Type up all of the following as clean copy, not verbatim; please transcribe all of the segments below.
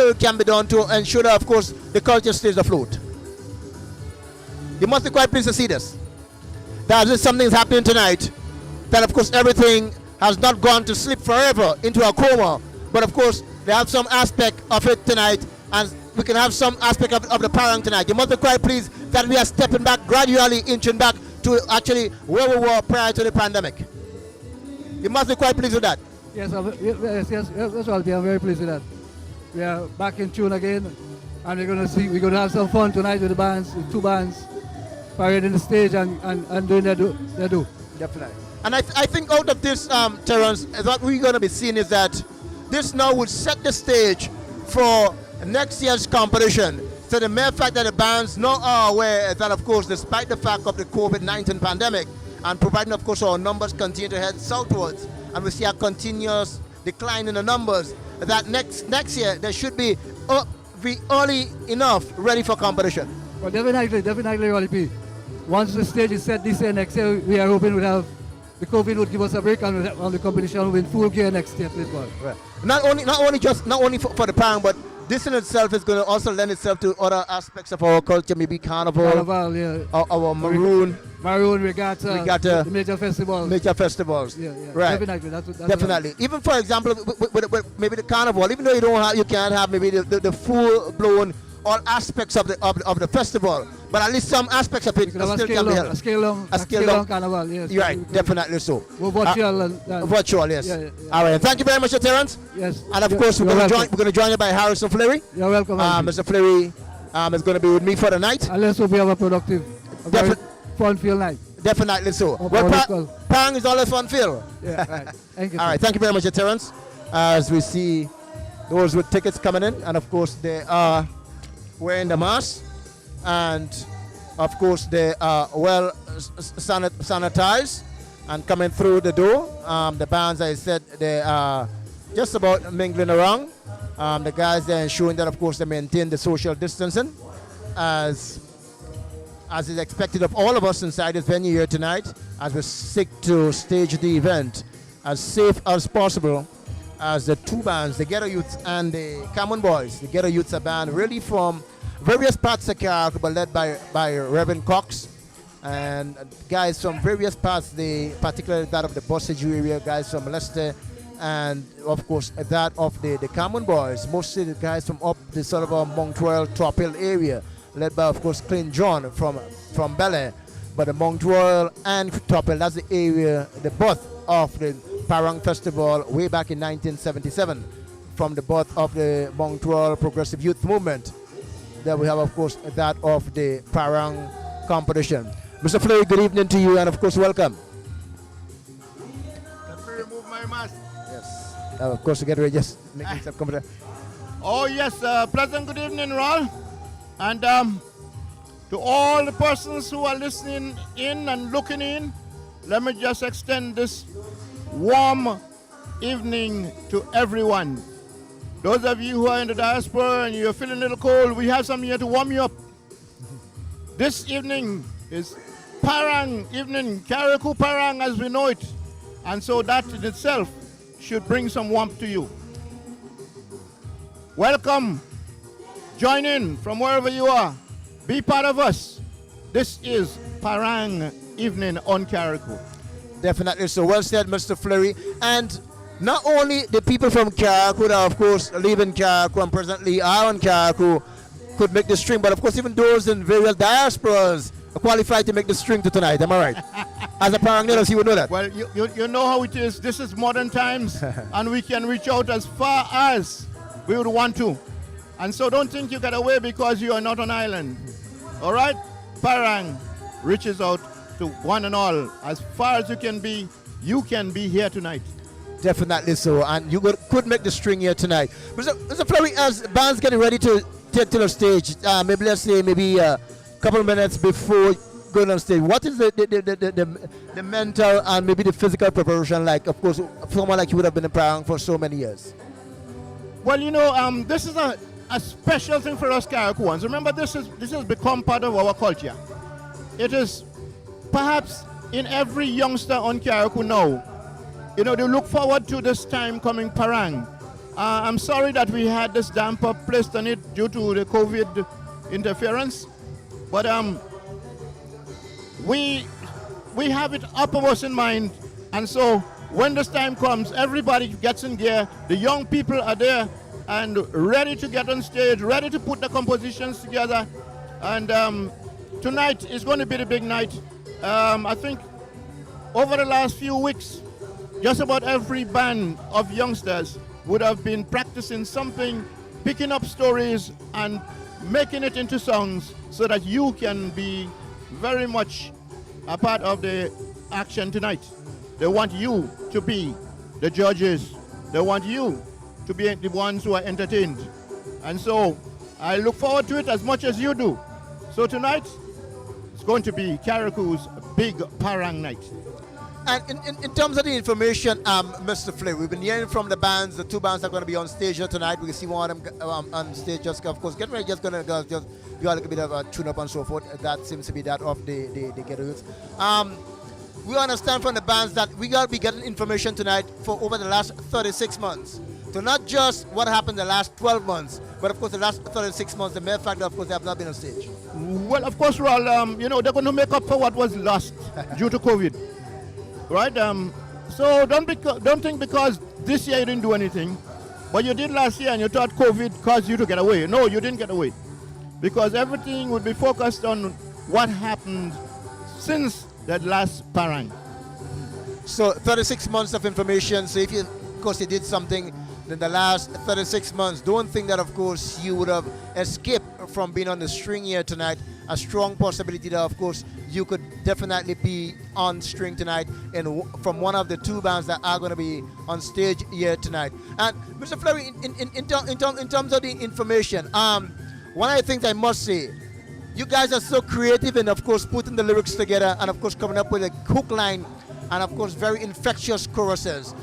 little can be done to ensure that, of course, the culture stays afloat? You must be quite pleased to see this. That something is happening tonight. That, of course, everything has not gone to sleep forever into a coma. But, of course, they have some aspect of it tonight, and we can have some aspect of the parang tonight. You must be quite pleased that we are stepping back, gradually inching back to actually where we were prior to the pandemic. You must be quite pleased with that. Yes, that's all. I'm very pleased with that. We are back in tune again, and we're going to have some fun tonight with the bands, with two bands, parading the stage and doing their do. Definitely. And I think out of this, Terence, what we're going to be seeing is that this now would set the stage for next year's competition. So the mere fact that the bands now are aware that, of course, despite the fact of the COVID-19 pandemic, and providing, of course, our numbers continue to head southwards, and we see a continuous decline in the numbers, that next year there should be early enough ready for competition. Well, definitely, Rolly. Once the stage is set this year, next year, we are hoping the COVID would give us a break on the competition in full gear next year. Right. Not only for the parang, but this in itself is going to also lend itself to other aspects of our culture, maybe carnival, yeah. our maroon regatta, the major festivals. Yeah. Right. Definitely. That's definitely. Even for example, with maybe the carnival, even though you can't have maybe the full blown all aspects of the festival, but at least some aspects of it still can be held. A scale down carnival, yes. You're right, definitely so. Virtual, yes. Yeah. All right, thank you very much, Terence. Yes. And of course, we're going to join you by Harrison Fleury. You're welcome. Mr. Fleury is going to be with me for the night. And let's hope we have a productive, very fun-filled night. Definitely so. Well, Parang is always fun-filled. Yeah, right. Thank you. All right, thank you very much, Terence. As we see those with tickets coming in, and of course they are wearing the mask, and of course they are well sanitized and coming through the door. The bands, I said, they are just about mingling around. The guys, they're ensuring that, of course, they maintain the social distancing as is expected of all of us inside this venue here tonight, as we seek to stage the event as safe as possible. As the two bands, the Ghetto Youths and the Common Boys. The Ghetto Youths, a band really from various parts of Carriacou, but led by Reverend Cox, and guys from various parts, particularly that of the Bossage area, guys from Leicester, and of course that of the Common Boys, mostly the guys from up the sort of Montreal Top Hill area, led by, of course, Clint John from Bel Air. But the Montreal and Top Hill, that's the area, the birth of the Parang Festival way back in 1977, from the birth of the Montreal Progressive Youth Movement. Then we have, of course, that of the Parang competition. Mr. Fleury, good evening to you, and of course, welcome. Let me remove my mask. Yes. Of course, to get ready, just making some comment. Oh yes, pleasant good evening, Raul, and to all the persons who are listening in and looking in, let me just extend this warm evening to everyone. Those of you who are in the diaspora and you're feeling a little cold, we have something here to warm you up. This evening is Parang evening, Carriacou Parang as we know it. And so that in itself should bring some warmth to you. Welcome. Join in from wherever you are. Be part of us. This is Parang evening on Carriacou. Definitely so. Well said, Mr. Fleury. And not only the people from Carriacou that, of course, live in Carriacou and presently are on Carriacou could make the string, but of course even those in various diasporas are qualified to make the string to tonight. Am I right? As a Parangnelos, you would know that. Well, you know how it is. This is modern times, and we can reach out as far as we would want to. And so don't think you get away because you are not on island. All right? Parang reaches out to one and all. As far as you can be here tonight. Definitely so, and you could make the string here tonight. Mr. Fleury, as bands getting ready to take to the stage, maybe let's say a couple of minutes before going on stage, what is the mental and maybe the physical preparation like? Of course, someone like you would have been in Parang for so many years. Well, you know, this is a special thing for us Carriacouans. Remember, this has become part of our culture. It is perhaps in every youngster on Carriacou now. You know, they look forward to this time coming Parang. I'm sorry that we had this damper placed on it due to the COVID interference, but we have it uppermost in mind, and so when this time comes, everybody gets in gear. The young people are there and ready to get on stage, ready to put the compositions together, and tonight is going to be the big night. I think over the last few weeks, just about every band of youngsters would have been practicing something, picking up stories and making it into songs so that you can be very much a part of the action tonight. They want you to be the judges. They want you to be the ones who are entertained. And so I look forward to it as much as you do. So tonight, it's going to be Carracou's big parang night. And in terms of the information, Mr. Flay, we've been hearing from the bands. The two bands are going to be on stage here tonight. We can see one of them on stage. Just of course, getting ready, just going to just do a little bit of a tune-up and so forth. That seems to be that of the Ghetto Youths. We understand from the bands that we got to be getting information tonight for over the last 36 months. So not just what happened the last 12 months, but of course the last 36 months, the mere fact that of course they have not been on stage. Well, of course, Raul, they're going to make up for what was lost due to COVID. Right? So don't think because this year you didn't do anything, but you did last year and you thought COVID caused you to get away. No, you didn't get away. Because everything would be focused on what happened since that last parang. So 36 months of information. So if you, of course, you did something in the last 36 months, don't think that, of course, you would have escaped from being on the string here tonight. A strong possibility that, of course, you could definitely be on string tonight from one of the two bands that are going to be on stage here tonight. And Mr. Fleury, in terms of the information, one of the things I must say, you guys are so creative in, of course, putting the lyrics together and, of course, coming up with a hook line and, of course, very infectious choruses.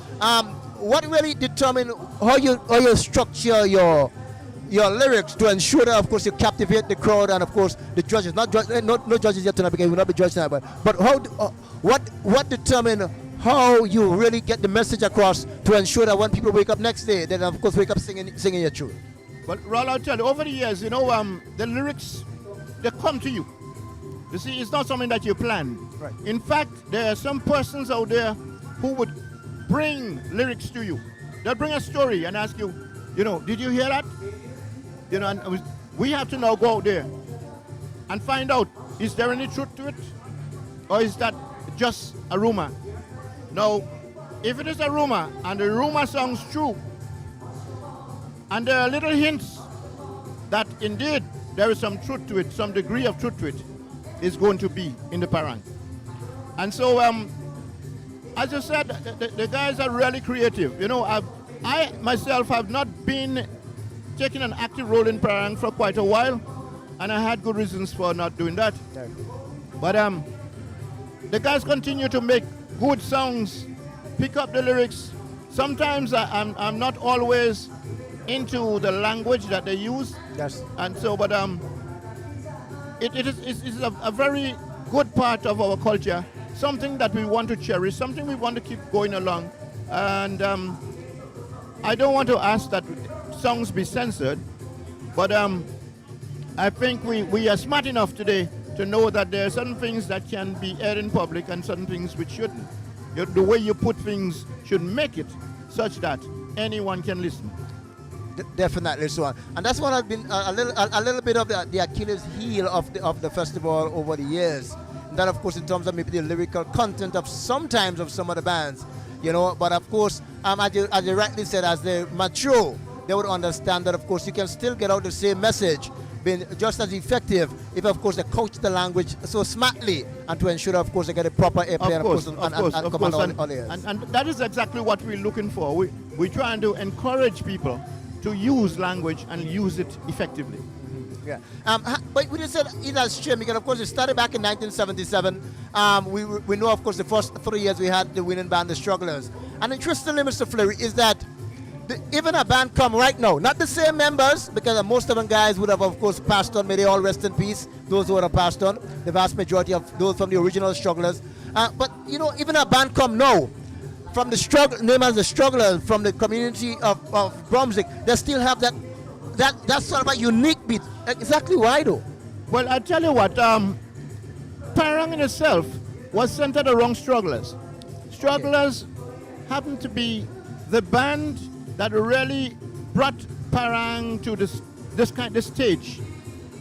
What really determine how you structure your lyrics to ensure that, of course, you captivate the crowd and, of course, the judges? No judges yet tonight because we will not be judged tonight. But how? What determine how you really get the message across to ensure that when people wake up next day, they, of course, wake up singing your tune? But Raul, I'll tell you, over the years, the lyrics, they come to you. You see, it's not something that you plan. Right. In fact, there are some persons out there who would bring lyrics to you. They'll bring a story and ask you, did you hear that? And we have to now go out there and find out, is there any truth to it? Or is that just a rumor? Now, if it is a rumor and the rumor sounds true, and there are little hints that indeed there is some truth to it, some degree of truth to it, is going to be in the parang. And so, as I said, the guys are really creative. I myself have not been taking an active role in parang for quite a while, and I had good reasons for not doing that. Yeah. But the guys continue to make good songs, pick up the lyrics. Sometimes I'm not always into the language that they use. Yes. And so, but it's a very good part of our culture, something that we want to cherish, something we want to keep going along. And I don't want to ask that songs be censored, but I think we are smart enough today to know that there are certain things that can be aired in public and certain things which shouldn't. The way you put things should make it such that anyone can listen. Definitely so, and that's what has been a little bit of the Achilles heel of the festival over the years. And that, of course, in terms of maybe the lyrical content of sometimes of some of the bands, But of course, as you rightly said, as they mature, they would understand that, of course, you can still get out the same message, being just as effective if, of course, they coach the language so smartly and to ensure, of course, they get a proper airplay and, of course, and that is exactly what we're looking for. We're trying to encourage people to use language and use it effectively. Yeah. But we just said it has changed because, of course, it started back in 1977. We know, of course, the first 3 years we had the winning band, the Strugglers. And interestingly, Mr. Fleury, is that even a band come right now, not the same members, because most of them guys would have, of course, passed on. May they all rest in peace, those who would have passed on, the vast majority of those from the original Strugglers. But, even a band come now, from the struggle, name as the strugglers from the community of Brunswick, they still have that sort of a unique beat. Exactly why though? Well, I tell you what, Parang in itself was centered around strugglers. Strugglers happened to be the band that really brought Parang to this stage.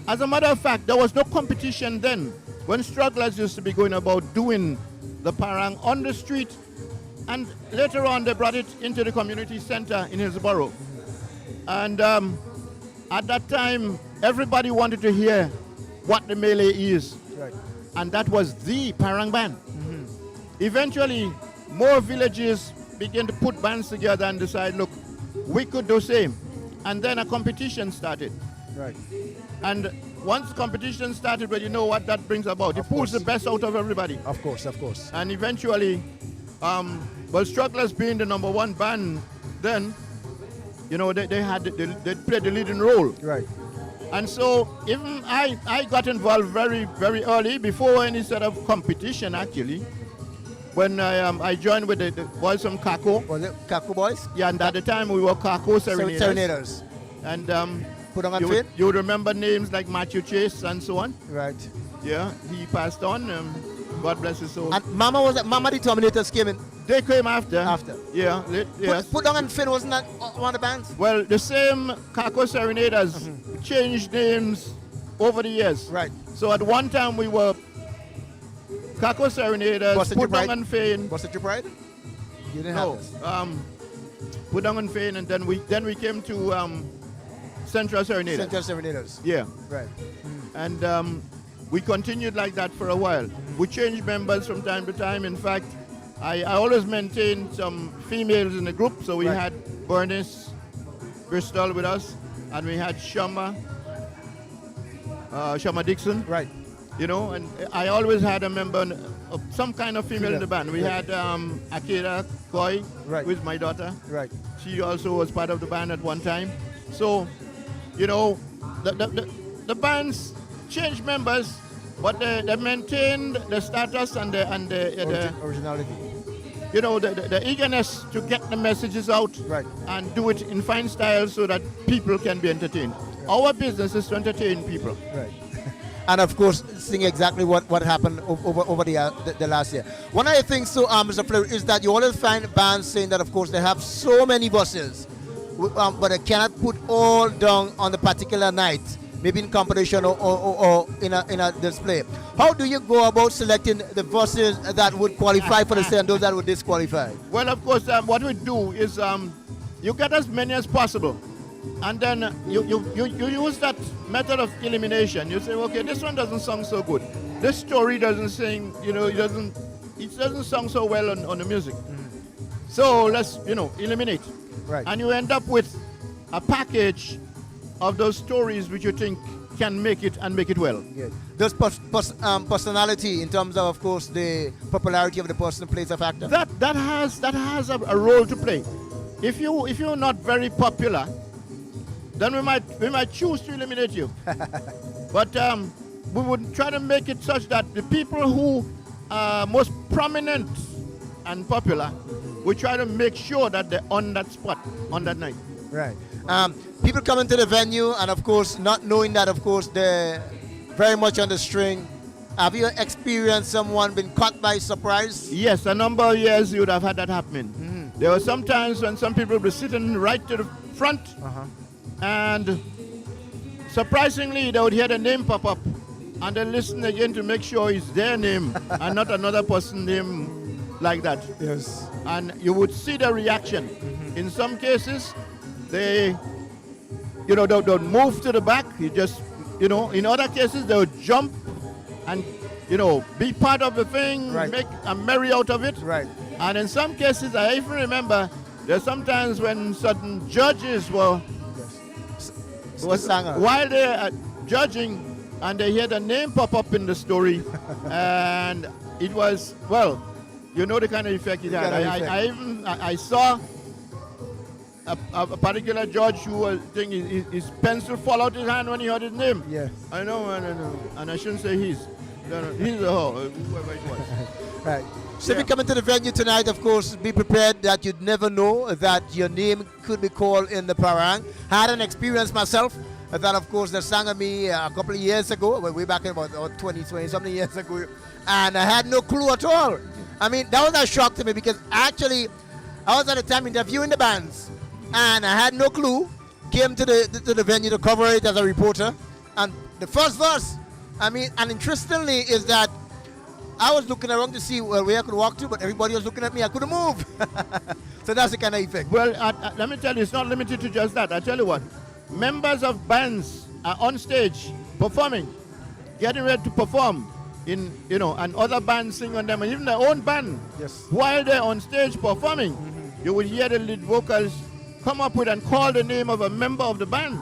As a matter of fact, there was no competition then when strugglers used to be going about doing the Parang on the street, and later on they brought it into the community center in Hillsborough. And at that time, everybody wanted to hear what the mele is. Right. And that was the Parang band. Eventually, more villages began to put bands together and decide, look, we could do same. And then a competition started. Right. And once competition started, well, you know what that brings about. It pulls the best out of everybody. Of course. And eventually, Strugglers being the number one band then, you know, they played the leading role. Right. And so even I got involved very, very early, before any sort of competition actually. When I joined with the boys from Carriacou. Was it Carriacou boys? Yeah, and at the time we were Carriacou Serenaders. And you remember names like Matthew Chase and so on? Right. Yeah, he passed on. God bless his soul. And Mama the Terminators came in? They came after. After? Yeah. Yes. Put on and Finn, wasn't that one of the bands? Well, the same Carriacou Serenaders changed names over the years. Right. So at one time we were Carriacou Serenaders, Put Down and Fein. Was it your pride? You didn't No. have this? Put Down and Fein, and then we came to Central Serenaders. Central Serenaders. Yeah. Right. And we continued like that for a while. We changed members from time to time. In fact, I always maintained some females in the group. So we had Bernice Bristol with us, and we had Shama Dixon. Right. You know, and I always had a member of some kind of female in the band. We had Akira Koi with my daughter. Right. She also was part of the band at one time. So, you know, the bands changed members, but they maintained the status and the originality. You know, the eagerness to get the messages out and do it in fine style so that people can be entertained. Yeah. Our business is to entertain people. Right. And of course, seeing exactly what happened over the last year. One of the things, Mr. Fleur, is that you always find bands saying that, of course, they have so many buses, but they cannot put all down on the particular night, maybe in competition or in a display. How do you go about selecting the buses that would qualify for the sale and those that would disqualify? Well, of course, what we do is you get as many as possible. And then you use that method of elimination. You say, okay, this one doesn't sound so good. This story doesn't sing, you know, it doesn't sound so well on the music. So let's, eliminate. Right. And you end up with a package of those stories which you think can make it and make it well. Good. Does personality, in terms of course, the popularity of the person, plays a factor? That has a role to play. If you're not very popular, then we might choose to eliminate you. But we would try to make it such that the people who are most prominent and popular, we try to make sure that they're on that spot on that night. Right. People coming to the venue and of course not knowing that of course they're very much on the string. Have you experienced someone been caught by surprise? Yes, a number of years you would have had that happening. There were some times when some people were sitting right to the front. And surprisingly, they would hear the name pop up and then listen again to make sure it's their name and not another person's name like that. Yes. And you would see the reaction. In some cases, they, don't move to the back. You just, in other cases, they would jump and, be part of the thing, make a merry out of it. Right. And in some cases, I even remember there's sometimes when certain judges were while they are judging and they hear the name pop up in the story and it was, well, the kind of effect it had. I saw a particular judge who was thinking his pencil fall out his hand when he heard his name. Yeah. I know, and I shouldn't say his. No, he's whoever it was. Right. So if Yeah. you come into the venue tonight, of course, be prepared that you'd never know that your name could be called in the parang. Had an experience myself that, of course, they sang at me a couple of years ago, way back in about 20 something years ago, and I had no clue at all. I mean, that was a shock to me because actually I was at the time interviewing the bands and I had no clue. Came to the venue to cover it as a reporter, and the first verse, I mean, and interestingly is that I was looking around to see where I could walk to, but everybody was looking at me. I couldn't move. So that's the kind of effect. Well, let me tell you, it's not limited to just that. I tell you what, members of bands are on stage performing, getting ready to perform in, and other bands sing on them, and even their own band. Yes. While they're on stage performing, you would hear the lead vocals come up with and call the name of a member of the band.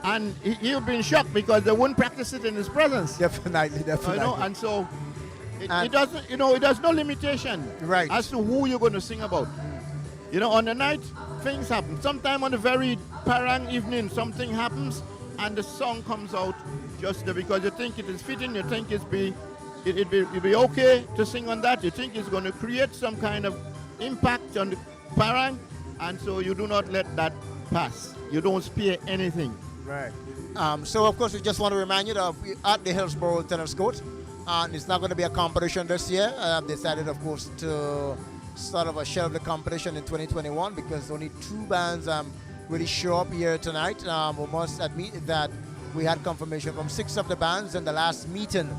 And he would be in shock because they wouldn't practice it in his presence. Definitely. And so it doesn't, it has no limitation Right. as to who you're going to sing about. On the night, things happen. Sometime on the very parang evening, something happens and the song comes out just there because you think it is fitting, you think it'd be okay to sing on that, you think it's going to create some kind of impact on the parang, and so you do not let that pass. You don't spare anything. Right. So, of course, we just want to remind you that we're at the Hillsborough Tennis Court, and it's not going to be a competition this year. Decided, of course, to sort of shelve the competition in 2021 because only 2 bands really show up here tonight. We must admit that we had confirmation from 6 of the bands in the last meeting,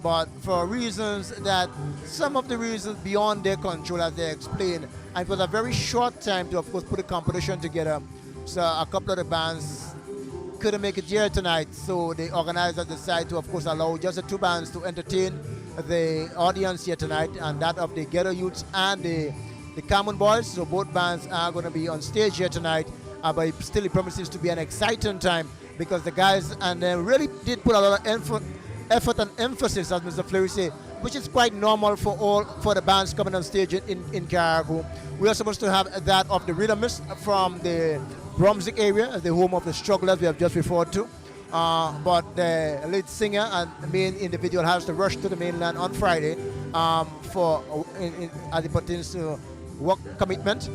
but for reasons that some of the reasons beyond their control, as they explained, and it was a very short time to, of course, put a competition together. So a couple of the bands couldn't make it here tonight, so the organizers decided to, of course, allow just the 2 bands to entertain the audience here tonight, and that of the Ghetto Youths and the Common Boys. So both bands are going to be on stage here tonight, but it still promises to be an exciting time because the guys and they really did put a lot of effort and emphasis, as Mr. Fleury said, which is quite normal for the bands coming on stage in Carriacou. We are supposed to have that of the rhythmists from the Brunswick area, the home of the strugglers we have just referred to. But the lead singer and the main individual has to rush to the mainland on Friday as it pertains to work commitment.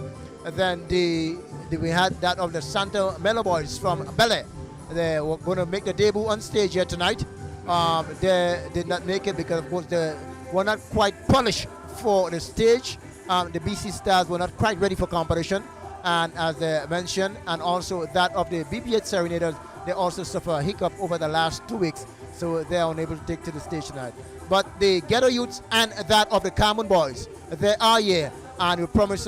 And then we had that of the Santa Mele boys from Bele. They were going to make the debut on stage here tonight. They did not make it because, of course, they were not quite polished for the stage. The BC Stars were not quite ready for competition. And as they mentioned, and also that of the BBH Serenaders, they also suffer a hiccup over the last 2 weeks, so they are unable to take to the stage tonight. But the Ghetto Youths and that of the Common Boys, they are here, and they promise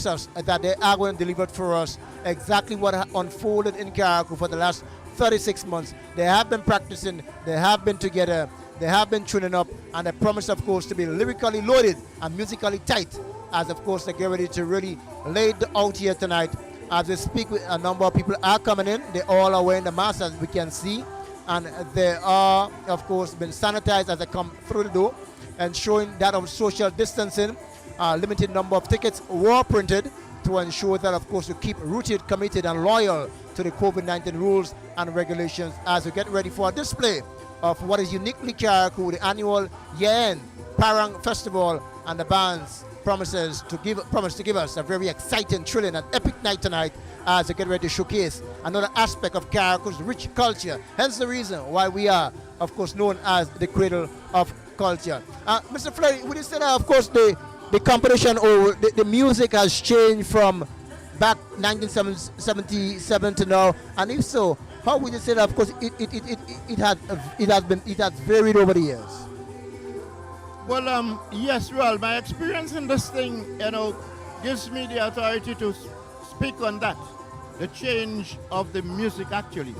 us that they are going to deliver for us exactly what unfolded in Carriacou for the last 36 months. They have been practicing, they have been together, they have been tuning up, and they promise, of course, to be lyrically loaded and musically tight, as, of course, they get ready to really lay it out here tonight. As we speak, with a number of people are coming in. They all are wearing the masks, as we can see, and they are, of course, been sanitized as they come through the door, and showing that of social distancing. Limited number of tickets were printed to ensure that, of course, we keep rooted, committed, and loyal to the COVID-19 rules and regulations as we get ready for a display of what is uniquely Carriacou, the annual year-end Parang Festival, and the bands promise to give us a very exciting, thrilling, and epic night tonight as we get ready to showcase another aspect of Carriacou's rich culture. Hence the reason why we are, of course, known as the cradle of culture. Mr. Fleury, would you say that, of course, the competition or the music has changed from back 1977 to now? And if so, how would you say that? Of course, it has varied over the years. Well, yes, well, my experience in this thing, gives me the authority to speak on that, the change of the music actually.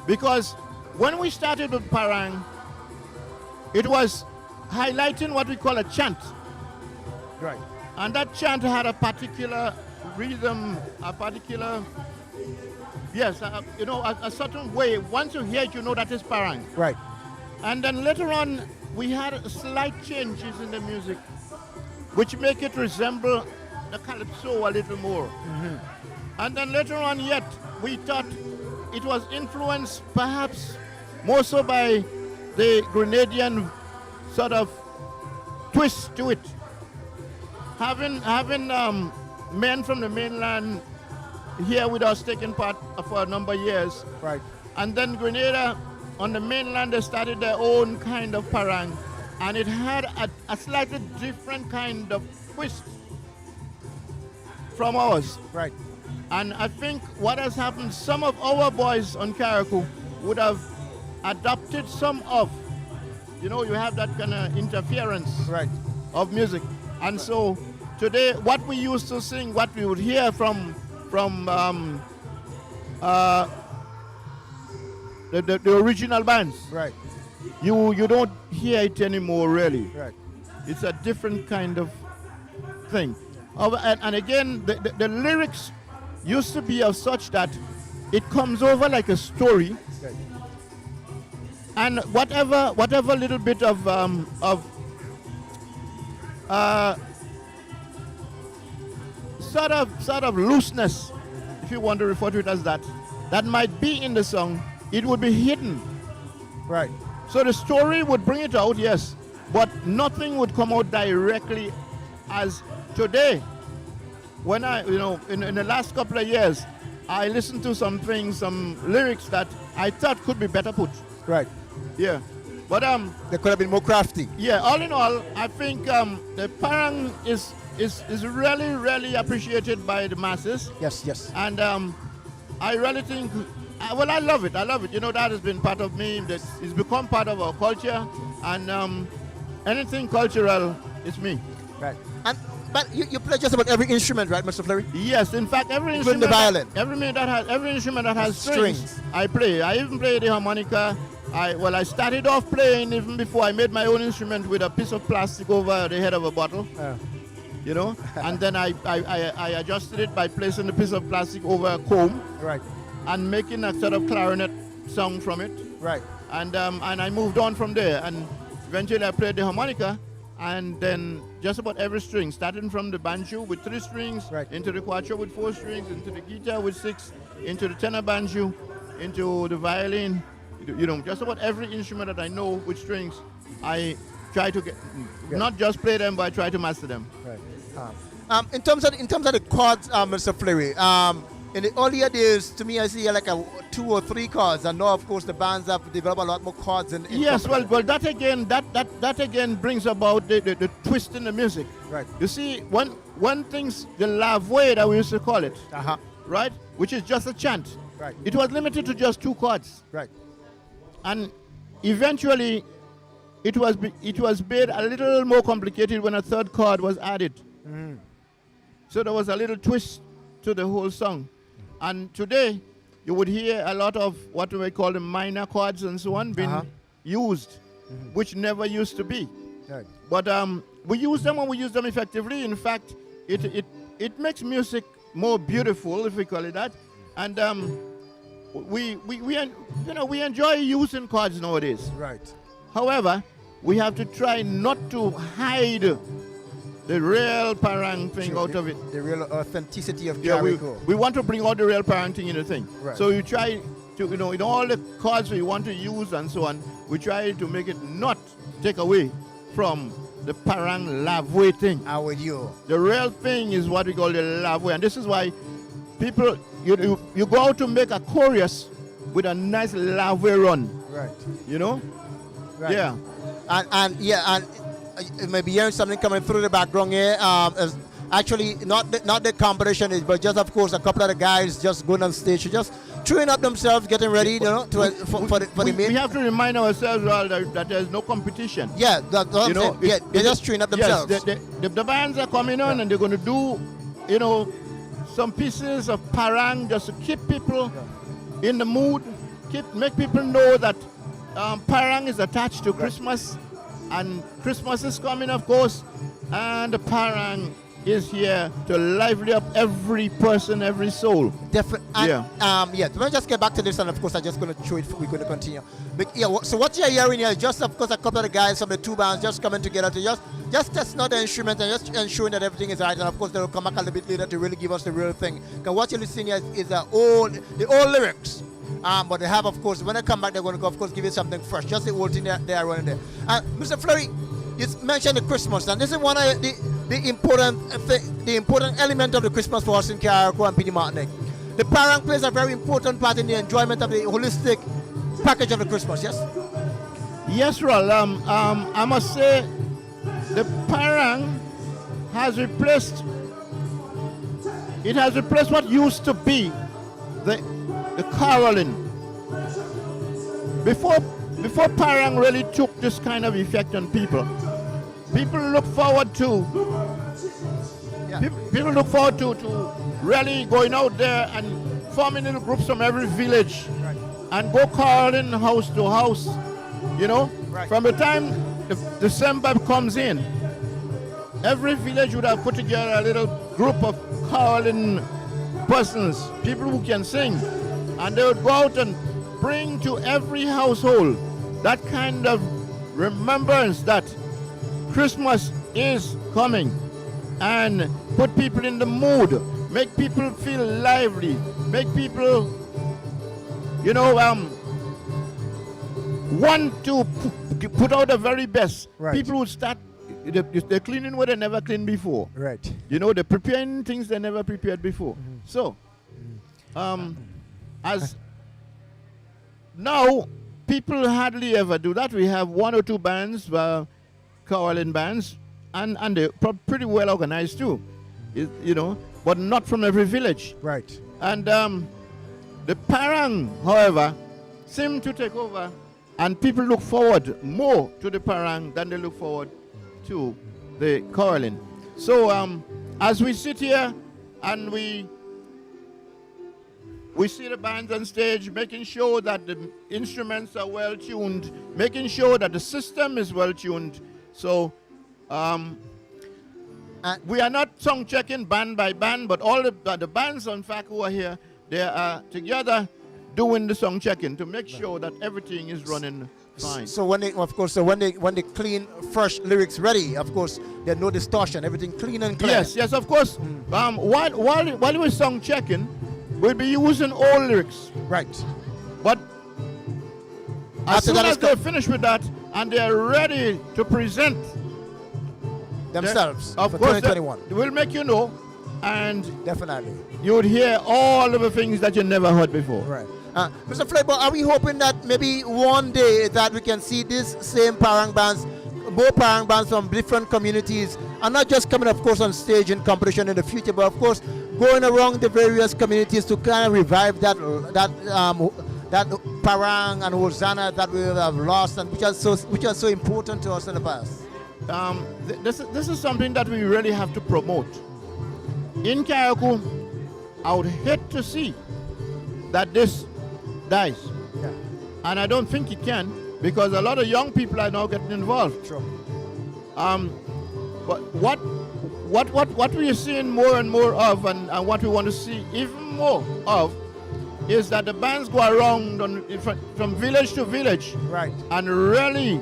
Because when we started with Parang, it was highlighting what we call a chant. Right. And that chant had a particular rhythm, a particular, a certain way. Once you hear it, you know that is Parang. Right. And then later on, we had slight changes in the music, which make it resemble the calypso a little more. Mm-hmm. And then later on yet, we thought it was influenced perhaps more so by the Grenadian sort of twist to it. Having men from the mainland here with us taking part for a number of years. Right. And then Grenada, on the mainland, they started their own kind of parang. And it had a slightly different kind of twist from ours. Right. And I think what has happened, some of our boys on Carriacou would have adopted some of, you have that kind of interference Right. of music. And so today, what we used to sing, what we would hear from the original bands, Right. you don't hear it anymore, really. Right. It's a different kind of thing. And again, the lyrics used to be of such that it comes over like a story, Right. and whatever little bit of sort of looseness, if you want to refer to it as that might be in the song, it would be hidden. Right. So the story would bring it out, yes, but nothing would come out directly as today. When I, in the last couple of years, I listened to some lyrics that I thought could be better put. Right. Yeah. But They could have been more crafty. yeah, all in all, I think the parang is really, really appreciated by the masses. Yes. Yes. And I really think, I love it. I love it. That has been part of me. It's become part of our culture. And anything cultural is me. Right. But you play just about every instrument, right, Mr. Fleury? Yes, in fact, every Even instrument, the violin. every instrument that has strings, Strings. I play. I even play the harmonica. I started off playing even before I made my own instrument with a piece of plastic over the head of a bottle. And then I adjusted it by placing the piece of plastic over a comb Right. and making a sort of clarinet sound from it. Right. And I moved on from there, and eventually I played the harmonica, and then just about every string, starting from the banjo with 3 strings, Right. into the quattro with 4 strings, into the guitar with 6, into the tenor banjo, into the violin. Just about every instrument that I know with strings, I try to not just play them, but I try to master them. Right. In terms of the chords, Mr. Fleury, in the earlier days, to me, I see like 2 or 3 chords, and now, of course, the bands have developed a lot more chords. Yes, well, that again brings about the twist in the music. Right. You see, one thing's the lavoué that we used to call it, right, which is just a chant. Right. It was limited to just 2 chords, Right. and eventually, it was made a little more complicated when a 3rd chord was added. So there was a little twist to the whole song. And today, you would hear a lot of what we call the minor chords and so on being used, which never used to be. Right. But we use them and we use them effectively. In fact, it makes music more beautiful, if we call it that. And we enjoy using chords nowadays. Right. However, we have to try not to hide the real parang thing out of it. The real authenticity of Yeah, Carriacou. we want to bring out the real parang thing in the thing. Right. So you try to, in all the chords we want to use and so on, we try to make it not take away from the parang lavoué thing. I'm with you. The real thing is what we call the lavoué, and this is why people, you go out to make a chorus with a nice lavoué run. Right. Right. Yeah. And maybe hearing something coming through the background here. Is actually not the competition is, but just of course a couple of the guys just going on stage, just chewing up themselves, getting ready, for the main. We have to remind ourselves that there's no competition. Yeah, that's what I'm saying. Yeah, they're just chewing up themselves. Yes, the bands are coming on and they're going to do, some pieces of parang just to keep people in the mood, make people know that parang is attached to Christmas, and Christmas is coming, of course, and the parang is here to lively up every person, every soul. Definitely. Let me just get back to this, and of course I'm just going to show it. We're going to continue. But so what you're hearing here is just, of course, a couple of the guys from the 2 bands just coming together to just test out the instrument and just ensuring that everything is right. And of course they'll come back a little bit later to really give us the real thing. Because what you're listening here is the old lyrics. But they have, of course, when they come back, they're going to, of course, give you something fresh. Just the old thing they are running there. Mr. Fleury, you mentioned the Christmas, and this is one of the important element of the Christmas for us in Carriacou and PD Martinique. The parang plays a very important part in the enjoyment of the holistic package of the Christmas, yes? Yes, Ral. I must say the parang has replaced what used to be the caroling. Before parang really took this kind of effect on people look forward to people look forward to really going out there and forming little groups from every village and go caroling house to house. You know, from the time December comes in, every village would have put together a little group of caroling persons, people who can sing, and they would go out and bring to every household that kind of remembrance that Christmas is coming, and put people in the mood, make people feel lively, make people, you know, want to put out the very best. Right. People would start, they're cleaning what they never cleaned before. Right. You know, they're preparing things they never prepared before. So, as now, people hardly ever do that. We have one or two bands, caroling bands, and they're pretty well organized too, you know, but not from every village. Right. And the parang, however, seem to take over, and people look forward more to the parang than they look forward to the caroling. So as we sit here and we see the bands on stage, making sure that the instruments are well tuned, making sure that the system is well tuned. So we are not song checking band by band, but all the bands, in fact, who are here, they are together doing the song checking to make sure that everything is running fine. So when they, of course, so when they clean, fresh lyrics ready, of course, there's no distortion, everything clean and clear. Yes, of course. While we're song checking, we'll be using old lyrics. Right. But as After soon that as is they're finished with that and they're ready to present themselves of for course 2021. We'll make you know, and Definitely. you would hear all of the things that you never heard before. Right. Mr. Flavor, are we hoping that maybe one day that we can see these same parang bands, more parang bands from different communities, and not just coming, of course, on stage in competition in the future, but of course going around the various communities to kind of revive that parang and hosanna that we have lost and which are so important to us in the past? This is something that we really have to promote. In Carriacou, I would hate to see that this dies. Yeah. And I don't think it can, because a lot of young people are now getting involved. Sure. But what we are seeing more and more of, and what we want to see even more of, is that the bands go around from village to village, Right. and really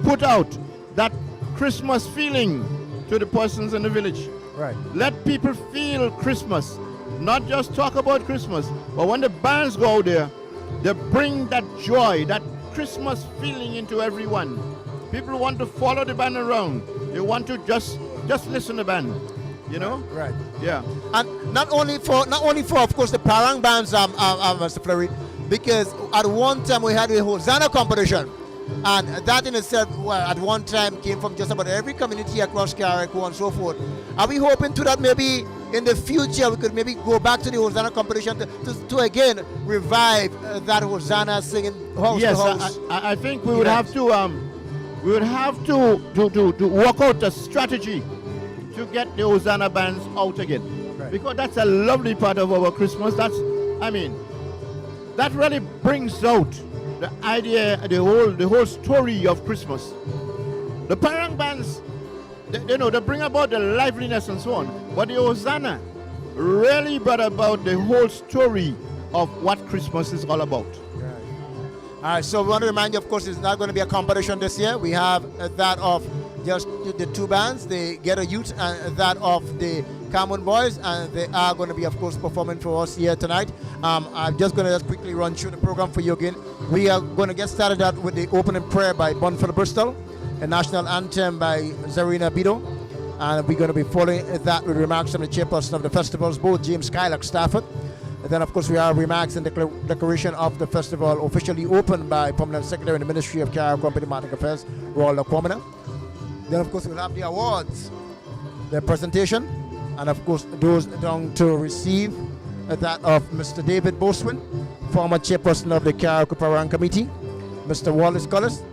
put out that Christmas feeling to the persons in the village. Right. Let people feel Christmas, not just talk about Christmas, but when the bands go out there, they bring that joy, that Christmas feeling into everyone. People want to follow the band around. They want to just listen to the band, you know? Right. Yeah. And not only for of course the parang bands, Mr. Fleury, because at one time we had a hosanna competition, and that in itself, well, at one time came from just about every community across Carriacou and so forth. Are we hoping to that maybe in the future we could maybe go back to the hosanna competition to again revive that hosanna singing house Yes, to house? I think we would have to work out a strategy to get the hosanna bands out again, Right. because that's a lovely part of our Christmas. That really brings out the idea, the whole story of Christmas. The parang bands, they bring about the liveliness and so on, but the hosanna really brought about the whole story of what Christmas is all about. All right, so we want to remind you, of course, it's not going to be a competition this year. We have that of just the two bands, the Ghetto Youths and that of the Common Boys, and they are going to be, of course, performing for us here tonight. I'm just going to quickly run through the program for you again. We are going to get started out with the opening prayer by Bunford Bristol, a National Anthem by Zarina Bido, and we're going to be following that with remarks from the chairperson of the festivals, both James Skylock Stafford. And then, of course, we have remarks and declaration of the festival officially opened by Permanent Secretary in the Ministry of Caricom and Diplomatic Affairs, Roald Kwamina. Then, of course, we'll have the awards, the presentation, and, of course, those down to receive that of Mr. David Boswin, former chairperson of the Carriacou Parang Committee, Mr. Wallace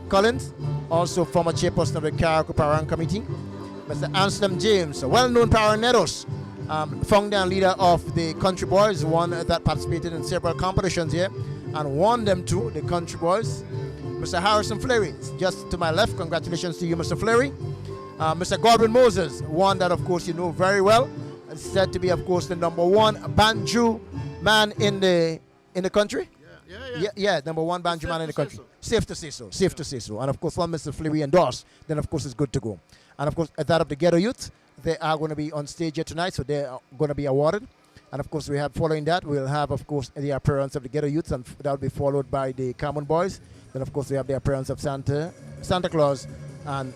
Collins, also former chairperson of the Carriacou Parang Committee, Mr. Anselm James, a well-known Paraneros, founder and leader of the Country Boys, one that participated in several competitions here and won them too, the Country Boys. Mr. Harrison Fleury, just to my left, congratulations to you, Mr. Fleury. Mr. Godwin Moses, one that, of course, you know very well, is said to be, of course, the #1 banjo man in the country. Yeah, #1 banjo man in the country. Safe to say so. And, of course, when Mr. Fleury endorsed, then, of course, it's good to go. And, of course, at that of the Ghetto Youth, they are going to be on stage here tonight, so they are going to be awarded. And, of course, we have following that, we'll have, of course, the appearance of the Ghetto Youths, and that will be followed by the Common Boys. Then, of course, we have the appearance of Santa Claus, and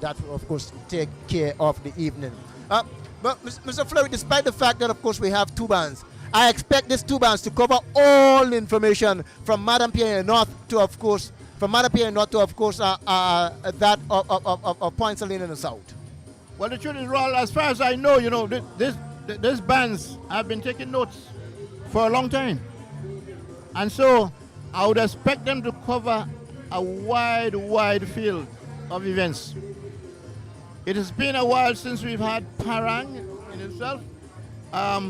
that will, of course, take care of the evening. But, Mr. Fleury, despite the fact that, of course, we have two bands, I expect these two bands to cover all the information from Madam Pierre North to, of course, that of Point Saline in the South. Well, the truth is, Raul, as far as I know, you know, these bands have been taking notes for a long time. And so I would expect them to cover a wide field of events. It has been a while since we've had Parang in itself. I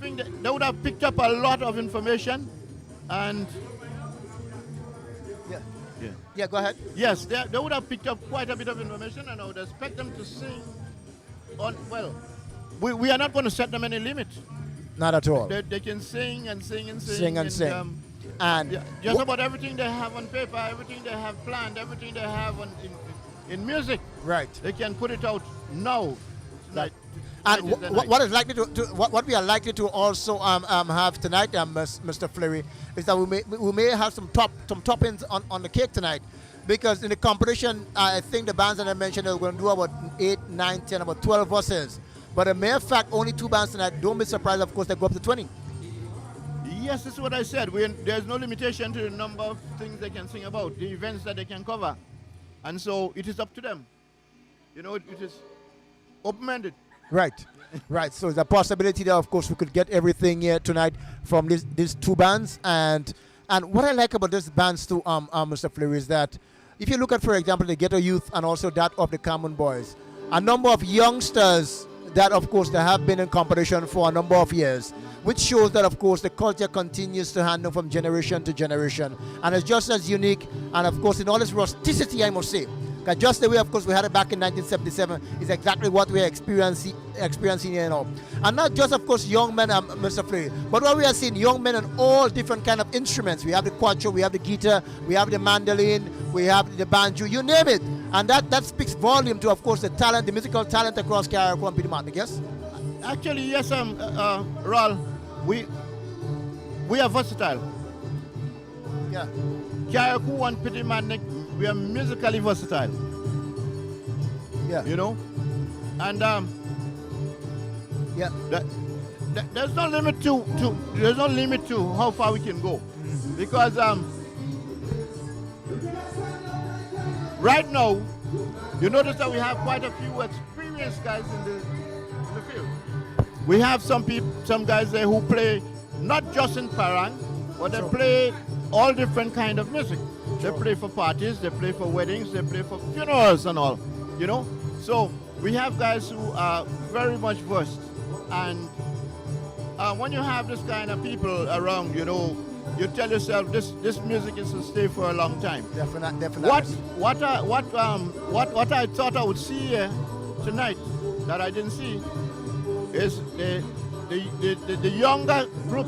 think that they would have picked up a lot of information, and yeah, go ahead. Yes, they would have picked up quite a bit of information, and I would expect them to sing on, well, we are not going to set them any limit. Not at all. They can sing and sing. And just about everything they have on paper, everything they have planned, everything they have in music. Right. They can put it out now. Right. And what we are likely to also have tonight, Mr. Fleury, is that we may have some toppings on the cake tonight, because in the competition, I think the bands that I mentioned are going to do about 8, 9, 10, about 12 verses. But a mere fact, only two bands tonight. Don't be surprised, of course, they go up to 20. Yes, that's what I said. There's no limitation to the number of things they can sing about, the events that they can cover. And so it is up to them. You know, it is open-minded. Right. So the possibility that, of course, we could get everything here tonight from these two bands. And what I like about these bands too, Mr. Fleury, is that if you look at, for example, the Ghetto Youth and also that of the Common Boys, a number of youngsters that, of course, they have been in competition for a number of years, which shows that, of course, the culture continues to handle from generation to generation. And it's just as unique, and, of course, in all its rusticity, I must say. Because just the way, of course, we had it back in 1977 is exactly what we're experiencing here now. And not just, of course, young men, Mr. Fleury, but what we are seeing, young men on all different kind of instruments. We have the quattro, we have the guitar, we have the mandolin, we have the banjo, you name it. And that speaks volume to, of course, the talent, the musical talent across Carriacou and Martinique, yes? Actually, yes, Raul, we are versatile. Yeah. Carriacou and Martinique, we are musically versatile. Yeah. You know? And yeah. There's no limit to how far we can go. Because right now, you notice that we have quite a few experienced guys in the field. We have some guys there who play not just in Parang, but they play all different kind of music. They play for parties, they play for weddings, they play for funerals and all, you know. So we have guys who are very much versed. And when you have this kind of people around, you know, you tell yourself this music is to stay for a long time. Definitely. What I thought I would see here tonight that I didn't see is the younger group,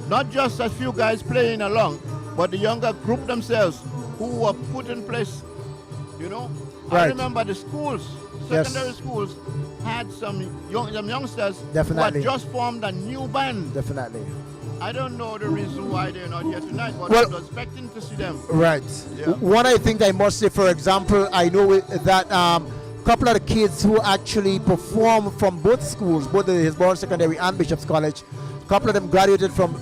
not just a few guys playing along, but the younger group themselves who were put in place. You know, I Right. remember the schools, Yes. secondary schools, had some youngsters Definitely. who had just formed a new band. Definitely. I don't know the reason why they're not here tonight, but Well- I was expecting to see them. Right. Yeah. One, I think I must say, for example, I know that couple of the kids who actually perform from both schools, both the Hillsborough Secondary and Bishop's College, a couple of them graduated from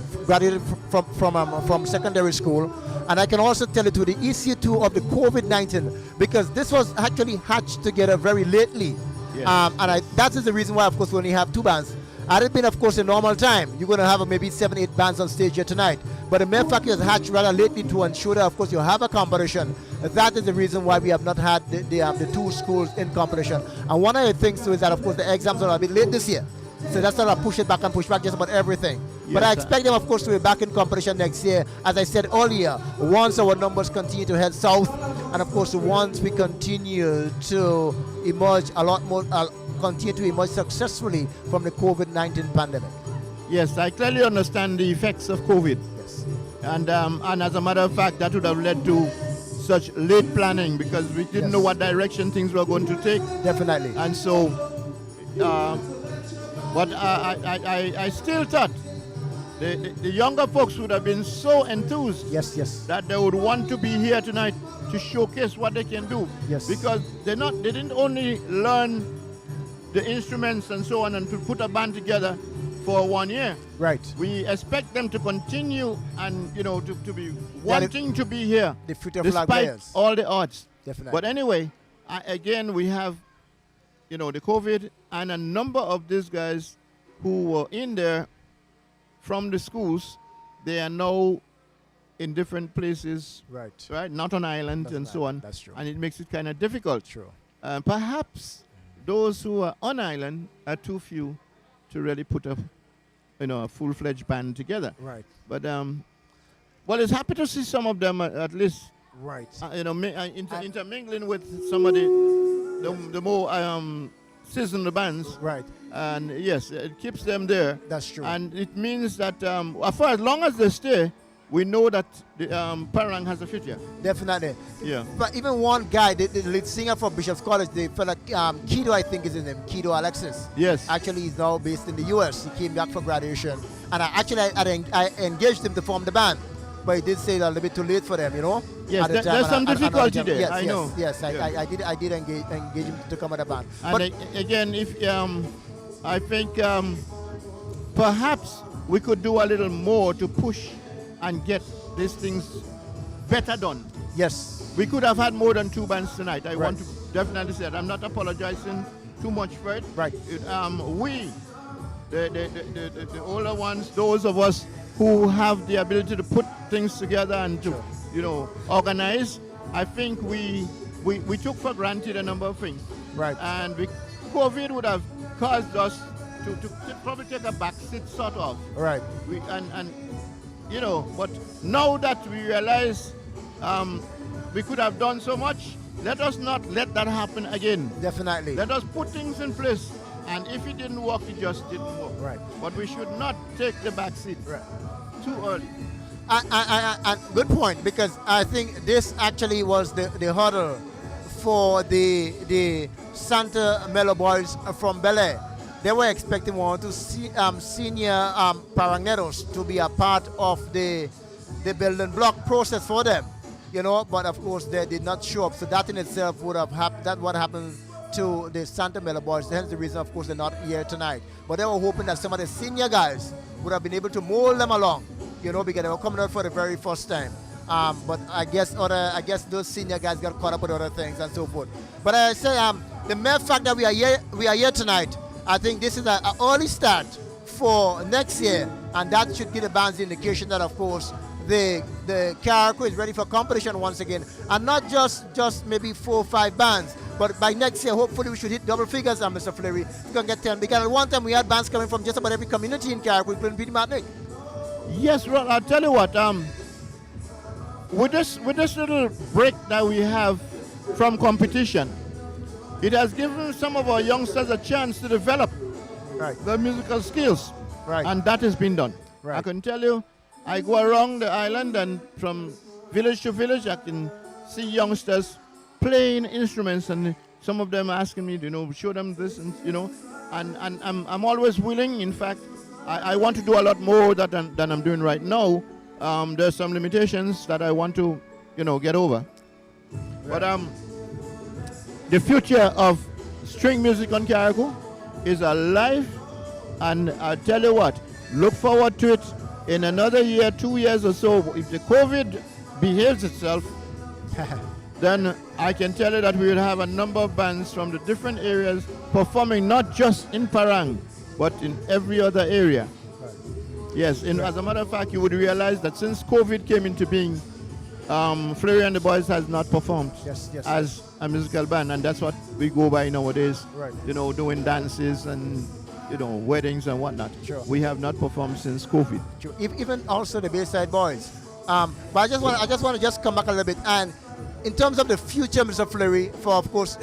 secondary school. And I can also tell you to the issue too of the COVID-19, because this was actually hatched together very lately. Yes. That is the reason why, of course, we only have 2 bands. Had it been, of course, a normal time, you're going to have maybe 7, 8 bands on stage here tonight. But the mere fact is hatched rather lately to ensure that, of course, you have a competition. That is the reason why we have not had the 2 schools in competition. And one of the things too is that, of course, the exams are a bit late this year. So that's sort of push it back and push back just about everything. But Yes, I expect them, of course, to be back in competition next year. As I said earlier, once our numbers continue to head south, and of course, once we continue to emerge a lot more, continue to emerge successfully from the COVID-19 pandemic. Yes, I clearly understand the effects of COVID. Yes. And as a matter of fact, that would have led to such late planning because we didn't Yes. know what direction things were going to take. Definitely. And so, but I still thought the younger folks would have been so enthused Yes, yes. that they would want to be here tonight to showcase what they can do. Yes. Because they didn't only learn the instruments and so on and to put a band together for 1 year. Right. We expect them to continue and to be wanting to be here The future flag despite players. all the odds. Definitely. But anyway, again we have the COVID and a number of these guys who were in there from the schools, they are now in different places, Right. not on island That's and right. so on. That's true. And it makes it kind of difficult. True. Perhaps those who are on island are too few to really put a full-fledged band together. Right. But well, it's happy to see some of them at least Right. intermingling with some of the more seasoned bands. Right. And yes, it keeps them there. That's true. And it means that for as long as they stay, we know that the Parang has a future. Definitely. Yeah. But even one guy, the lead singer from Bishop's College, the fella Kido, I think is his name, Kido Alexis. Yes. Actually, he's now based in the US. He came back for graduation, and I engaged him to form the band, but he did say a little bit too late for them, Yes, at the time, there's some difficulty there. Yes, I yes, know. Yes, Yeah. I did engage him to come at the band. And But again, if I think perhaps we could do a little more to push and get these things better done. yes, We could have had more than 2 bands tonight. I Right. want to definitely say that. I'm not apologizing too much for it. Right. We, the older ones, those of us who have the ability to put things together and to, organize, I think we took for granted a number of things. right. And COVID would have caused us to probably take a back seat sort of. Right. But now that we realize we could have done so much, let us not let that happen again. Definitely. Let us put things in place, and if it didn't work, it just didn't work. Right. But we should not take the back seat Right. too early. And good point, because I think this actually was the hurdle for the Santa Melo boys from Bel Air. They were expecting one to see senior Paragneros to be a part of the building block process for them, but of course they did not show up. So that in itself would have happened. That what happened to the Santa Melo boys. Hence the reason, of course, they're not here tonight. But they were hoping that some of the senior guys would have been able to mold them along, because they were coming out for the very first time. But I guess those senior guys got caught up with other things and so forth. But I say the mere fact that we are here tonight, I think this is an early start for next year, and that should give the bands the indication that, of course, the Carriacou is ready for competition once again, and not just maybe 4 or 5 bands, but by next year, hopefully, we should hit double figures, Mr. Fleury. We can get 10, because at one time we had bands coming from just about every community in Carriacou, including Martinique. Yes, well, I'll tell you what. With this little break that we have from competition, it has given some of our youngsters a chance to develop their musical skills. Right. And that has been done. Right. I can tell you, I go around the island and from village to village, I can see youngsters playing instruments, and some of them asking me, show them this, and and I'm always willing. In fact, I want to do a lot more than I'm doing right now. There's some limitations that I want to, get over. But the future of string music on Carriacou is alive, and I tell you what, look forward to it in another year, 2 years or so. If the COVID behaves itself, then I can tell you that we will have a number of bands from the different areas performing not just in Parang, but in every other area. Right. Yes, as a matter of fact, you would realize that since COVID came into being, Fleury and the Boys has not performed as a musical band, and that's what we go by nowadays. Right. Doing dances and weddings and whatnot. Sure. We have not performed since COVID. Sure. Even also the Bayside Boys. But I just want to come back a little bit, and in terms of the future, Mr. Fleury, for of course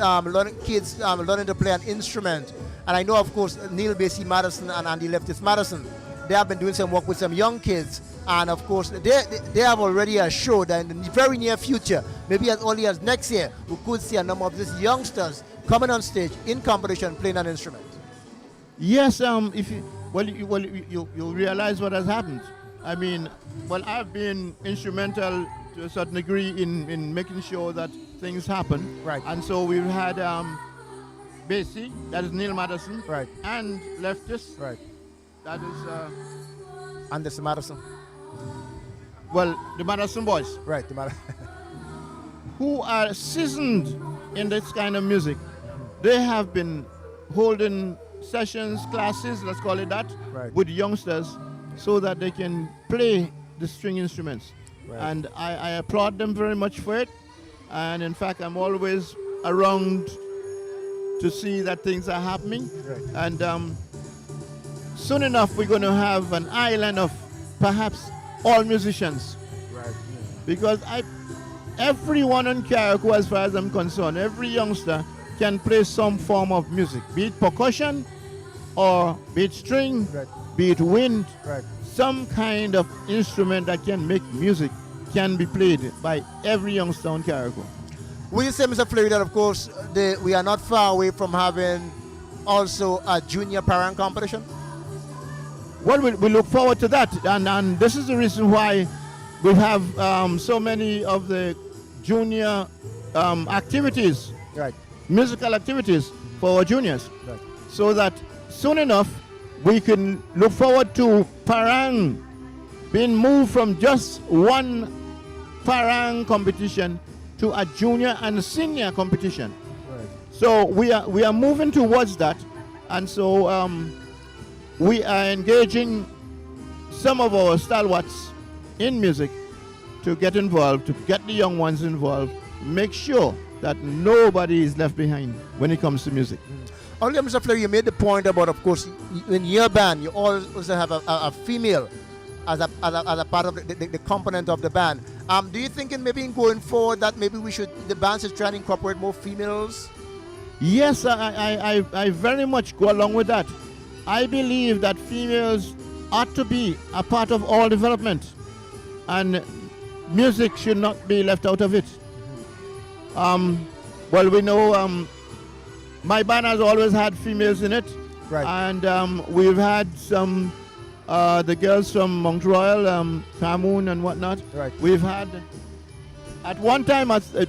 kids learning to play an instrument, and I know of course Neil Basie Madison and Andy Leftis Madison, they have been doing some work with some young kids, and of course they have already assured that in the very near future, maybe as early as next year, we could see a number of these youngsters coming on stage in competition playing an instrument. Yes, if you realize what has happened. I mean, I've been instrumental to a certain degree in making sure that things happen. Right. And so we've had Basie, that is Neil Madison. Right. And Leftis. Right. That is Anderson Madison. The Madison Boys. Right. The Madison. Who are seasoned in this kind of music. They have been holding sessions, classes, let's call it that, right, with youngsters so that they can play the string instruments. Right. And I applaud them very much for it. And in fact, I'm always around to see that things are happening. Right. And soon enough, we're going to have an island of perhaps all musicians. Right. Yeah. Because everyone in Carriacou, as far as I'm concerned, every youngster can play some form of music, be it percussion or be it string, right, be it wind, right, some kind of instrument that can make music can be played by every youngster in Carriacou. Will you say, Mr. Fleury, that of course we are not far away from having also a junior Parang competition? Well, we look forward to that, and this is the reason why we have so many of the junior activities, right, musical activities for our juniors, right, so that soon enough we can look forward to Parang being moved from just one Parang competition to a junior and senior competition. Right. So we are moving towards that, and so we are engaging some of our stalwarts in music to get involved, to get the young ones involved, make sure that nobody is left behind when it comes to music. Only, Mr. Fleury, you made the point about, of course, in your band, you also have a female as a part of the component of the band. Do you think maybe in going forward that maybe the band should try and incorporate more females? Yes, I very much go along with that. I believe that females ought to be a part of all development, and music should not be left out of it. Well, we know my band has always had females in it, right, and we've had some the girls from Mount Royal, Camoon and whatnot. Right. We've had at one time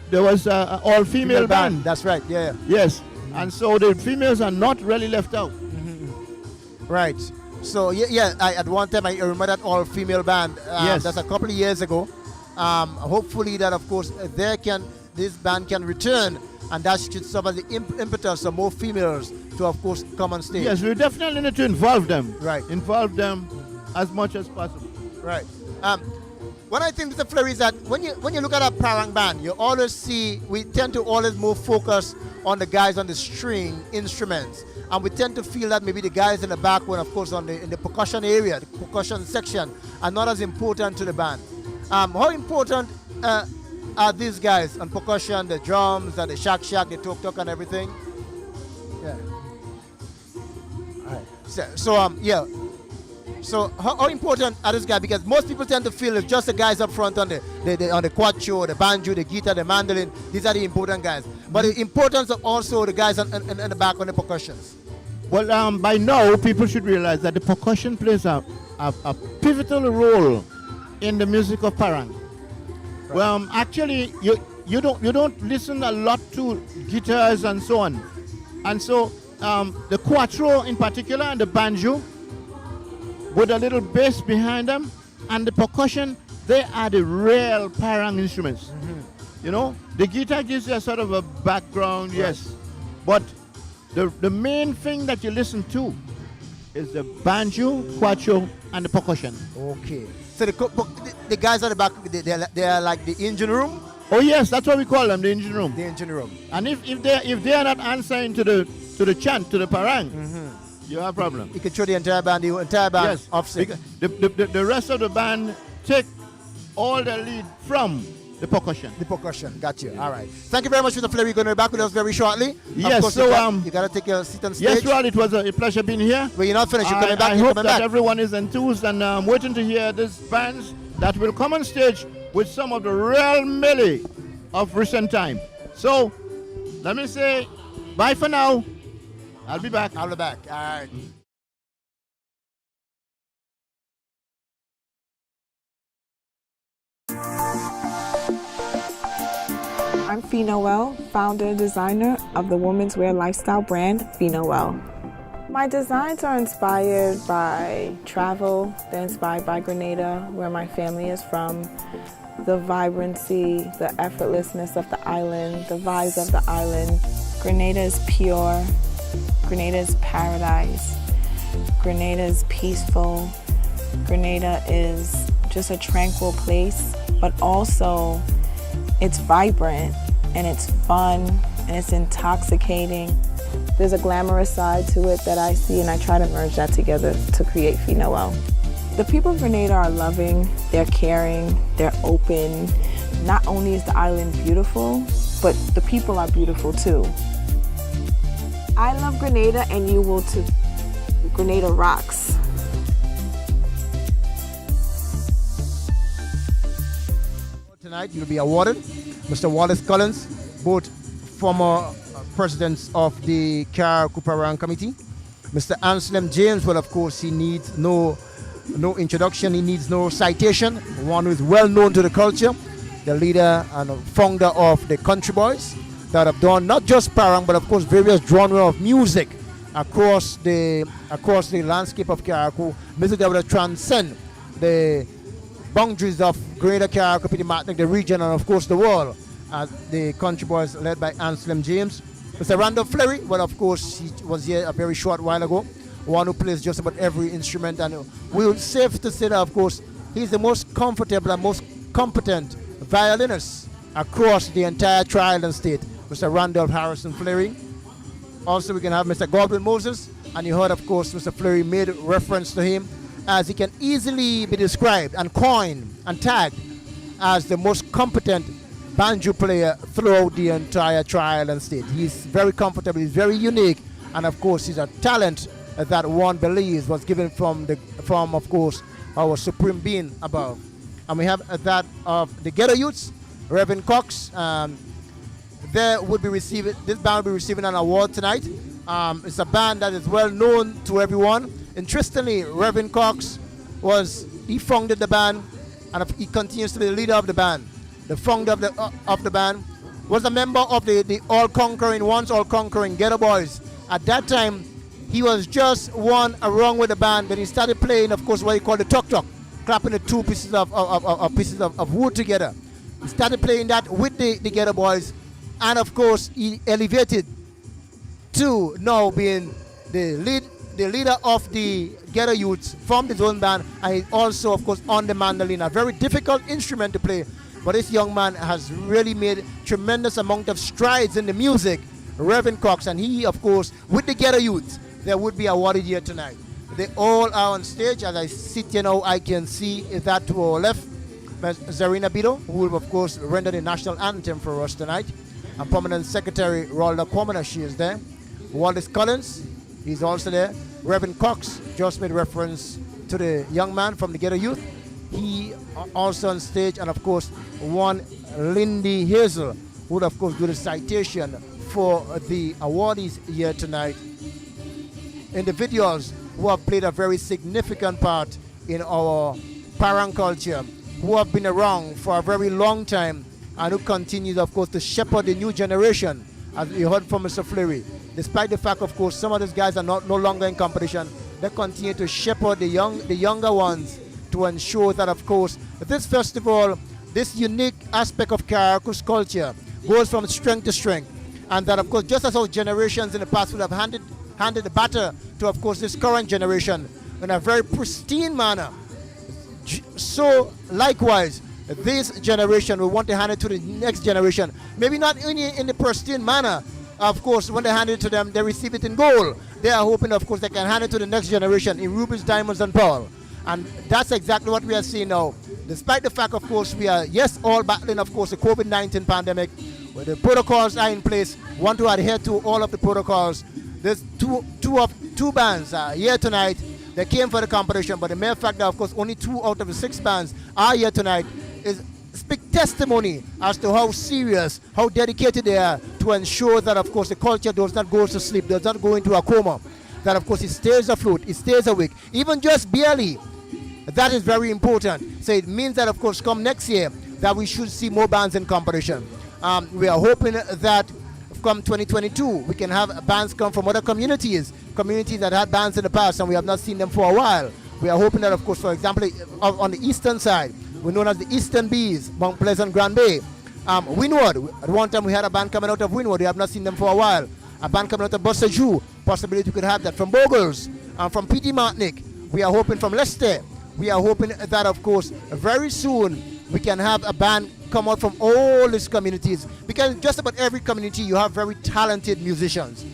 there was an all-female band. That's right. Yeah. Yes, and so the females are not really left out. Right. So at one time I remember that all-female band. Yes. That's a couple of years ago. Hopefully that, of course, this band can return, and that should serve as the impetus of more females to, of course, come on stage. Yes, we definitely need to involve them. Right. Involve them as much as possible. Right. What I think, Mr. Fleury, is that when you look at a Parang band, we tend to always more focus on the guys on the string instruments, and we tend to feel that maybe the guys in the back one, of course, in the percussion area, the percussion section, are not as important to the band. How important are these guys on percussion, the drums, the shak, the tok and everything? Yeah. All right. So yeah. So how important are these guys? Because most people tend to feel it's just the guys up front on the quattro, the banjo, the guitar, the mandolin. These are the important guys. But the importance of also the guys in the back on the percussions. Well, by now people should realize that the percussion plays a pivotal role in the music of Parang. Right. Well, actually, you don't listen a lot to guitars and so on, and so the quattro in particular and the banjo with a little bass behind them and the percussion, they are the real Parang instruments. You know, the guitar gives you a sort of a background, yes, but the main thing that you listen to is the banjo, quattro, and the percussion. Okay. So the guys at the back, they are like the engine room? Oh yes, that's what we call them, the engine room. The engine room. And if they are not answering to the chant, to the Parang, you have a problem. You can show the entire band Yes, off sync. the rest of the band take all the lead from the percussion. The percussion, got you. All right. Thank you very much, Mr. Flair. We're going to be back with us very shortly. Yes, of course, so you got to take your seat on stage. Yes, Rod, it was a pleasure being here. But you're not finished. You're coming back. I You're hope coming that back. everyone is enthused and waiting to hear these bands that will come on stage with some of the real mele of recent time. So, let me say bye for now. I'll be back. I'll be back. All right. I'm Fee Noel, founder and designer of the women's wear lifestyle brand Fee Noel. My designs are inspired by travel, they're inspired by Grenada, where my family is from, the vibrancy, the effortlessness of the island, the vibes of the island. Grenada is pure, Grenada is paradise, Grenada is peaceful, Grenada is just a tranquil place, but also it's vibrant and it's fun and it's intoxicating. There's a glamorous side to it that I see, and I try to merge that together to create Fee Noel. The people of Grenada are loving, they're caring, they're open. Not only is the island beautiful, but the people are beautiful too. I love Grenada and you will too. Grenada rocks. Tonight you'll be awarded Mr. Wallace Collins, both former presidents of the Carriacou Parang Committee. Mr. Anselm James, well, of course, he needs no introduction, he needs no citation. One who is well known to the culture, the leader and founder of the Country Boys that have done not just Parang, but of course various genres of music across the landscape of Carriacou. Music that will transcend the boundaries of Greater Carriacou, Martinique, the region, and of course the world. The Country Boys led by Anselm James. Mr. Randall Fleury, well, of course, he was here a very short while ago. One who plays just about every instrument, and we're safe to say that, of course, he's the most comfortable and most competent violinist across the entire Tri-Island state. Mr. Randolph Harrison Fleury. Also, we can have Mr. Godwin Moses, and you heard, of course, Mr. Fleury made reference to him as he can easily be described and coined and tagged as the most competent banjo player throughout the entire Tri-Island state. He's very comfortable, he's very unique, and of course he's a talent that one believes was given from of course our supreme being above. And we have that of the Ghetto Youths, Reverend Cox. This band will be receiving an award tonight. It's a band that is well known to everyone. Interestingly, Reverend Cox he founded the band, and he continues to be the leader of the band. The founder of the band was a member of the once all-conquering Ghetto Boys. At that time, he was just one along with the band, but he started playing, of course, what he called the tuk-tuk, clapping the two pieces of wood together. He started playing that with the Ghetto Boys, and of course, he elevated to now being the leader of the Ghetto Youths from his own band, and he's also, of course, on the mandolin, a very difficult instrument to play. But this young man has really made tremendous amount of strides in the music, Reverend Cox, and he, of course, with the Ghetto Youths, they would be awarded here tonight. They all are on stage. As I sit here now, I can see that to our left, Zarina Bido, who will, of course, render the National Anthem for us tonight. And Permanent Secretary Rolda Kwamana, she is there. Wallace Collins, he's also there. Reverend Cox just made reference to the young man from the Ghetto Youth. He also on stage, and of course, one Lindy Hazel, who would of course do the citation for the awardees here tonight. Individuals who have played a very significant part in our parang culture, who have been around for a very long time, and who continues, of course, to shepherd the new generation, as we heard from Mr. Fleury. Despite the fact, of course, some of these guys are no longer in competition, they continue to shepherd the younger ones to ensure that, of course, this festival, this unique aspect of Carriacou's culture goes from strength to strength. And that, of course, just as our generations in the past would have handed the baton to, of course, this current generation in a very pristine manner, so likewise, this generation will want to hand it to the next generation. Maybe not only in the pristine manner. Of course, when they hand it to them, they receive it in gold. They are hoping, of course, they can hand it to the next generation in rubies, diamonds, and pearl. And that's exactly what we are seeing now. Despite the fact, of course, we are, yes, all battling, of course, the COVID-19 pandemic, where the protocols are in place, want to adhere to all of the protocols. There's two bands here tonight. They came for the competition, but the mere fact that, of course, only 2 out of the 6 bands are here tonight is speak testimony as to how serious, how dedicated they are to ensure that, of course, the culture does not go to sleep, does not go into a coma, that, of course, it stays afloat, it stays awake, even just barely. That is very important. So it means that, of course, come next year, that we should see more bands in competition. We are hoping that come 2022, we can have bands come from other communities that had bands in the past and we have not seen them for a while. We are hoping that, of course, for example, on the eastern side, we're known as the Eastern Bees, Mount Pleasant, Grand Bay. Windward, at one time we had a band coming out of Windward, we have not seen them for a while. A band coming out of Bossajou, possibility we could have that. From Bogles, from PT Martinique, we are hoping from Leicester. We are hoping that, of course, very soon we can have a band come out from all these communities, because just about every community you have very talented musicians,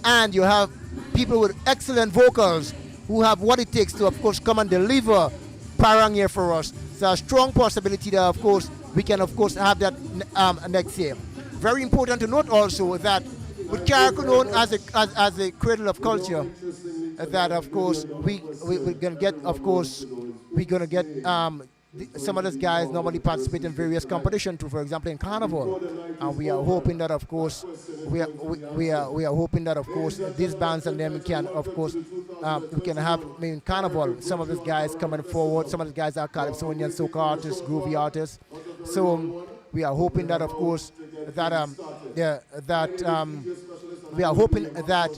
and you have people with excellent vocals who have what it takes to, of course, come and deliver parang here for us. So a strong possibility that, of course, we can, of course, have that next year. Very important to note also that with Carriacou known as a cradle of culture, that, of course, we're gonna get, of course, we're gonna get some of those guys normally participate in various competitions too, for example in Carnival, and we are hoping that, of course, we are hoping that, of course, these bands and them can, of course, we can have in Carnival some of these guys coming forward. Some of the guys are Calypsonian, soca artists, groovy artists. So we are hoping that, of course, that we are hoping that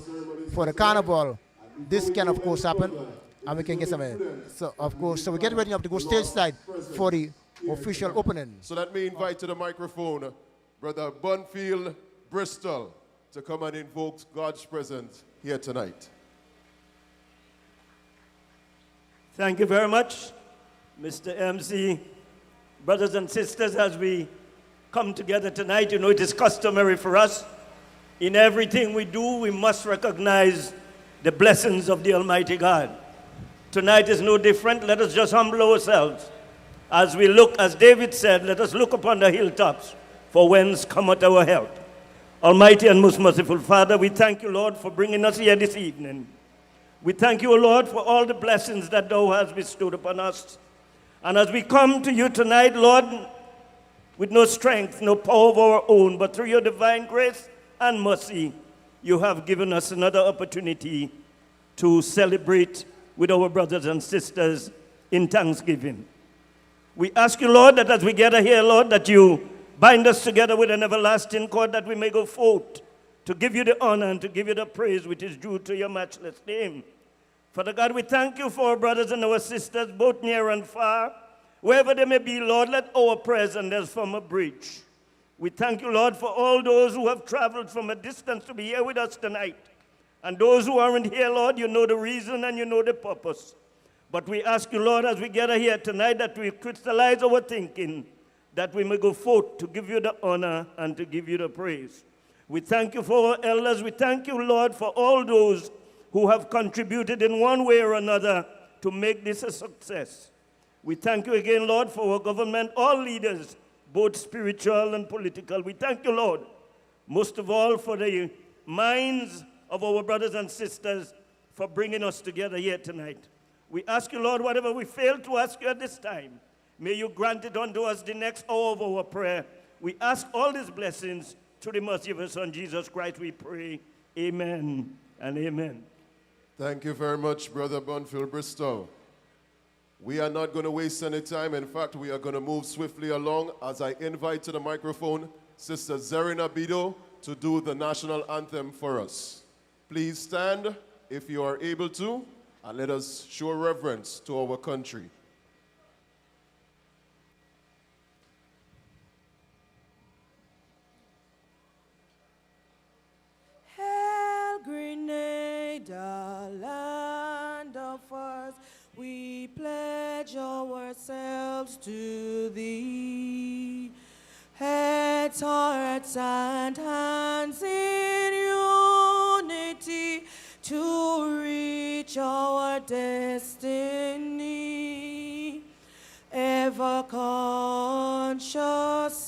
for the Carnival this can, of course, happen. And we can get some so, of course, so we get ready up to go stage side for the official opening. So let me invite to the microphone Brother Bunfield Bristol to come and invoke God's presence here tonight. Thank you very much, Mr. MC. Brothers and sisters, as we come together tonight, you know, it is customary for us. In everything we do, we must recognize the blessings of the Almighty God. Tonight is no different. Let us just humble ourselves. As we look, as David said, let us look upon the hilltops, for whence cometh our help. Almighty and most merciful Father, we thank you, Lord, for bringing us here this evening. We thank you, O Lord, for all the blessings that thou hast bestowed upon us. And as we come to you tonight, Lord, with no strength, no power of our own, but through your divine grace and mercy, you have given us another opportunity to celebrate with our brothers and sisters in thanksgiving. We ask you, Lord, that as we gather here, Lord, that you bind us together with an everlasting cord, that we may go forth to give you the honor and to give you the praise which is due to your matchless name. Father God, we thank you for our brothers and our sisters, both near and far. Wherever they may be, Lord, let our prayers and theirs form a bridge. We thank you, Lord, for all those who have traveled from a distance to be here with us tonight. And those who aren't here, Lord, you know the reason and you know the purpose. But we ask you, Lord, as we gather here tonight, that we crystallize our thinking, that we may go forth to give you the honor and to give you the praise. We thank you for our elders. We thank you, Lord, for all those who have contributed in one way or another to make this a success. We thank you again, Lord, for our government, all leaders, both spiritual and political. We thank you, Lord, most of all for the minds of our brothers and sisters for bringing us together here tonight. We ask you, Lord, whatever we failed to ask you at this time, may you grant it unto us the next hour of our prayer. We ask all these blessings through the mercy of your Son, Jesus Christ, we pray. Amen and amen. Thank you very much, Brother Bonfield Bristol. We are not going to waste any time. In fact, we are going to move swiftly along as I invite to the microphone Sister Zerina Bido to do the National Anthem for us. Please stand if you are able to, and let us show reverence to our country. Grenada, land of ours, we pledge ourselves to thee. Heads, hearts, and hands in unity to reach our destiny. Ever conscious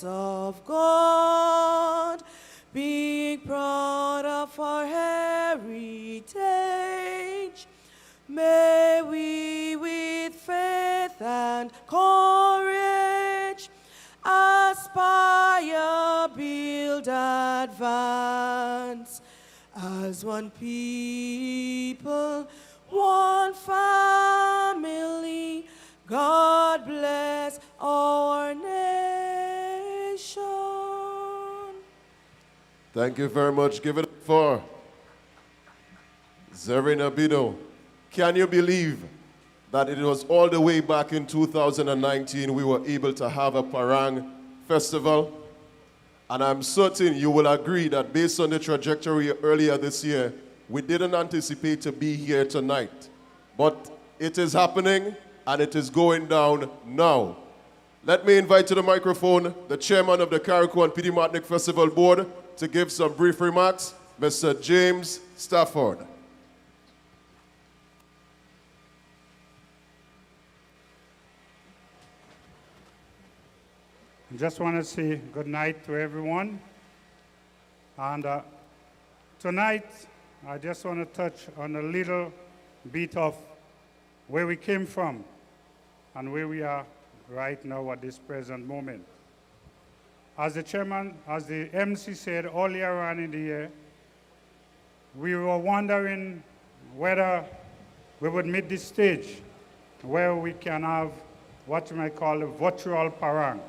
of God, being proud of our heritage, may we with faith and courage aspire, build, advance as one people, one family. God bless our nation. Thank you very much. Give it up for Zerina Bido. Can you believe that it was all the way back in 2019 we were able to have a Parang festival? And I'm certain you will agree that based on the trajectory earlier this year, we didn't anticipate to be here tonight. But it is happening and it is going down now. Let me invite to the microphone the chairman of the Carriacou and Martinique Festival Board to give some brief remarks, Mr. James Stafford. I just want to say good night to everyone. And tonight, I just want to touch on a little bit of where we came from and where we are right now at this present moment. As the chairman, as the MC said earlier on in the year, we were wondering whether we would meet this stage where we can have what you might call a virtual Parang.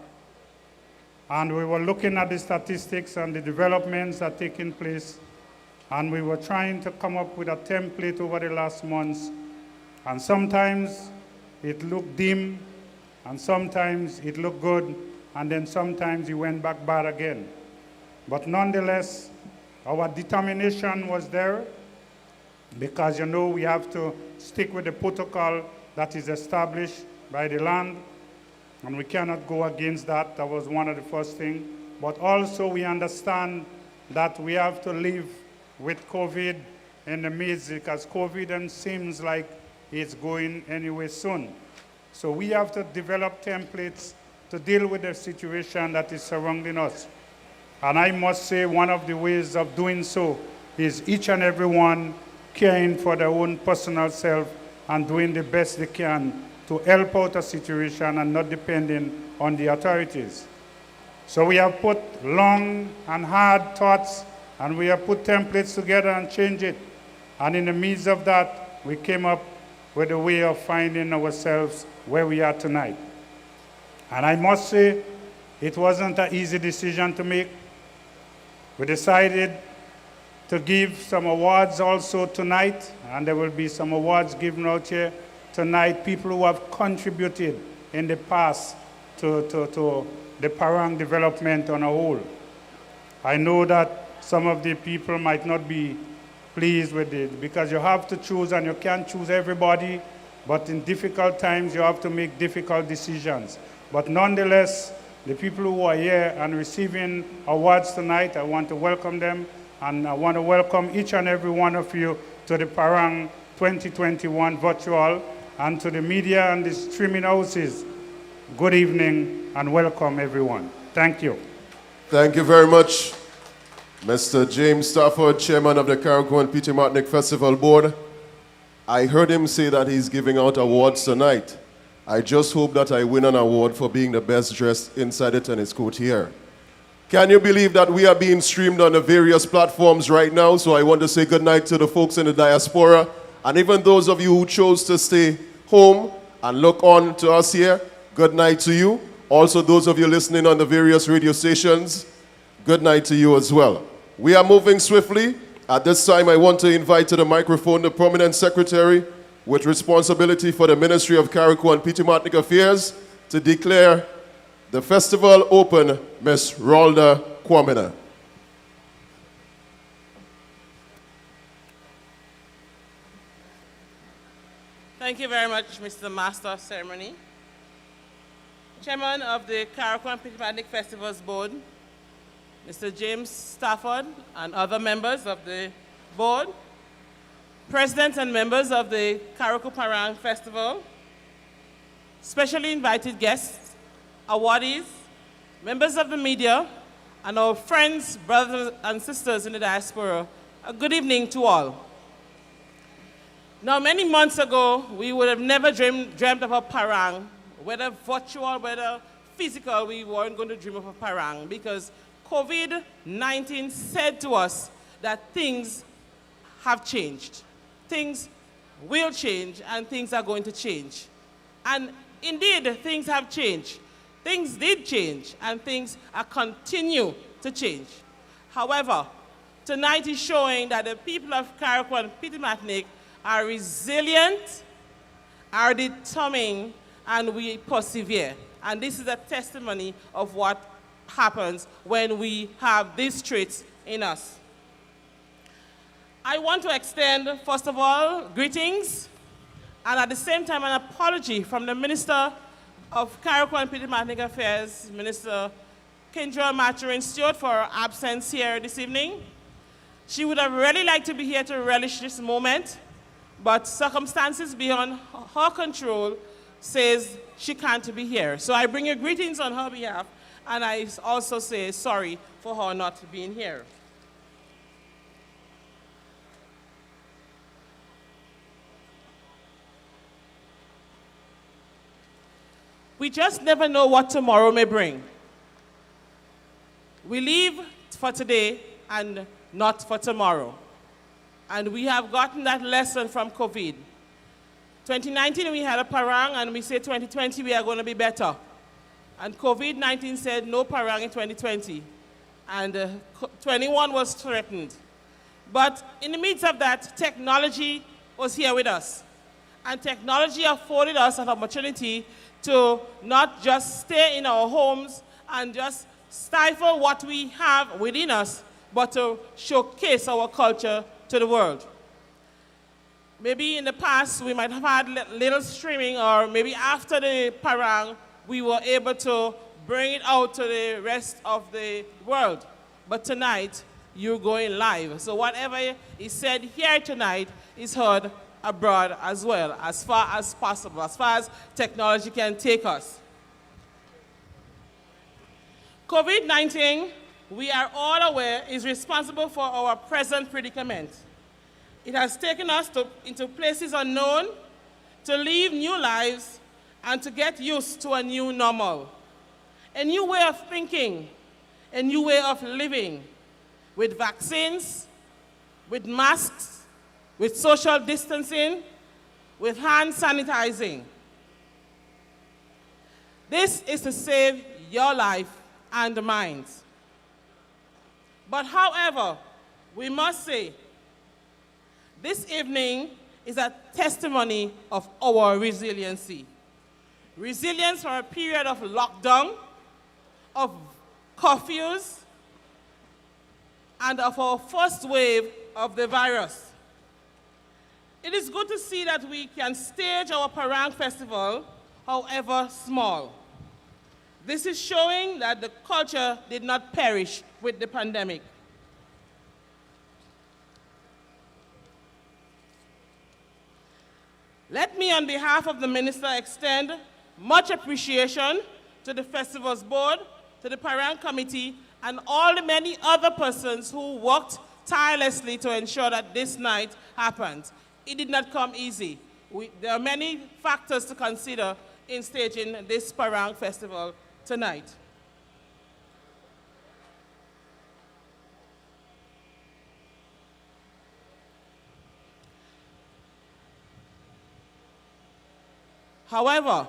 And we were looking at the statistics and the developments that are taking place, and we were trying to come up with a template over the last months. And sometimes it looked dim, and sometimes it looked good, and then sometimes it went back bad again. But nonetheless, our determination was there, because you know we have to stick with the protocol that is established by the land, and we cannot go against that. That was one of the first things. But also we understand that we have to live with COVID in the midst, because COVID seems like it's going anyway soon. So we have to develop templates to deal with the situation that is surrounding us. And I must say one of the ways of doing so is each and every one caring for their own personal self and doing the best they can to help out a situation and not depending on the authorities. So we have put long and hard thoughts, and we have put templates together and changed it. And in the midst of that, we came up with a way of finding ourselves where we are tonight. And I must say, it wasn't an easy decision to make. We decided to give some awards also tonight, and there will be some awards given out here tonight, people who have contributed in the past to the Parang development on a whole. I know that some of the people might not be pleased with it, because you have to choose, and you can't choose everybody, but in difficult times you have to make difficult decisions. But nonetheless, the people who are here and receiving awards tonight, I want to welcome them, and I want to welcome each and every one of you to the Parang 2021 virtual, and to the media and the streaming houses. Good evening and welcome everyone. Thank you. Thank you very much, Mr. James Stafford, Chairman of the Carriacou and Martinique Festival Board. I heard him say that he's giving out awards tonight. I just hope that I win an award for being the best dressed inside the tennis court here. Can you believe that we are being streamed on the various platforms right now? So I want to say good night to the folks in the diaspora, and even those of you who chose to stay home and look on to us here, good night to you. Also, those of you listening on the various radio stations, good night to you as well. We are moving swiftly. At this time, I want to invite to the microphone the Prominent Secretary with responsibility for the Ministry of Carriacou and Martinique Affairs to declare the festival open, Ms. Ralda Kwamina. Thank you very much, Mr. Master of Ceremony. Chairman of the Caricom and Partygrenada Festivals Board, Mr. James Stafford, and other members of the board, presidents and members of the Carriacou Parang Festival, specially invited guests, awardees, members of the media, and our friends, brothers, and sisters in the diaspora, a good evening to all. Now, many months ago, we would have never dreamt of a parang, whether virtual, whether physical, we weren't going to dream of a parang because COVID-19 said to us that things have changed. Things will change, and things are going to change. And indeed, things have changed. Things did change, and things are continue to change. However, tonight is showing that the people of Carriacou and Martinique are resilient, are determined, and we persevere. And this is a testimony of what happens when we have these traits in us. I want to extend, first of all, greetings, and at the same time, an apology from the Minister of Carriacou and Martinique Affairs, Minister Kendra Maturin Stewart, for her absence here this evening. She would have really liked to be here to relish this moment, but circumstances beyond her control says she can't be here. So I bring you greetings on her behalf, and I also say sorry for her not being here. We just never know what tomorrow may bring. We live for today and not for tomorrow. And we have gotten that lesson from COVID. 2019, we had a parang, and we say 2020, we are going to be better. And COVID-19 said no parang in 2020. And 21 was threatened. But in the midst of that, technology was here with us. And technology afforded us an opportunity to not just stay in our homes and just stifle what we have within us, but to showcase our culture to the world. Maybe in the past, we might have had little streaming, or maybe after the parang, we were able to bring it out to the rest of the world. But tonight, you're going live. So whatever is said here tonight is heard abroad as well, as far as possible, as far as technology can take us. COVID-19, we are all aware, is responsible for our present predicament. It has taken us into places unknown, to live new lives, and to get used to a new normal. A new way of thinking, a new way of living, with vaccines, with masks, with social distancing, with hand sanitizing. This is to save your life and mine. But however, we must say, this evening is a testimony of our resiliency. Resilience for a period of lockdown, of curfews, and of our first wave of the virus. It is good to see that we can stage our Parang Festival, however small. This is showing that the culture did not perish with the pandemic. Let me, on behalf of the Minister, extend much appreciation to the Festivals Board, to the Parang Committee, and all the many other persons who worked tirelessly to ensure that this night happened. it did not come easy. There are many factors to consider in staging this Parang Festival tonight. However,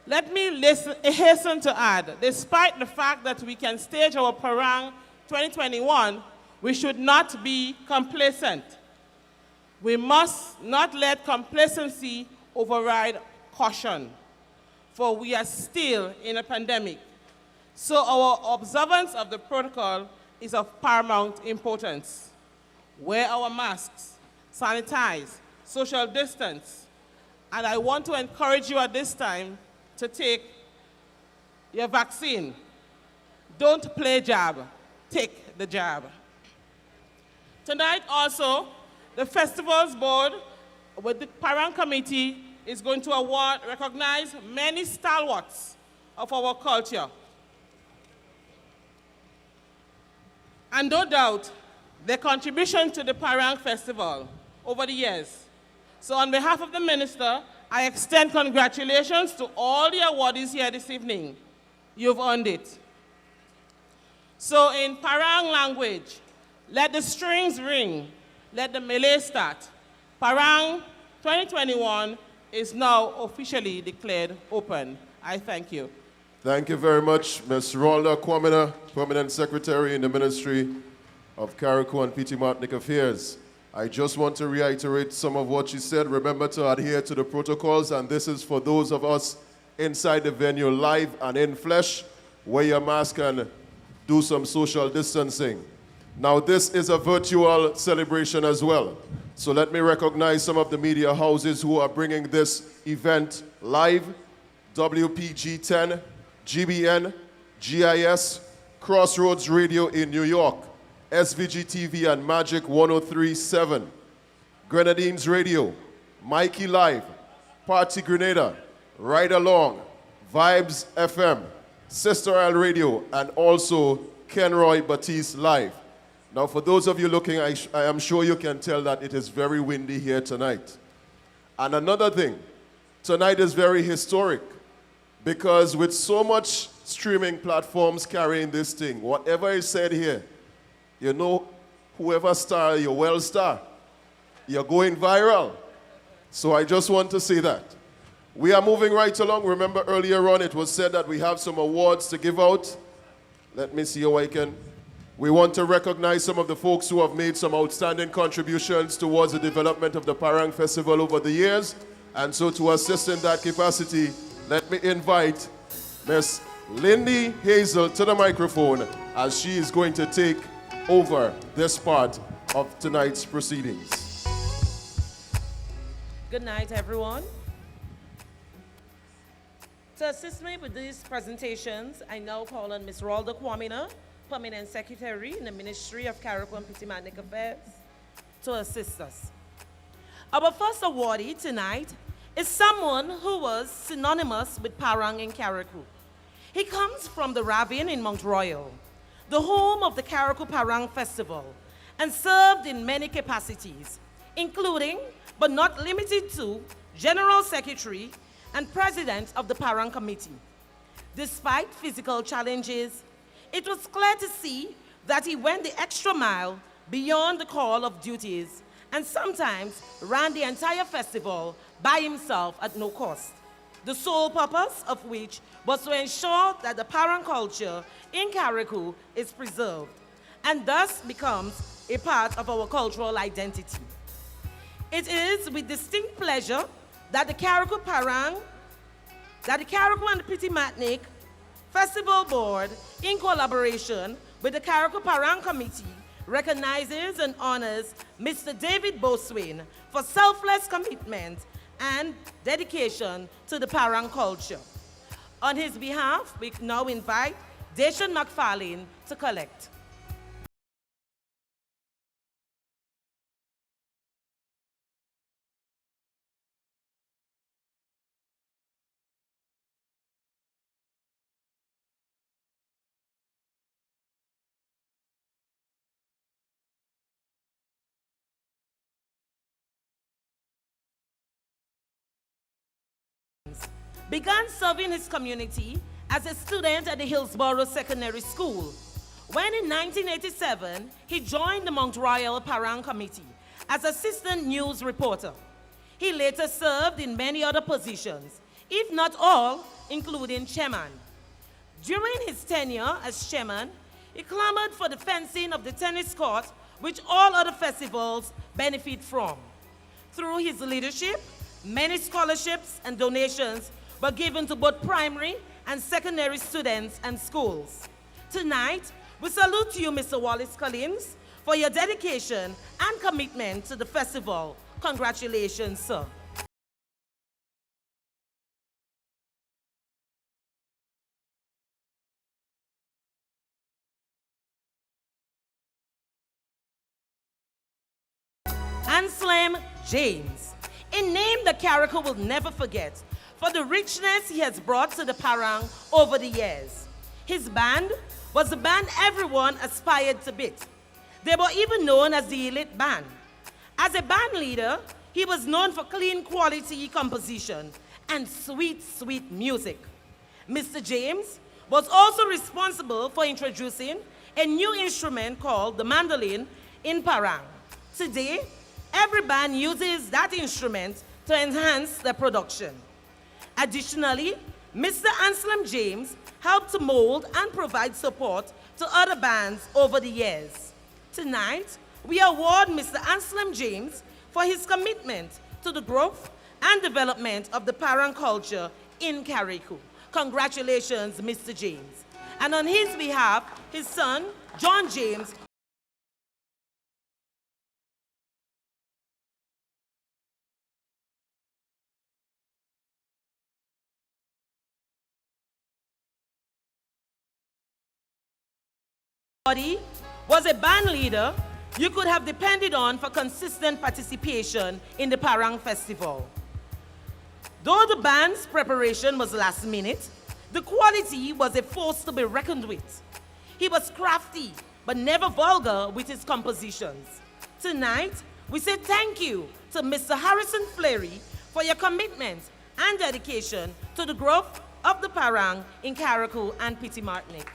let me hasten to add, despite the fact that we can stage our Parang 2021, we should not be complacent. We must not let complacency override caution, for we are still in a pandemic. So our observance of the protocol is of paramount importance. Wear our masks, sanitize, social distance, and I want to encourage you at this time to take your vaccine. Don't play jab, take the jab. Tonight also, the Festivals Board with the Parang Committee is going to recognize many stalwarts of our culture. And no doubt, their contribution to the Parang Festival over the years. So on behalf of the Minister, I extend congratulations to all the awardees here this evening. You've earned it. So in Parang language, let the strings ring, let the mele start. Parang 2021 is now officially declared open. I thank you. Thank you very much, Ms. Rolda Kwamina, Permanent Secretary in the Ministry of Carriacou and PT Martinique Affairs. I just want to reiterate some of what she said. Remember to adhere to the protocols, and this is for those of us inside the venue live and in flesh. Wear your mask and do some social distancing. Now, this is a virtual celebration as well. So let me recognize some of the media houses who are bringing this event live. WPG 10, GBN, GIS, Crossroads Radio in New York, SVG TV and Magic 103.7, Grenadines Radio, Mikey Live, Partygrenada, Ride Along, Vibes FM, Sister Isle Radio, and also Kenroy Batiste Live. Now, for those of you looking, I am sure you can tell that it is very windy here tonight. And another thing, tonight is very historic because with so much streaming platforms carrying this thing, whatever is said here, you know, whoever star, you're well star. You're going viral. So I just want to say that. We are moving right along. Remember earlier on it was said that we have some awards to give out. Let me see how I can. We want to recognize some of the folks who have made some outstanding contributions towards the development of the Parang Festival over the years. And so to assist in that capacity, let me invite Ms. Lindy Hazel to the microphone as she is going to take over this part of tonight's proceedings. Good night, everyone. To assist me with these presentations, I now call on Ms. Rolda Kwamina, Permanent Secretary in the Ministry of Caricom and PT Martinique Affairs, to assist us. Our first awardee tonight is someone who was synonymous with Parang in Carriacou. He comes from the Ravine in Mount Royal, the home of the Carriacou Parang Festival, and served in many capacities, including, but not limited to, General Secretary and President of the Parang Committee. Despite physical challenges, it was clear to see that he went the extra mile beyond the call of duties and sometimes ran the entire festival by himself at no cost, the sole purpose of which was to ensure that the Parang culture in Carriacou is preserved and thus becomes a part of our cultural identity. It is with distinct pleasure that the Carriacou and the PT Martinique Festival Board, in collaboration with the Carriacou Parang Committee, recognizes and honors Mr. David Boswain for selfless commitment and dedication to the Parang culture. On his behalf, we now invite Dashan Mcfarlane to collect. began serving his community as a student at the Hillsborough Secondary School. When in 1987, he joined the Mount Royal Parang Committee as assistant news reporter. He later served in many other positions, if not all, including chairman. During his tenure as chairman, he clamored for the fencing of the tennis court, which all other festivals benefit from. Through his leadership, many scholarships and donations were given to both primary and secondary students and schools. Tonight, we salute you, Mr. Wallace Collins, for your dedication and commitment to the festival. Congratulations, sir. Anselm James, a name that Carriacou will never forget for the richness he has brought to the Parang over the years. His band was the band everyone aspired to beat. They were even known as the elite band. As a band leader, he was known for clean quality composition and sweet, sweet music. Mr. James was also responsible for introducing a new instrument called the mandolin in Parang. Today, every band uses that instrument to enhance their production. Additionally, Mr. Anselm James helped to mold and provide support to other bands over the years. Tonight, we award Mr. Anselm James for his commitment to the growth and development of the Parang culture in Carriacou. Congratulations, Mr. James. And on his behalf, his son, John James, was a band leader you could have depended on for consistent participation in the Parang Festival. Though the band's preparation was last minute, the quality was a force to be reckoned with. He was crafty, but never vulgar with his compositions. Tonight, we say thank you to Mr. Harrison Fleury for your commitment and dedication to the growth of the Parang in Carriacou and Petit Martinique.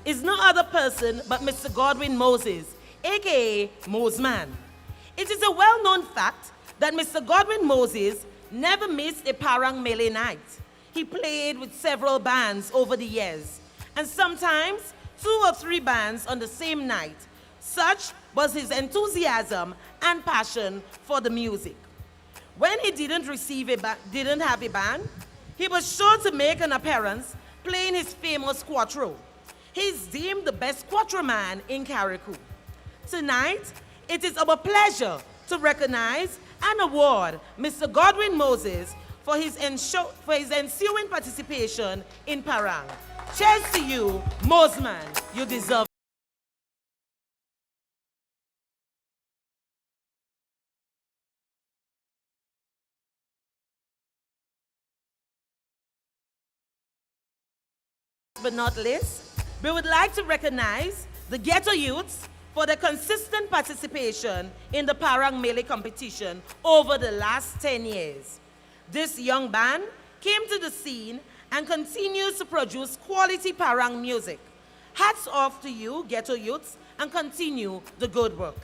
Is no other person but Mr. Godwin Moses, aka Moseman. It is a well-known fact that Mr. Godwin Moses never missed a Parang mele night. He played with several bands over the years, and sometimes 2 or 3 bands on the same night. Such was his enthusiasm and passion for the music. When he didn't have a band, he was sure to make an appearance playing his famous cuatro. He's deemed the best cuatro man in Carriacou. Tonight, it is our pleasure to recognize and award Mr. Godwin Moses for his ensuing participation in Parang. Cheers to you, Moseman. You deserve it. But not least, we would like to recognize the Ghetto Youths for their consistent participation in the Parang mele competition over the last 10 years. This young band came to the scene and continues to produce quality Parang music. Hats off to you, Ghetto Youths, and continue the good work.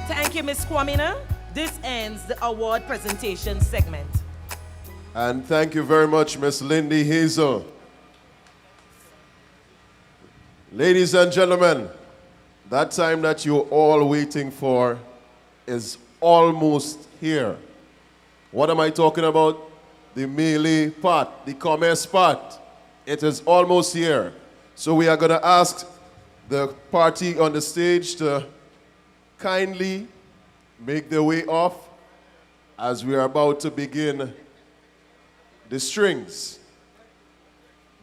Thank you, Ms. Kwamina. This ends the award presentation segment. And thank you very much, Miss Lindy Hazel. Ladies and gentlemen, that time that you're all waiting for is almost here. What am I talking about? The mele part, the commerce part. It is almost here. So we are going to ask the party on the stage to kindly make their way off as we are about to begin the strings.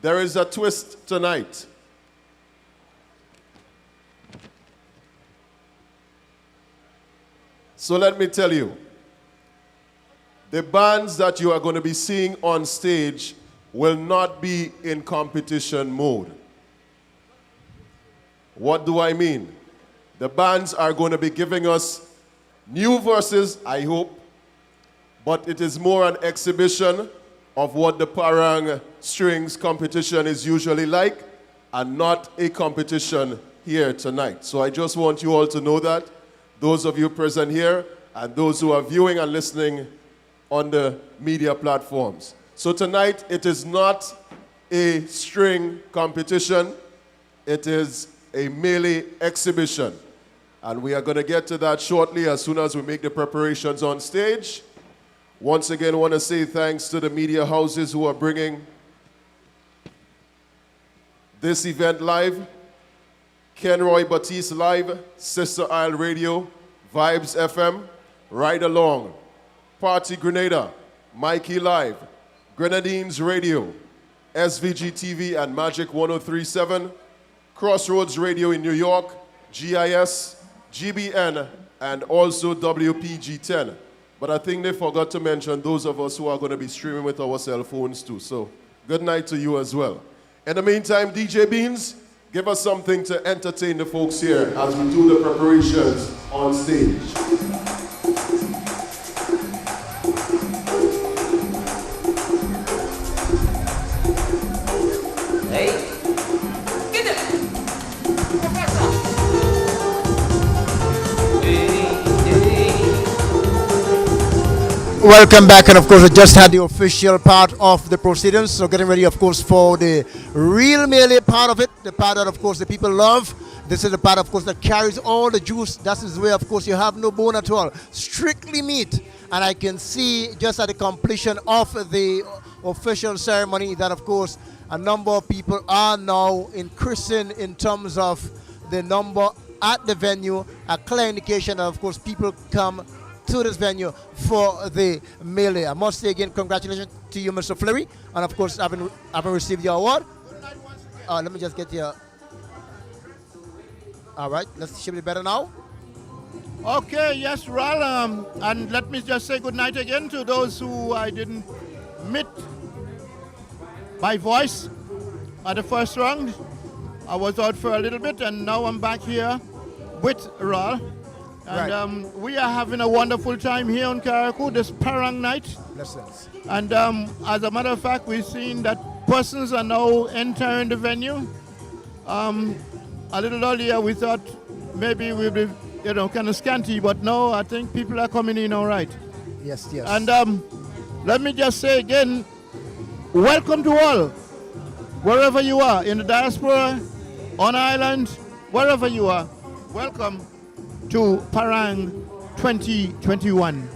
There is a twist tonight. So let me tell you, the bands that you are going to be seeing on stage will not be in competition mode. What do I mean? The bands are going to be giving us new verses, I hope, but it is more an exhibition of what the Parang strings competition is usually like, and not a competition here tonight. So I just want you all to know that, those of you present here and those who are viewing and listening on the media platforms. So tonight it is not a string competition, it is a mele exhibition. And we are going to get to that shortly as soon as we make the preparations on stage. Once again, I want to say thanks to the media houses who are bringing this event live. Kenroy Batiste Live, Sister Isle Radio, Vibes FM, Ride Along, Partygrenada, Mikey Live, Grenadines Radio, SVG TV and Magic 1037, Crossroads Radio in New York, GIS, GBN, and also WPG10. But I think they forgot to mention those of us who are going to be streaming with our cell phones too. So good night to you as well. In the meantime, DJ Beans, give us something to entertain the folks here as we do the preparations on stage. Welcome back, and of course, we just had the official part of the proceedings. So getting ready, of course, for the real mele part of it, the part that, of course, the people love. This is the part, of course, that carries all the juice. That is where, of course, you have no bone at all. Strictly meat. And I can see just at the completion of the official ceremony that, of course, a number of people are now increasing in terms of the number at the venue. A clear indication that, of course, people come to this venue for the mele. I must say again, congratulations to you, Mr. Fleury, and of course, having received your award. Let me just get your. All right, should be better now. Okay, yes, Ral, and let me just say good night again to those who I didn't meet by voice at the first round. I was out for a little bit, and now I'm back here with Ral. And we are having a wonderful time here on Carriacou, this Parang night. Blessings. And as a matter of fact, we've seen that persons are now entering the venue. A little earlier, we thought maybe we'd be, kind of scanty, but no, I think people are coming in all right. Yes, yes. And let me just say again, welcome to all, wherever you are, in the diaspora, on island, wherever you are, welcome to Parang 2021.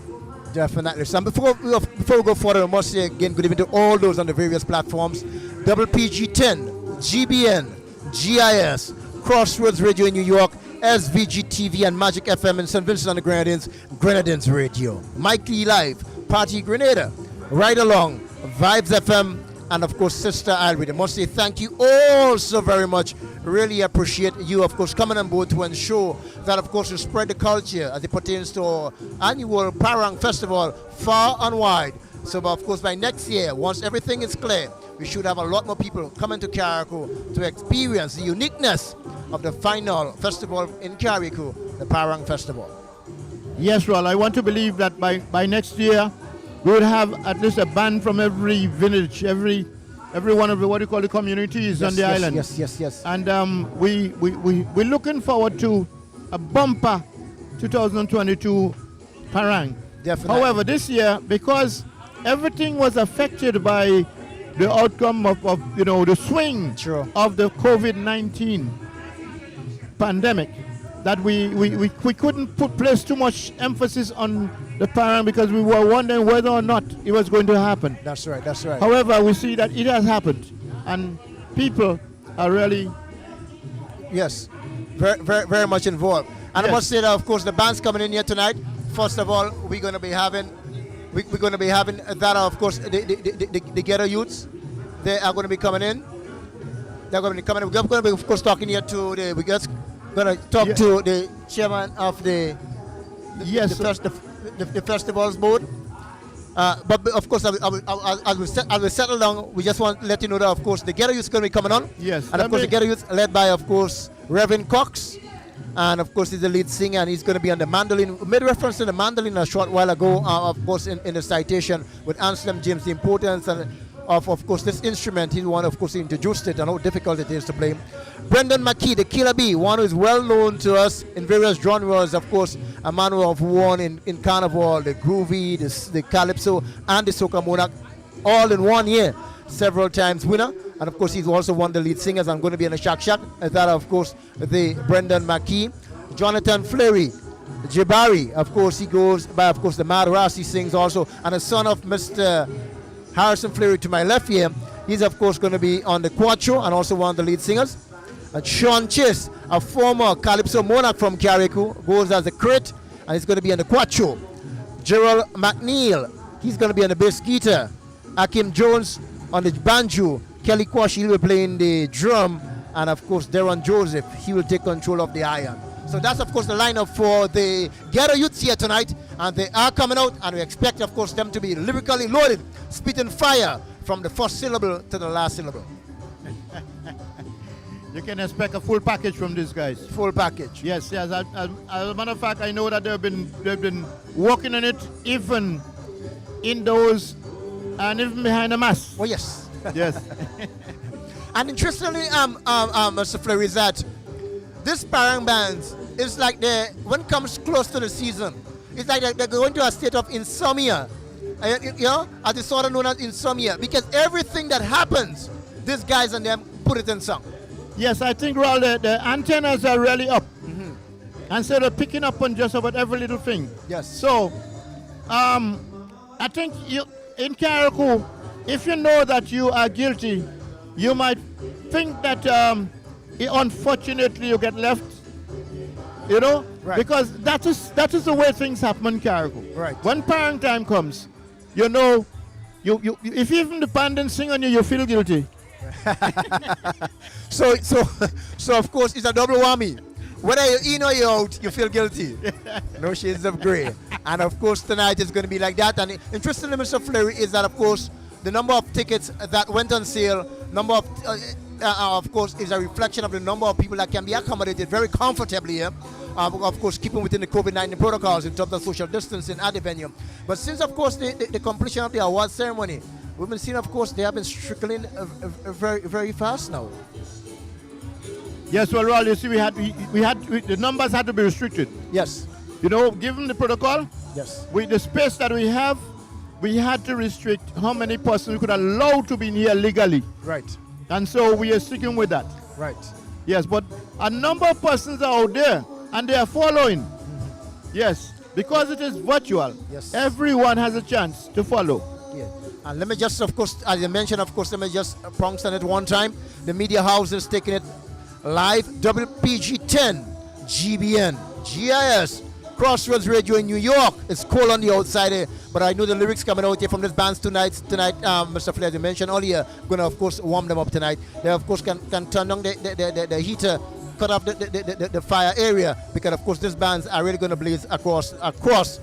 Definitely. So before we go further, I must say again, good evening to all those on the various platforms. WPG10, GBN, GIS, Crossroads Radio in New York, SVG TV and Magic FM in St. Vincent and the Grenadines, Grenadines Radio, Mikey Live, Partygrenada, Ride Along, Vibes FM, and of course Sister Isle Radio. I must say thank you all so very much. Really appreciate you, of course, coming on board to ensure that, of course, you spread the culture as it pertains to our annual Parang Festival far and wide. So, of course, by next year, once everything is clear, we should have a lot more people coming to Carriacou to experience the uniqueness of the final festival in Carriacou, the Parang Festival. Yes, Ral, I want to believe that by next year, we will have at least a band from every village, every one of the what you call the communities on the island. Yes. And we're looking forward to a bumper 2022 Parang. Definitely. However, this year, because everything was affected by the outcome of the swing of the COVID-19 pandemic, that we couldn't place too much emphasis on the Parang because we were wondering whether or not it was going to happen. That's right. However, we see that it has happened, and people are really very much involved. And I must say that, of course, the band's coming in here tonight. First of all, we're going to be having that, of course, the Ghetto Youths. They are going to be coming in. They're going to be coming in. We're going to be, of course, talking here to to the chairman of the Yes, the festival's board. But of course, as we settle down, we just want to let you know that, of course, the Ghetto Youths is going to be coming on. Yes. And of course, the Ghetto Youths led by, of course, Reverend Cox. And of course, he's the lead singer, and he's going to be on the mandolin. We made reference to the mandolin a short while ago, of course, in the citation with Anselm James, the importance of course, this instrument. He's the one, of course, who introduced it and how difficult it is to play. Brendan McKee, the Killer Bee, one who is well known to us in various genres, of course, a man who have won in Carnival, the Groovy, the Calypso, and the Soca Monarch, all in 1 year. Several times winner. And of course, he's also one of the lead singers. I'm going to be in the Shack Shack. That, of course, the Brendan McKee. Jonathan Fleury, Jabari, of course, he goes by, of course, the Mad Ras, he sings also. And the son of Mr. Harrison Fleury to my left here, he's, of course, going to be on the Quattro and also one of the lead singers. And Sean Chase, a former Calypso Monarch from Carriacou, goes as a crit, and he's going to be on the Quattro. Gerald McNeil, he's going to be on the bass guitar. Akim Jones on the banjo. Kelly Quash, he will be playing the drum. And of course, Darren Joseph, he will take control of the iron. So that's, of course, the lineup for the Ghetto Youths here tonight. And they are coming out, and we expect, of course, them to be lyrically loaded, spitting fire from the first syllable to the last syllable. You can expect a full package from these guys. Full package. Yes. As a matter of fact, I know that they've been working on it even indoors and even behind the mask. Oh yes. Yes. And interestingly, Mr. Fleury, is that this parang bands is like when it comes close to the season, it's like they're going to a state of insomnia. You know, as it's sort of known as insomnia, because everything that happens, these guys and them put it in song. Yes, I think, Raul, the antennas are really up. And so they're picking up on just about every little thing. Yes. So, I think in Carriacou, if you know that you are guilty, you might think that unfortunately you get left, you know, right. Because that is the way things happen in Carriacou. Right. When parent time comes, you know, you if even the band didn't sing on you, you feel guilty. So of course it's a double whammy. Whether you're in or you're out, you feel guilty. No shades of grey. And of course tonight is going to be like that. And interestingly, Mr. Fleury, is that of course the number of tickets that went on sale, number of course, is a reflection of the number of people that can be accommodated very comfortably here. Of course, keeping within the COVID-19 protocols in terms of social distancing at the venue. But since, of course, the completion of the award ceremony, we've been seeing, of course, they have been trickling very, very fast now. Yes, well, Raul, you see, the numbers had to be restricted. Yes. You know, given the protocol, yes, with the space that we have, we had to restrict how many persons we could allow to be in here legally. Right. And so we are sticking with that. Right. Yes, but a number of persons are out there and they are following. Yes, because it is virtual. Yes. Everyone has a chance to follow. Yeah. And let me just, of course, as you mentioned, of course, let me just pronounce on it one time. The media house is taking it live. WPG10, GBN, GIS, Crossroads Radio in New York. It's cold on the outside here, but I know the lyrics coming out here from this band tonight, Mr. Flair, as you mentioned earlier, going to, of course, warm them up tonight. They, of course, can turn on the heater, cut off the fire area, because, of course, these bands are really going to blaze across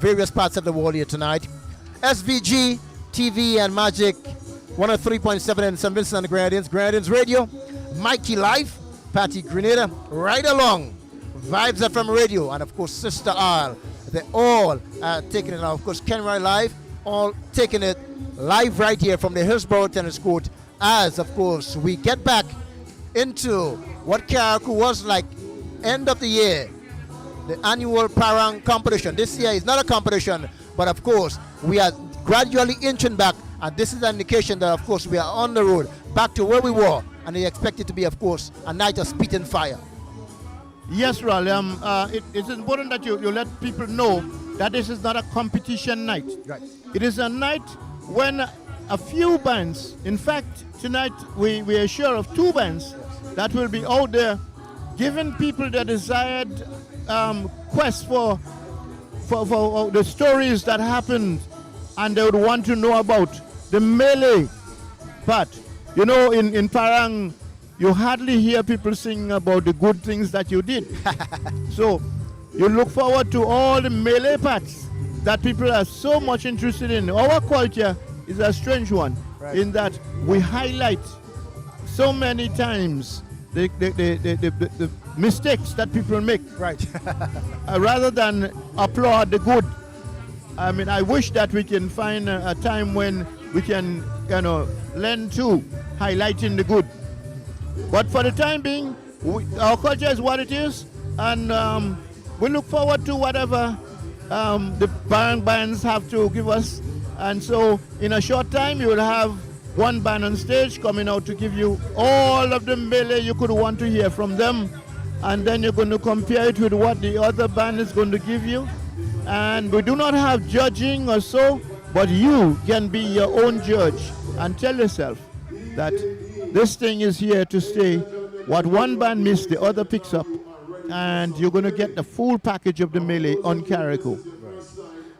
various parts of the world here tonight. SVG, TV, and Magic, 103.7 in St. Vincent and the Grenadines Radio, Mikey Live, Partygrenada, Right Along, Vibes FM Radio, and of course Sister R. They all taking it now. Of course, Kenroy Live, all taking it live right here from the Hillsborough Tennis Court, as of course we get back into what Carriacou was like end of the year, the annual Parang competition. This year is not a competition, but of course we are gradually inching back, and this is an indication that of course we are on the road back to where we were, and they expect it to be, of course, a night of spit and fire. Yes, Raul, it's important that you let people know that this is not a competition night. Right. It is a night when a few bands, in fact, tonight we are sure of 2 bands that will be out there giving people the desired quest for the stories that happened and they would want to know about the mele part. You know, in Parang, you hardly hear people sing about the good things that you did. So You look forward to all the mele parts that people are so much interested in. Our culture is a strange one in that we highlight so many times the mistakes that people make. Right. Rather than applaud the good. I mean, I wish that we can find a time when we can, lend to highlighting the good. But for the time being, our culture is what it is, and we look forward to whatever the bands have to give us. And so in a short time, you will have one band on stage coming out to give you all of the mele you could want to hear from them. And then you're going to compare it with what the other band is going to give you. And we do not have judging or so, but you can be your own judge and tell yourself that this thing is here to stay. What one band missed, the other picks up. And you're going to get the full package of the mele on Carriacou.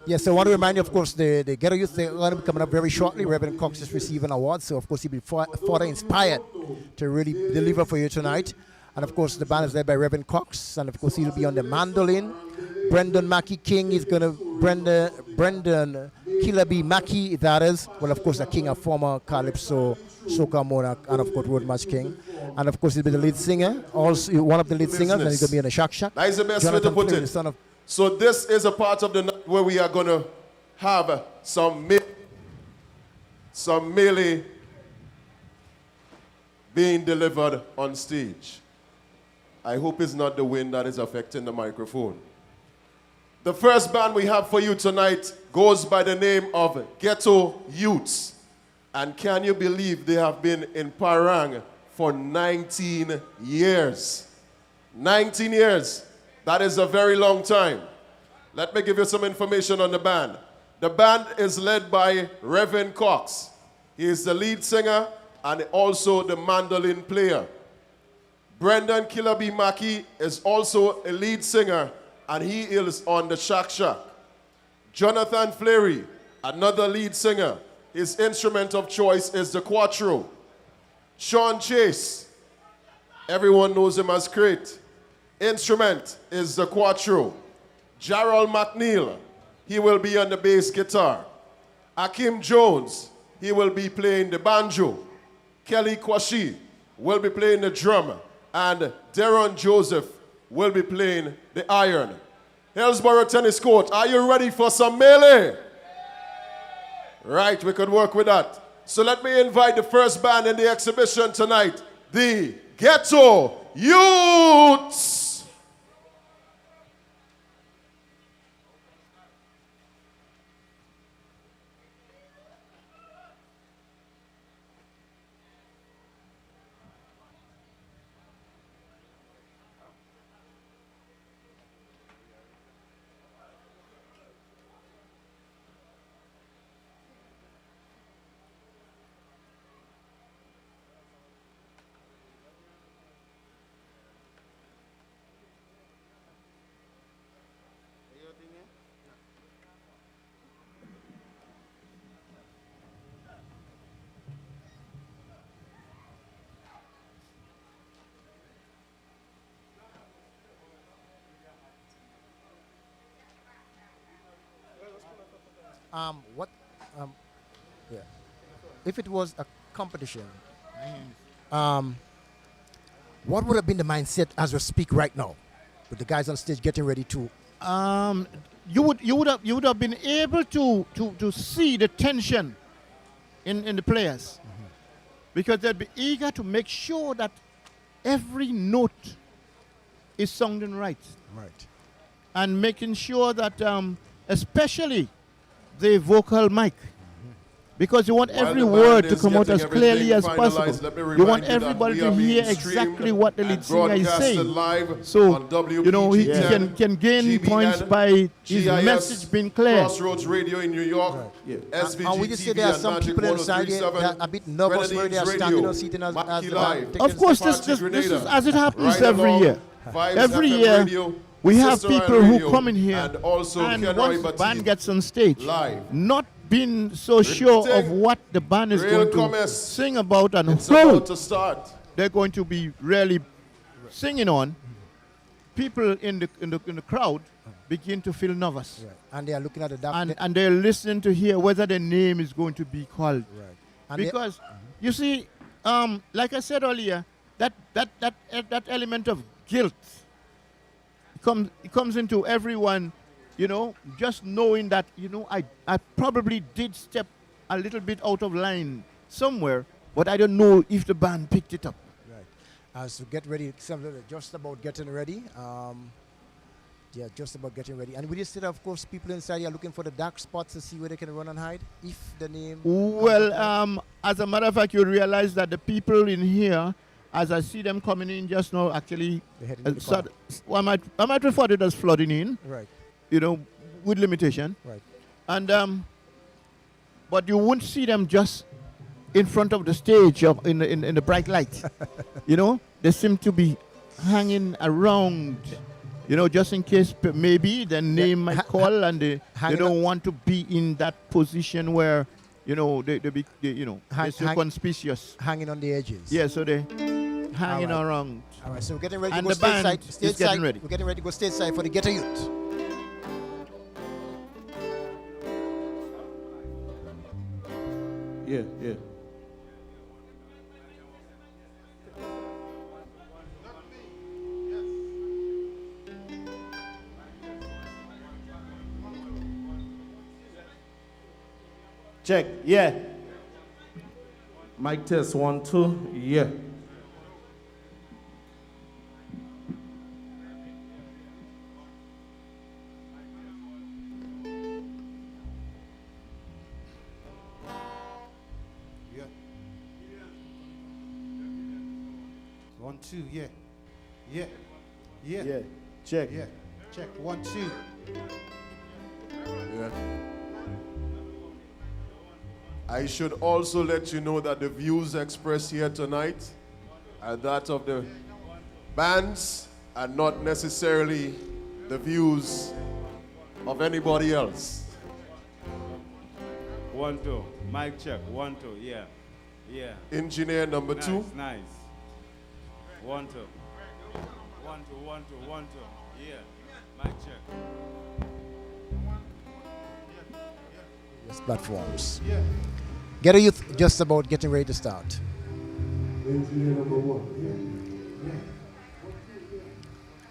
Yes, so I want to remind you, of course, the Ghetto Youths, they're going to be coming up very shortly. Reverend Cox is receiving an award, so of course he'll be further inspired to really deliver for you tonight. And of course, the band is led by Reverend Cox, and of course he'll be on the mandolin. Brendan Mackey King is going to, Brendan Killer B. Mackey, that is, well, of course, the king of former Calypso, Soca Monarch, and of course, Road March King. And of course, he'll be the lead singer, also one of the lead singers, and he's going to be in the Shack Shack. That is the best way to put it. So this is a part of the night where we are going to have some mele being delivered on stage. I hope it's not the wind that is affecting the microphone. The first band we have for you tonight goes by the name of Ghetto Youths. And can you believe they have been in Parang for 19 years? 19 years. That is a very long time. Let me give you some information on the band. The band is led by Reverend Cox. He is the lead singer and also the mandolin player. Brendan Killer B. Mackey is also a lead singer, and he is on the Shack Shack. Jonathan Fleury, another lead singer. His instrument of choice is the Quattro. Sean Chase, everyone knows him as Crate. Instrument is the Quattro. Jarrell McNeil, he will be on the bass guitar. Akim Jones, he will be playing the banjo. Kelly Kwashi will be playing the drum. And Deron Joseph will be playing the iron. Hillsborough Tennis Court, are you ready for some mele? Right, we could work with that. So let me invite the first band in the exhibition tonight, the Ghetto Youths. If it was a competition, what would have been the mindset as we speak right now, with the guys on stage getting ready to? You would have been able to see the tension in the players, because they'd be eager to make sure that every note is sounding right. Right. And making sure that, especially the vocal mic, because you want every word to come out as clearly as possible. You want everybody to hear exactly what the lead singer is saying. So, he can gain points by his message being clear. Crossroads Radio in New York. Right. SVG and we just say there are some people inside here that are a bit nervous where they are standing or sitting as of course, this is as it happens every year. Every year, we have people who come in here and once the band gets on stage, not being so sure of what the band is going to sing about and who they're going to be really singing on, people in the crowd begin to feel nervous. Right. And they are looking at the dark. And they're listening to hear whether their name is going to be called. Right. And Because, you see, like I said earlier, that element of guilt comes into everyone, you know, just knowing that, you know, I probably did step a little bit out of line somewhere, but I don't know if the band picked it up. Right. As we get ready, just about getting ready. Yeah, just about getting ready. And we just said, of course, people inside are looking for the dark spots to see where they can run and hide, if the name... Well, as a matter of fact, you realize that the people in here, as I see them coming in just now, actually, I might refer to it as flooding in. Right. You know, with limitation. Right. And, but you won't see them just in front of the stage in the bright light. You know, they seem to be hanging around. You know, just in case maybe the name might call and they don't want to be in that position where, you know, they're so conspicuous. Hanging on the edges. Yeah, so they're hanging around. All right, so we're getting ready and to go the band stateside. is getting ready. We're getting ready to go stateside for the Ghetto Youth. Yeah, yeah. Check, yeah. Mic test, 1, 2, yeah. Yeah. 1, 2, yeah. Yeah. Yeah. Yeah. Check. Yeah. Check, 1, 2. Yeah. I should also let you know that the views expressed here tonight are that of the bands and not necessarily the views of anybody else. 1, 2. Mic check. 1, 2. Yeah. Yeah. Engineer number 2. Nice. 1, 2. 1, 2. 1, 2. 1, 2. Yeah. Mic check. Yes, platforms. Yeah. Ghetto Youth just about getting ready to start. Engineer number 1. Yeah.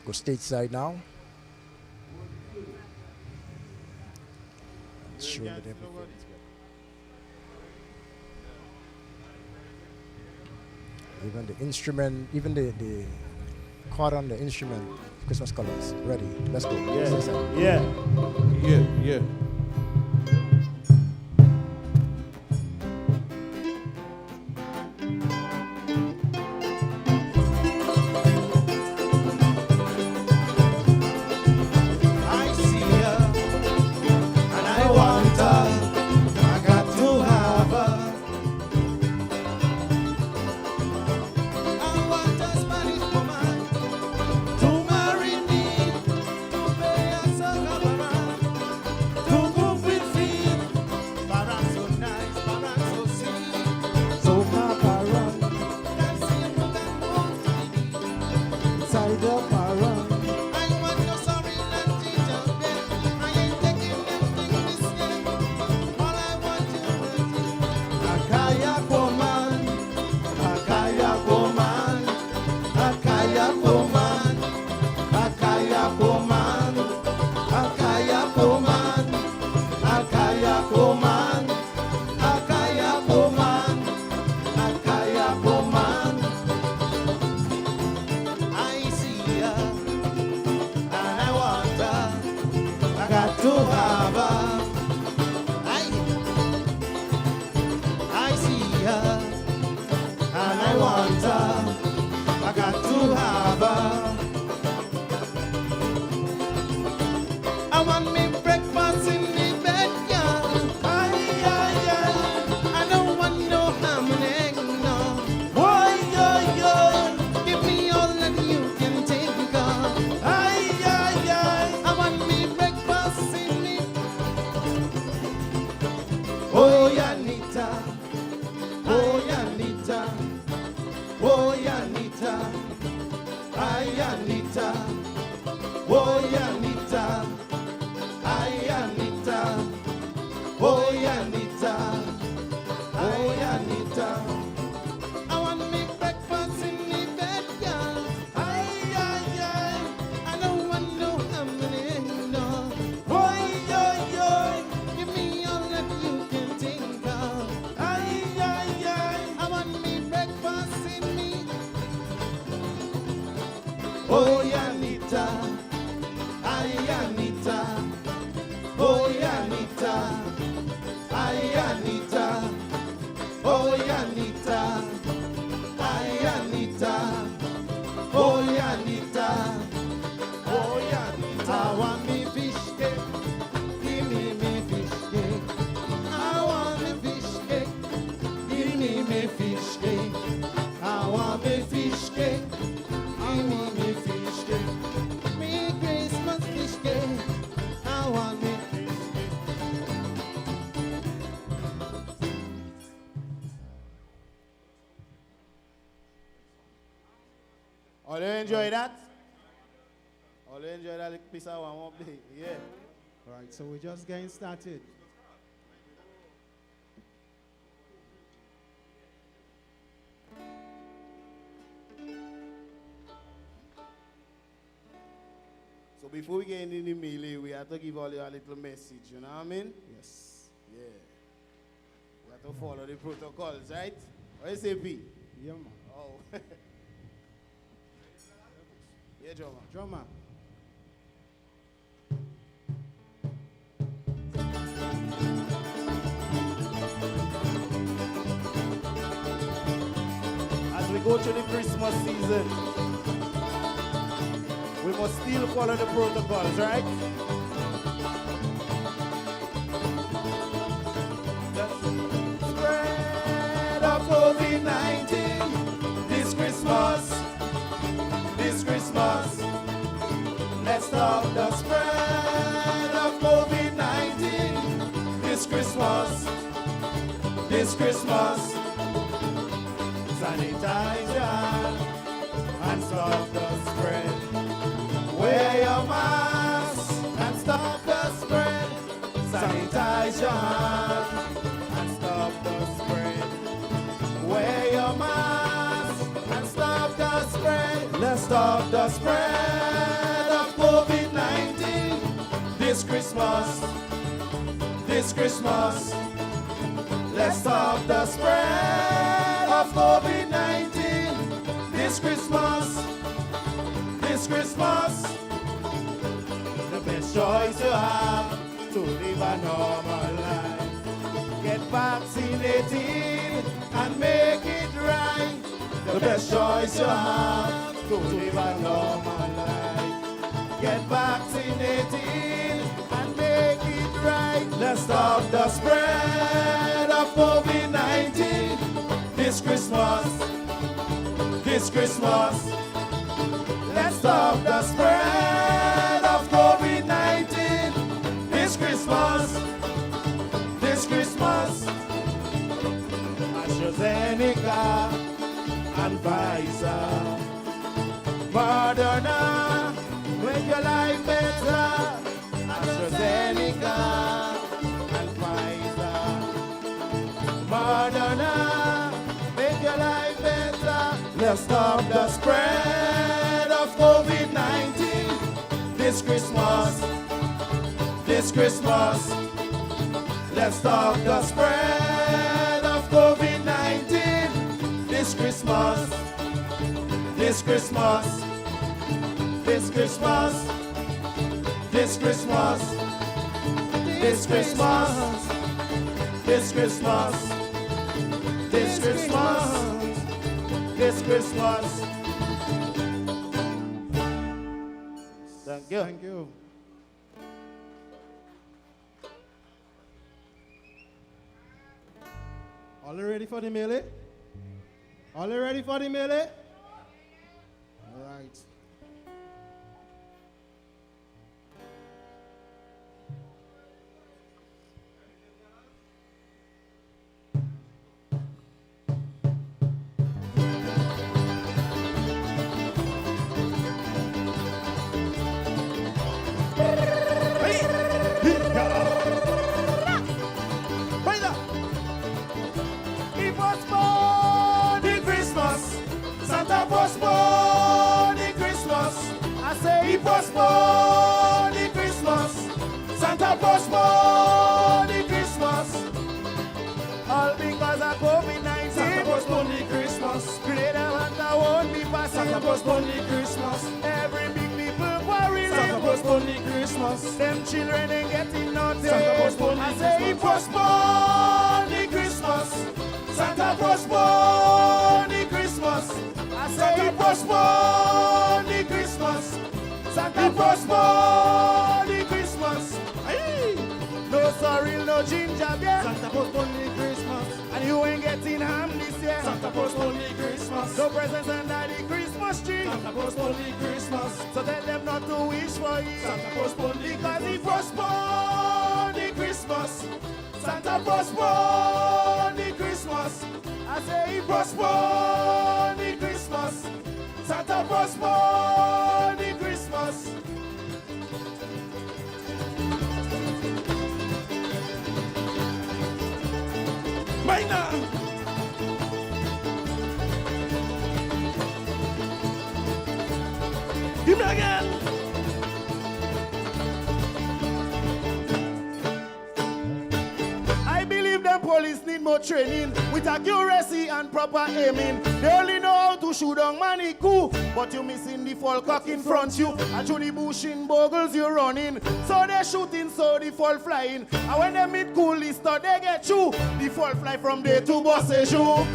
Go stateside now. Sure that everything is good. Even the instrument, even the chord on the instrument, Christmas colors, ready. Let's go. Yeah. Yeah. Yeah. To Oh, Yanita. Ay, Yanita. Oh, Yanita. Ay, Yanita. Oh, Yanita. Ay, Yanita. Oh, Yanita. Oh, Yanita. I want me fish cake. Give me fish cake. I want me fish cake. Give me fish cake. I want me fish cake. Give me fish cake. Me Christmas fish cake. I want me fish cake. All you enjoy that? All you enjoy that piece of one day? Yeah. Right, so we're just getting started. So before we get into the melee, we have to give all you a little message, you know what I mean? Yes. Yeah. We have to follow the protocols, right? What you say, P? Yeah, man. Oh. Yeah, drummer. Drummer. As we go through the Christmas season, we must still follow the protocols, right? Spread of COVID-19 this Christmas. This Christmas, let's stop the spread of COVID-19. This Christmas, sanitize your hands and stop the spread. Wear your mask and stop the spread. Sanitize your hands and stop the spread. Wear your mask and stop the spread. Let's stop the spread of COVID-19 this Christmas. Let's stop the spread of COVID-19 this Christmas. The best choice you have to live a normal life. Get vaccinated and make it right. The best choice you have to live a normal life. Get vaccinated and make it right. Let's stop the spread of COVID-19 this Christmas. Let's stop the spread of COVID-19 this Christmas. AstraZeneca and Pfizer, Moderna, make your life better. AstraZeneca and Pfizer, Moderna, make your life better. Let's stop the spread of COVID-19 this Christmas. Let's stop the spread of COVID-19 this Christmas. Thank you. Thank you. All ready for the melee? All ready for the melee? All right. He postponed the Christmas. Santa postponed the Christmas. All because of COVID-19. Santa postponed the Christmas. Greater Santa won't be passing. Santa postponed the Christmas. Christmas. Them children ain't getting nothing. I say he postpone the Christmas. Santa postpone the Christmas. I say he postpone the Christmas. Santa postpone the Christmas. Aye. No sorry, no ginger beer. Santa postpone the Christmas. And you ain't getting ham this year. Santa postpone the Christmas. No presents under the Christmas tree. Santa postpone the Christmas. So tell them not to wish for you. Santa postpone because he postpone the Christmas. Santa postpone the Christmas. I say he postpone the Christmas. Santa postpone the Christmas. Minor. Give me again. I believe them police need more training with accuracy and proper aiming. They only know how to shoot on Martinique, but you missing the fall cock in front you. And through the bush in bogles you running. So they shooting, so the fall flying. And when they meet cool list, they get you. The fall fly from there to Bosse you.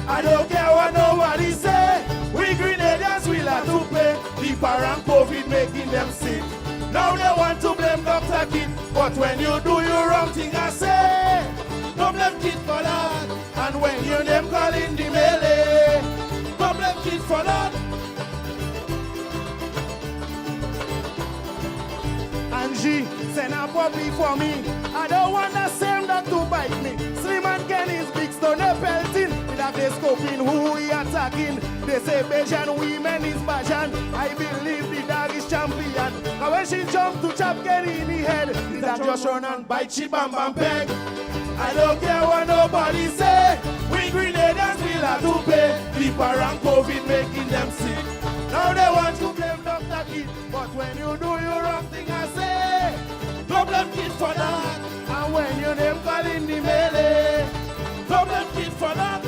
I don't care what nobody say. We Grenadians will have to pay. The parent COVID making them sick. Now they want to blame Dr. Kid. But when you do your wrong thing, I say, don't blame Kid for that. And when you name calling the mele, don't blame Kid for that. Angie, send a puppy for me. I don't want the same dog to bite me. Slim and Kenny's big stone a pelting. Without they scoping who he attacking. They say Bajan women is Bajan. I believe the dog is champion. But when she jump to chop Kenny in the head, the dog just run and bite she bam bam peg. I don't care what nobody say. We Grenadians will have to pay. The parent COVID making them sick. Now they want to blame Dr. Kid. But when you do your wrong thing, I say, don't blame Kid for that. And when you name calling the mele, don't blame Kid for that.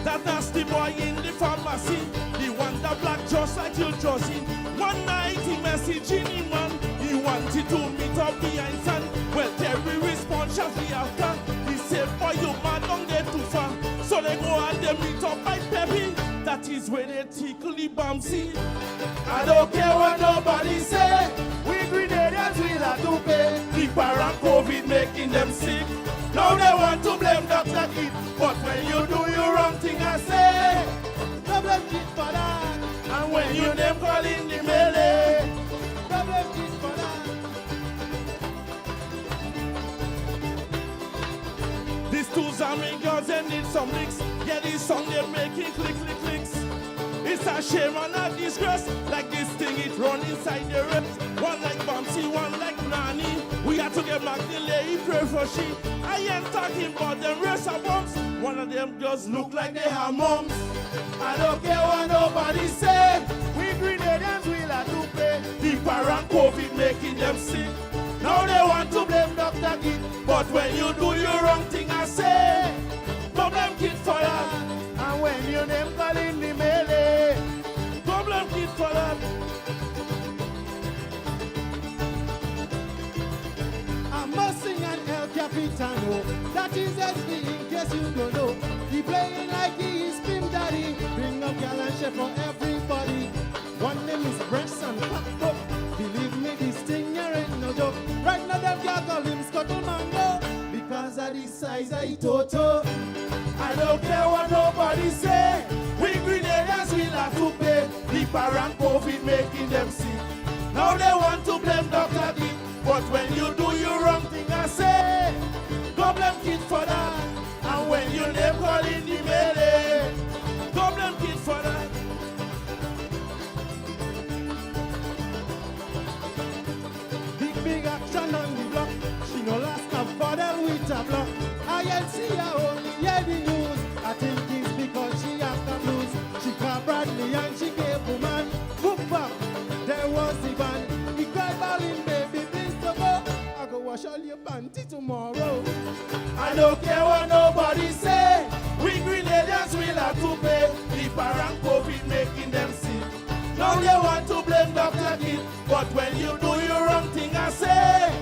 That nasty boy in the pharmacy, the one that black just like your Josie. One night he messaging him man, he wanted to meet up behind sun. Well, Terry response shortly after. He said, boy, you man don't get too far. So they go and they meet up by Peppy. That is where they tickle the bouncy. I don't care what nobody say. We Grenadians will have to pay. The parent COVID making them sick. Now they want to blame Dr. Kid. But when you do your wrong thing, I say, don't blame Kid for that. And when you name calling the mele, don't blame Kid for that. These two Zambian girls, they need some licks. Yeah, this song they're making click, click, clicks. It's a shame and a disgrace. Like this thing, it run inside the reps. One like Bamsi, one like Nani. We got to get Magdalene, pray for she. I ain't talking about them rest of bumps. One of them just look like they have moms. I don't care what nobody say. We Grenadians will have to pay. The parent COVID making them sick. Now they want to blame Dr. Kid. But when you do your wrong thing, I say, don't blame Kid for that. And when you name calling the mele, don't blame Kid for that. I must sing an El Capitano. That is SB in case you don't know. He playing like he is Pim Daddy. Bring up gal and chef for everybody. One name is Bresson Paco. Believe me, this thing here ain't no joke. Right now them can't call him Scuttle Mango. Because of the size of his toto. I don't care what nobody say. We Grenadians will have to pay. The parent COVID making them sick. Now they want to blame Dr. Kid. But when you do your wrong thing, I say, don't blame Kid for that. And when you name calling the mele, don't blame Kid for that. Big action on the block. She no last a bottle with a block. I ain't see her only hear the news. I think it's because she have the blues. She called Bradley and she gave woman. Book back, there was the band. He cried bawling, baby, please to go. I go wash all your panty tomorrow. I don't care what nobody say. We Grenadians will have to pay. The parent COVID making them sick. Now when you do your wrong thing, I say,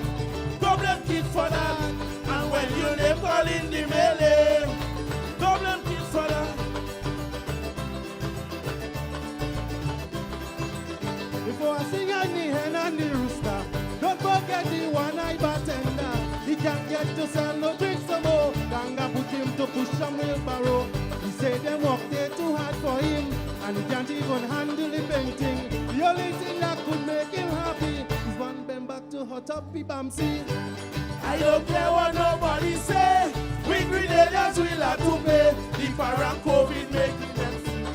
don't blame kids for that. And when you name call in the mele, don't blame kids for that. Before I sing on the hen and the rooster, don't forget the one-eyed bartender. He can't get to sell no drinks some more. Ganga put him to push a wheelbarrow. He said them work there too hard for him, and he can't even handle the painting. The only thing that could make him happy is one bend back to hot up the Bamsi. I don't care what nobody say. We Grenadians will have to pay. The parent COVID making them sick.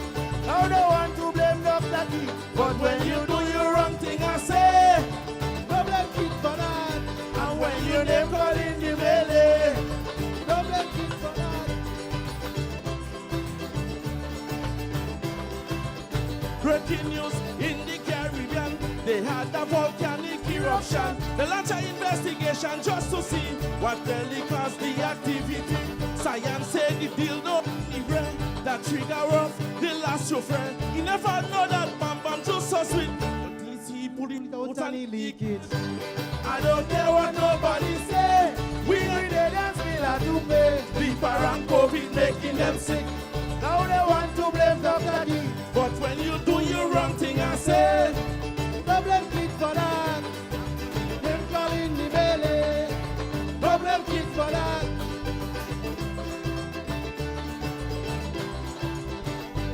Now they want to blame Dr. Key, but when you do your wrong thing, I say, don't blame kids for that. And when you name call in the mele, don't blame kids for that. Breaking news in the Caribbean, they had a volcanic eruption. They launched an investigation just to see what really caused the activity. Science said the dildo in the brain, that trigger off the last your friend. He never know that Bam Bam just so sweet until he see he pull it out and he leak it. I don't care what nobody say. We Grenadians will have to pay. The parent COVID making them sick. Now they want to blame Dr. D. But when you do your wrong thing, I say, don't blame kids for that. Them calling the mele. Don't blame kids for that.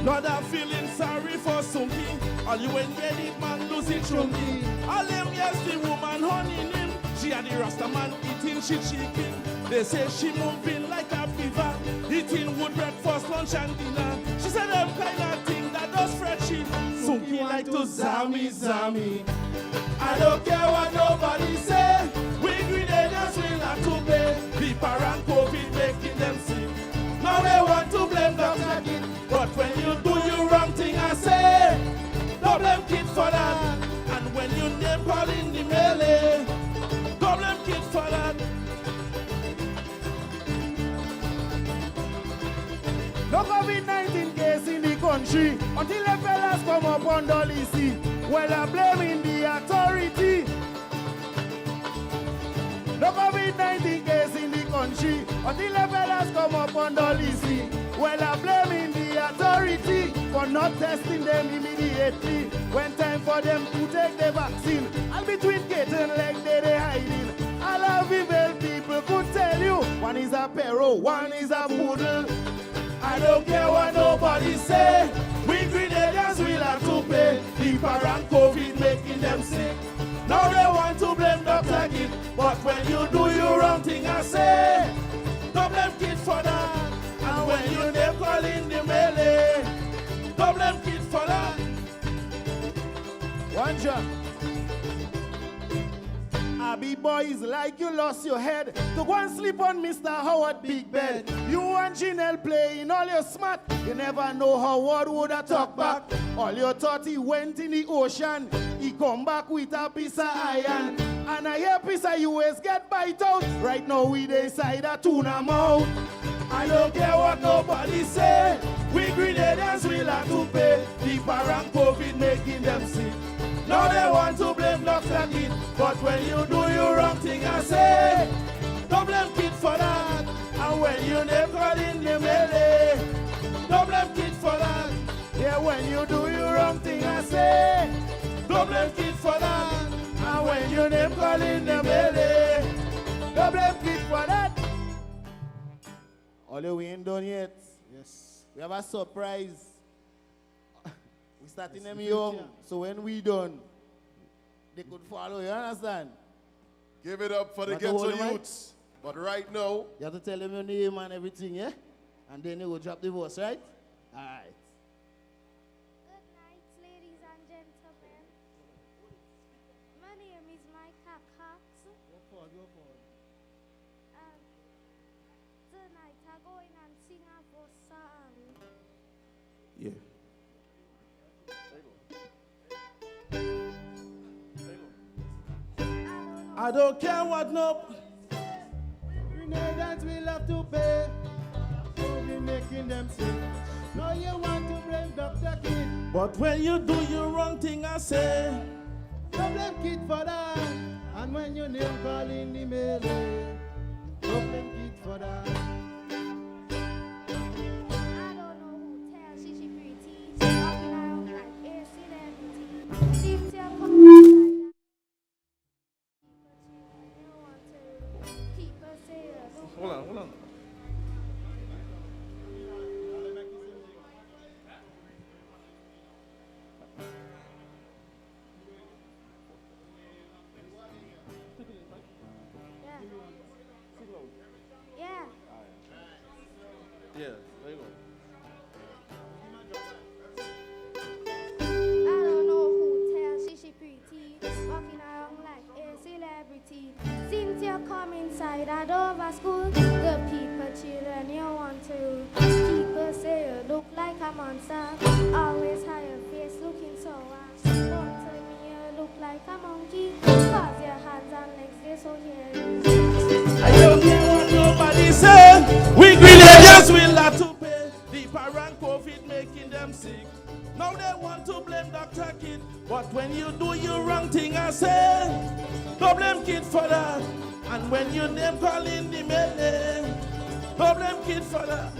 Lord, I'm feeling sorry for Sumpy. All you when get it, man, lose it, chunky. All them, yes, the woman honing him. She had the Rasta man eating shit chicken. They say she moving like a fever, eating wood breakfast, lunch and dinner. She said them kind of thing that does fret she. Sumpy like to zami. I don't care what nobody say. We Grenadians will have to pay. The parent COVID making them sick. Now they want to blame Dr. Kid. But when you do your wrong thing, I say, don't blame kids for that. And when you name call in the mele, don't blame kids for that. No COVID-19 case in the country until the fellas come up on Dolly. Well, I'm blaming the authority. No COVID-19 case in the country until the fellas come up on Dolly. Well, I'm blaming the authority for not testing them immediately. When time for them to take the vaccine, I'll between kitten like they hiding. All of evil people could tell you, one is a perro, one is a poodle. I don't care what nobody say. We Grenadians will have to pay. The parent COVID making them sick. Now they want to blame Dr. Kid. But when you do your wrong thing, I say, don't blame kids for that. And when you name call in the mele, don't blame kids for that. One shot. Abby boys, like you lost your head to go and sleep on Mr. Howard big bed. You and Janelle playing all your smart. You never know how Howard would have talk back. All you thought he went in the ocean. He come back with a piece of iron. And I hear piece of US get bite out. Right now we decide a tuna mouth. I don't care what nobody say. We Grenadians will have to pay. The parent COVID making them sick. Now they want to blame Dr. Kid. But when you do your wrong thing, I say, don't blame kids for that. And when you name call in the mele, don't blame kids for that. Yeah, when you do your wrong thing, I say, don't blame kids for that. And when you name call in the mele, don't blame kids for that. Although we ain't done yet. Yes. We have a surprise. We starting them young, so when we done, they could follow, you understand? Give it up for the Ghetto Youths. But right now, you have to tell them your name and everything, yeah? And then you will drop the voice, right? All right. Good night, ladies and gentlemen. My name is Micah Cox. Go forward. Tonight I'm going and sing a song. Yeah. I don't care what no. Grenadians will have to pay. So we making them sick. Now you want to blame Dr. Kid. But when you do your wrong thing, I say, Problem kid for that. And when your name call in the mele, problem kid for that. I don't know who tells she pretty. She walking around like a celebrity. Seems to come inside. People say, Hold on. yeah. Yeah, there you go. I don't know who tells she pretty, walking around like a celebrity. Since you come inside and over school, the people children you want to. People say you look like a monster, always have your face looking so wash. Don't tell me you look like a monkey, cause your hands and legs they so hairy. I don't care what nobody say. We villagers will have to pay. The parent COVID making them sick. Now they want to blame Dr. Kid. But when you do your wrong thing, I say, don't blame Kid for that. And when you name call in the mele, don't blame Kid for that.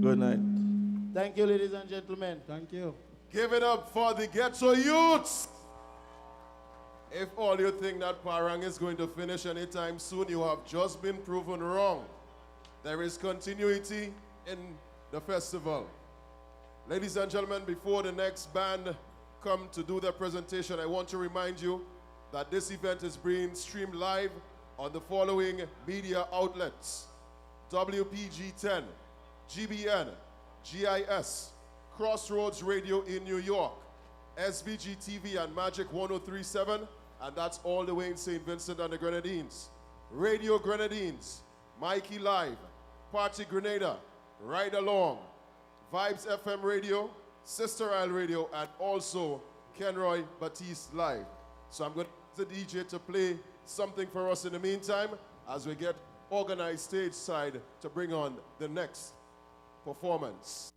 Good night. Thank you, ladies and gentlemen. Thank you. Give it up for the Ghetto Youths. If all you think that Parang is going to finish anytime soon, you have just been proven wrong. There is continuity in the festival. Ladies and gentlemen, before the next band come to do their presentation, I want to remind you that this event is being streamed live on the following media outlets: WPG 10, GBN, GIS, Crossroads Radio in New York, SVG TV and Magic 1037, and that's all the way in St. Vincent and the Grenadines. Radio Grenadines, Mikey Live, Partygrenada, Ride Along, Vibes FM Radio, Sister Isle Radio, and also Kenroy Batiste Live. So I'm going to ask the DJ to play something for us in the meantime as we get organized stage side to bring on the next performance.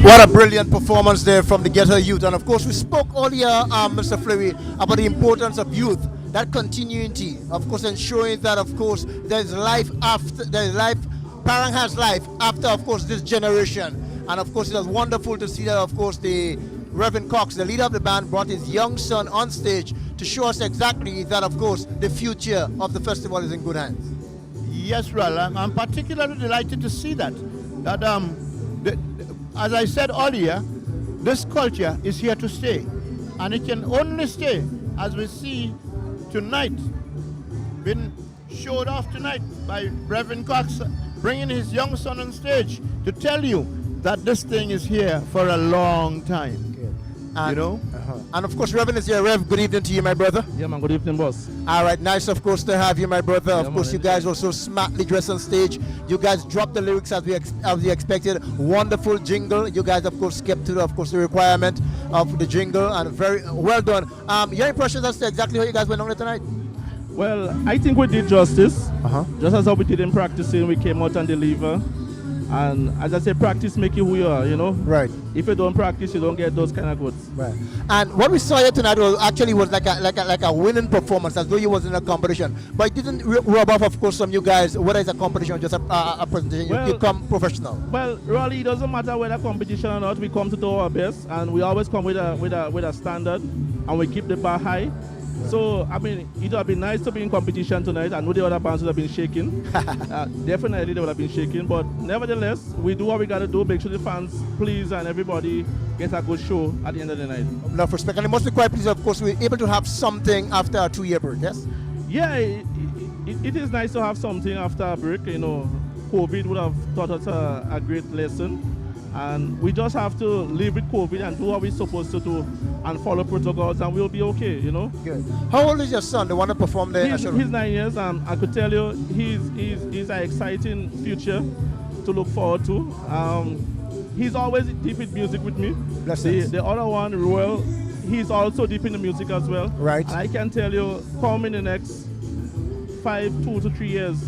What a brilliant performance there from the Ghetto Youth. And of course, we spoke earlier, Mr. Fleury, about the importance of youth, that continuity, of course, ensuring that, of course, there's life after, there's life, Parang has life after, of course, this generation. And of course, it was wonderful to see that, of course, the Reverend Cox, the leader of the band, brought his young son on stage to show us exactly that, of course, the future of the festival is in good hands. Yes, Ral, I'm particularly delighted to see that. As I said earlier, this culture is here to stay. And it can only stay, as we see tonight, been showed off tonight by Reverend Cox, bringing his young son on stage to tell you that this thing is here for a long time. And, you know? And of course, Reverend is here. Rev, good evening to you, my brother. Yeah, man, good evening, boss. All right, nice, of course, to have you, my brother. Yeah, of course, man, you guys were so smartly dressed on stage. You guys dropped the lyrics as we expected. Wonderful jingle. You guys, of course, kept to, the requirement of the jingle, and very well done. Your impressions as to exactly how you guys went on tonight? Well, I think we did justice. Just as how we did in practicing, we came out and deliver. And as I say, practice make you who you are, you know? Right. If you don't practice, you don't get those kind of goods. Right. And what we saw here tonight was actually like a winning performance, as though you was in a competition. But it didn't rub off, of course, from you guys, whether it's a competition or just a presentation. Well, you come professional. Well, really, it doesn't matter whether competition or not. We come to do our best, and we always come with a standard, and we keep the bar high. So, I mean, it would have been nice to be in competition tonight. I know the other bands would have been shaking. Definitely they would have been shaking. But nevertheless, we do what we got to do. Make sure the fans please and everybody gets a good show at the end of the night. Enough respect. And it must be quite pleased, of course, we're able to have something after a 2-year break, yes? Yeah, it is nice to have something after a break. You know, COVID would have taught us a great lesson. And we just have to live with COVID and do what we're supposed to do and follow protocols, and we'll be okay, you know. Good. How old is your son, the one that performed there? He's 9 years, and I could tell you he's an exciting future to look forward to. he's always deep in music with me. The other one, Royal, he's also deep in the music as well. Right. And I can tell you, come in the next 2 to 3 years,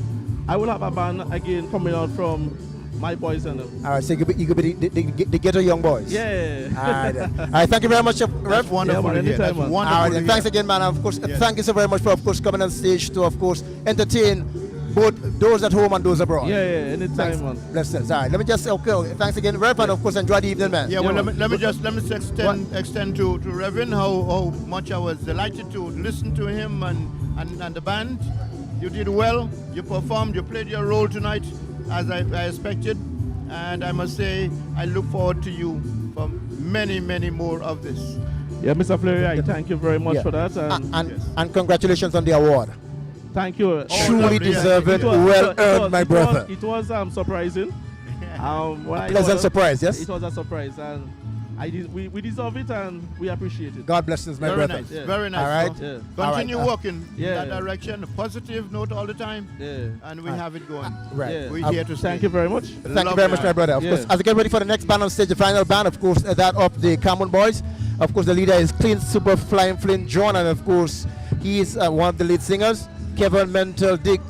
I will have a band again coming out from my boys and them. All right, so you could be the Ghetto Young Boys. Yeah. All right, then. All right, thank you very much, Rev. That's wonderful. Yeah, man, anytime, That's man. wonderful. All right, to and hear. thanks again, man. Of course, Yes. thank you so very much for, of course, coming on stage to, of course, entertain both those at home and those abroad. Yeah, anytime, Thanks. man. Bless us. All right, let me just, okay, thanks again, Rev, and of course, enjoy the evening, man. Yeah, well, let me just extend to Reverend how much I was delighted to listen to him and the band. You did well. You performed. You played your role tonight, as I expected. And I must say, I look forward to you for many, many more of this. Yeah, Mr. Fleury, I thank you very much for that. And congratulations on the award. Thank you. Truly deserved, well earned, my brother. It was surprising. A pleasant surprise, yes? It was a surprise, and we deserve it, and we appreciate it. God bless us, my Very brother. nice, very nice. All right. So Yeah. continue All right. working in that direction, a positive note all the time, and we have it going. Right. We're here to stay. Thank you very much. Thank you very much, my brother. Of course, as we get ready for the next band on stage, the final band, of course, that of the Common Boys. Of course, the leader is Clean Super Flying Flynn John, and of course, he is one of the lead singers. Kevin Mental Dick,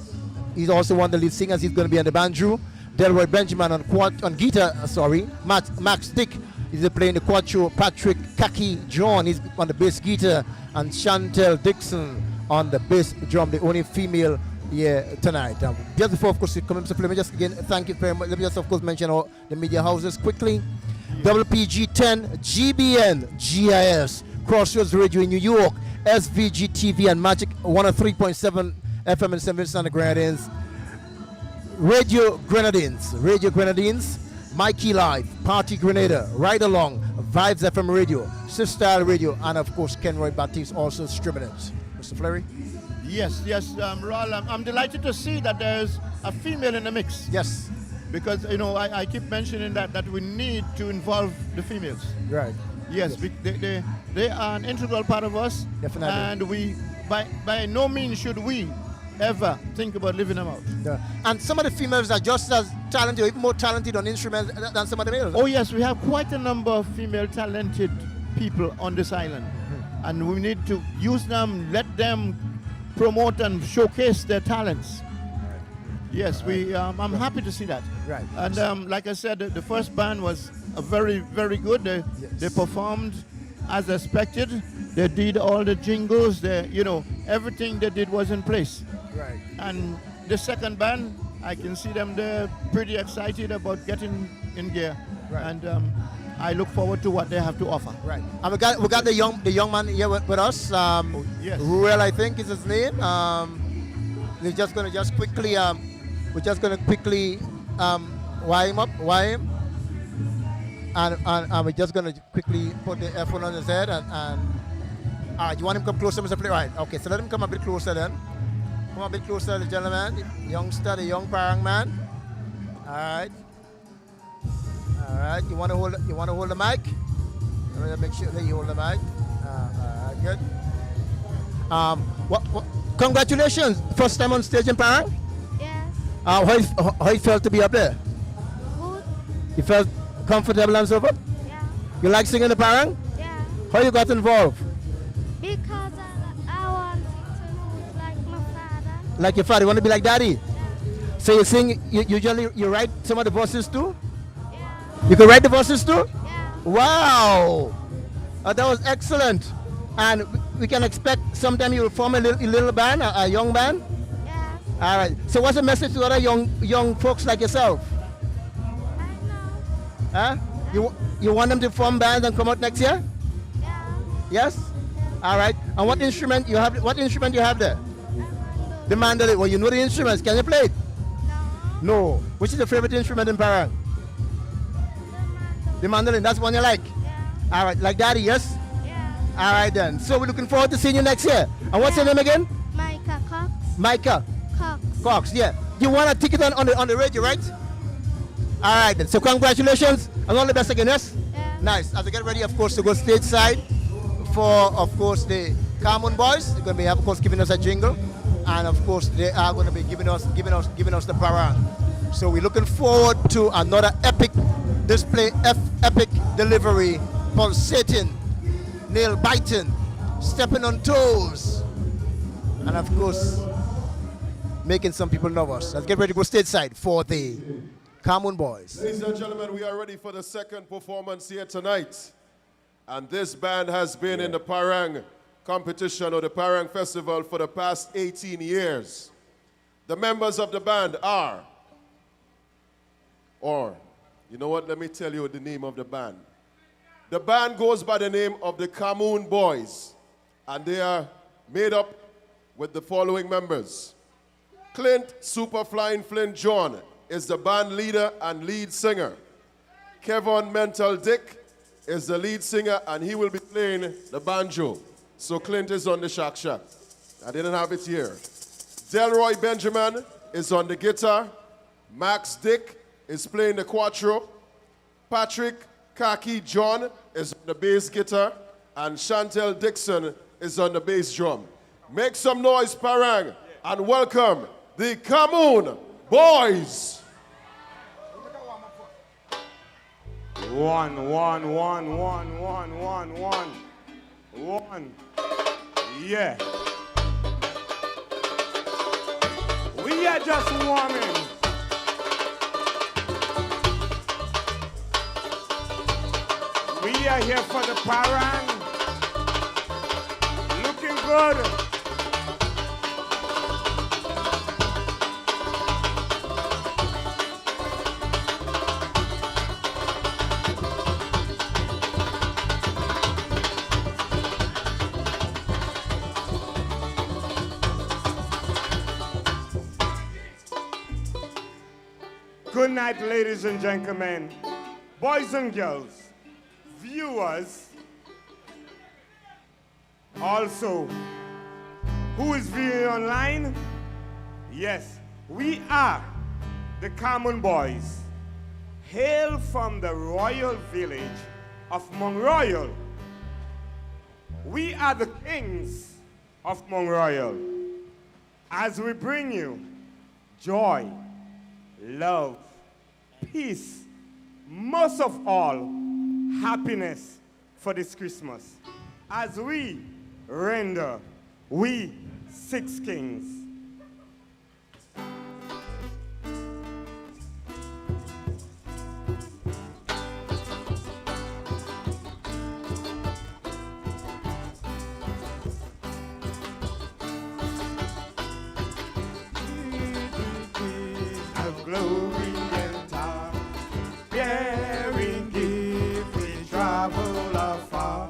he's also one of the lead singers. He's going to be on the banjo. Delroy Benjamin on guitar. Max Dick is playing the quattro. Patrick Kaki John is on the bass guitar, and Chantel Dixon on the bass drum, the only female here tonight. Just before, of course, you come in, let me just again thank you very much. Let me just, of course, mention all the media houses quickly. WPG10, GBN, GIS, Crossroads Radio in New York, SVG TV and Magic 103.7 FM in St. Vincent and the Grenadines. Radio Grenadines, Mikey Live, Partygrenada, Ride Along, Vibes FM Radio, Sister Radio, and of course Kenroy Baptiste also streaming it. Mr. Fleury? Yes, Raul, I'm delighted to see that there's a female in the mix. Yes. Because, I keep mentioning that we need to involve the females. Right. Yes, they are an integral part of us. Definitely. And we, by no means should we ever think about leaving them out. Yeah. And some of the females are just as talented, or even more talented on instruments than some of the males. Oh yes, we have quite a number of female talented people on this island. And we need to use them, let them promote and showcase their talents. Yes, I'm happy to see that. Right. And like I said, the first band was a very, very good. They performed as expected. They did all the jingles. Everything they did was in place. Right. And the second band, I can see them there pretty excited about getting in gear. Right. And I look forward to what they have to offer. Right. And we got the young man here with us. Yes. Ruel, I think is his name. We're just gonna quickly wire him up, and we're just gonna quickly put the earphone on his head and you want him to come closer, Mr. Play? Right. Okay, so let him come a bit closer then. Come a bit closer, the gentleman, the youngster, the young parang man. All right. You want to hold the mic? Let me make sure that you hold the mic. Good. Congratulations! First time on stage in Parang? Yes. How you felt to be up there? Good. You felt comfortable and so forth? Yeah. You like singing the Parang? Yeah. How you got involved? Because I wanted to look like my father. Like your father, you want to be like daddy? Yeah. So you sing, you write some of the verses too? Yeah. You can write the verses too? Yeah. Wow! That was excellent. And we can expect sometime you will form a little band, a young band? Yeah. All right. So what's the message to other young folks like yourself? I know. Huh? You want them to form bands and come out next year? Yeah. Yes? All right. And what instrument you have? What instrument you have there? The mandolin. Well, you know the instruments. Can you play it? No. No. Which is your favorite instrument in Parang? The mandolin. That's one you like? Yeah. All right. Like daddy, yes? Yeah. All right then. So we're looking forward to seeing you next year. And what's your name again? Micah Cox. Micah Cox. Yeah. You want a ticket on the radio, right? All right then. So congratulations and all the best again, yes? Yeah. Nice. As we get ready, of course, to go stage side for, of course, the Common Boys. They're going to be, of course, giving us a jingle, and of course, they are going to be giving us the parang. So we're looking forward to another epic display epic delivery, pulsating, nail biting, stepping on toes, and of course, making some people nervous. Let's get ready to go stateside for the Cameroon Boys. Ladies and gentlemen, we are ready for the second performance here tonight. And this band has been in the Parang competition or the Parang Festival for the past 18 years. The members of the band are, or, you know what, let me tell you the name of the band. The band goes by the name of the Cameroon Boys, and they are made up with the following members. Clint Superflying Flint John is the band leader and lead singer. Kevin Mental Dick is the lead singer, and he will be playing the banjo. So Clint is on the shack shack. I didn't have it here. Delroy Benjamin is on the guitar. Max Dick is playing the quattro. Patrick Kaki John is on the bass guitar. And Chantel Dixon is on the bass drum. Make some noise, Parang, and welcome the Cameroon Boys. One. Yeah. We are just warming. We are here for the Parang. Looking good. Good night, ladies and gentlemen, boys and girls, viewers, also, who is viewing online? Yes, we are the Cameroon Boys, hail from the royal village of Mont Royal. We are the kings of Mont Royal, as we bring you joy, love, peace, most of all, happiness for this Christmas. As we render, we six kings. Glory and time, bearing gift, we travel afar.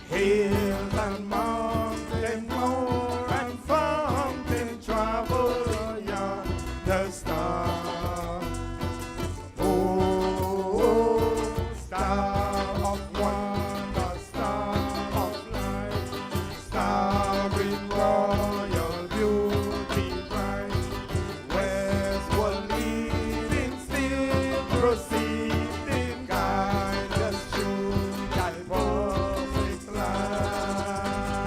Hail and mountain, more and fountain, travel yonder star. Oh, star of wonder, star of light, star in royal beauty bright. Westward leading, still proceeding, guide us through thy perfect light.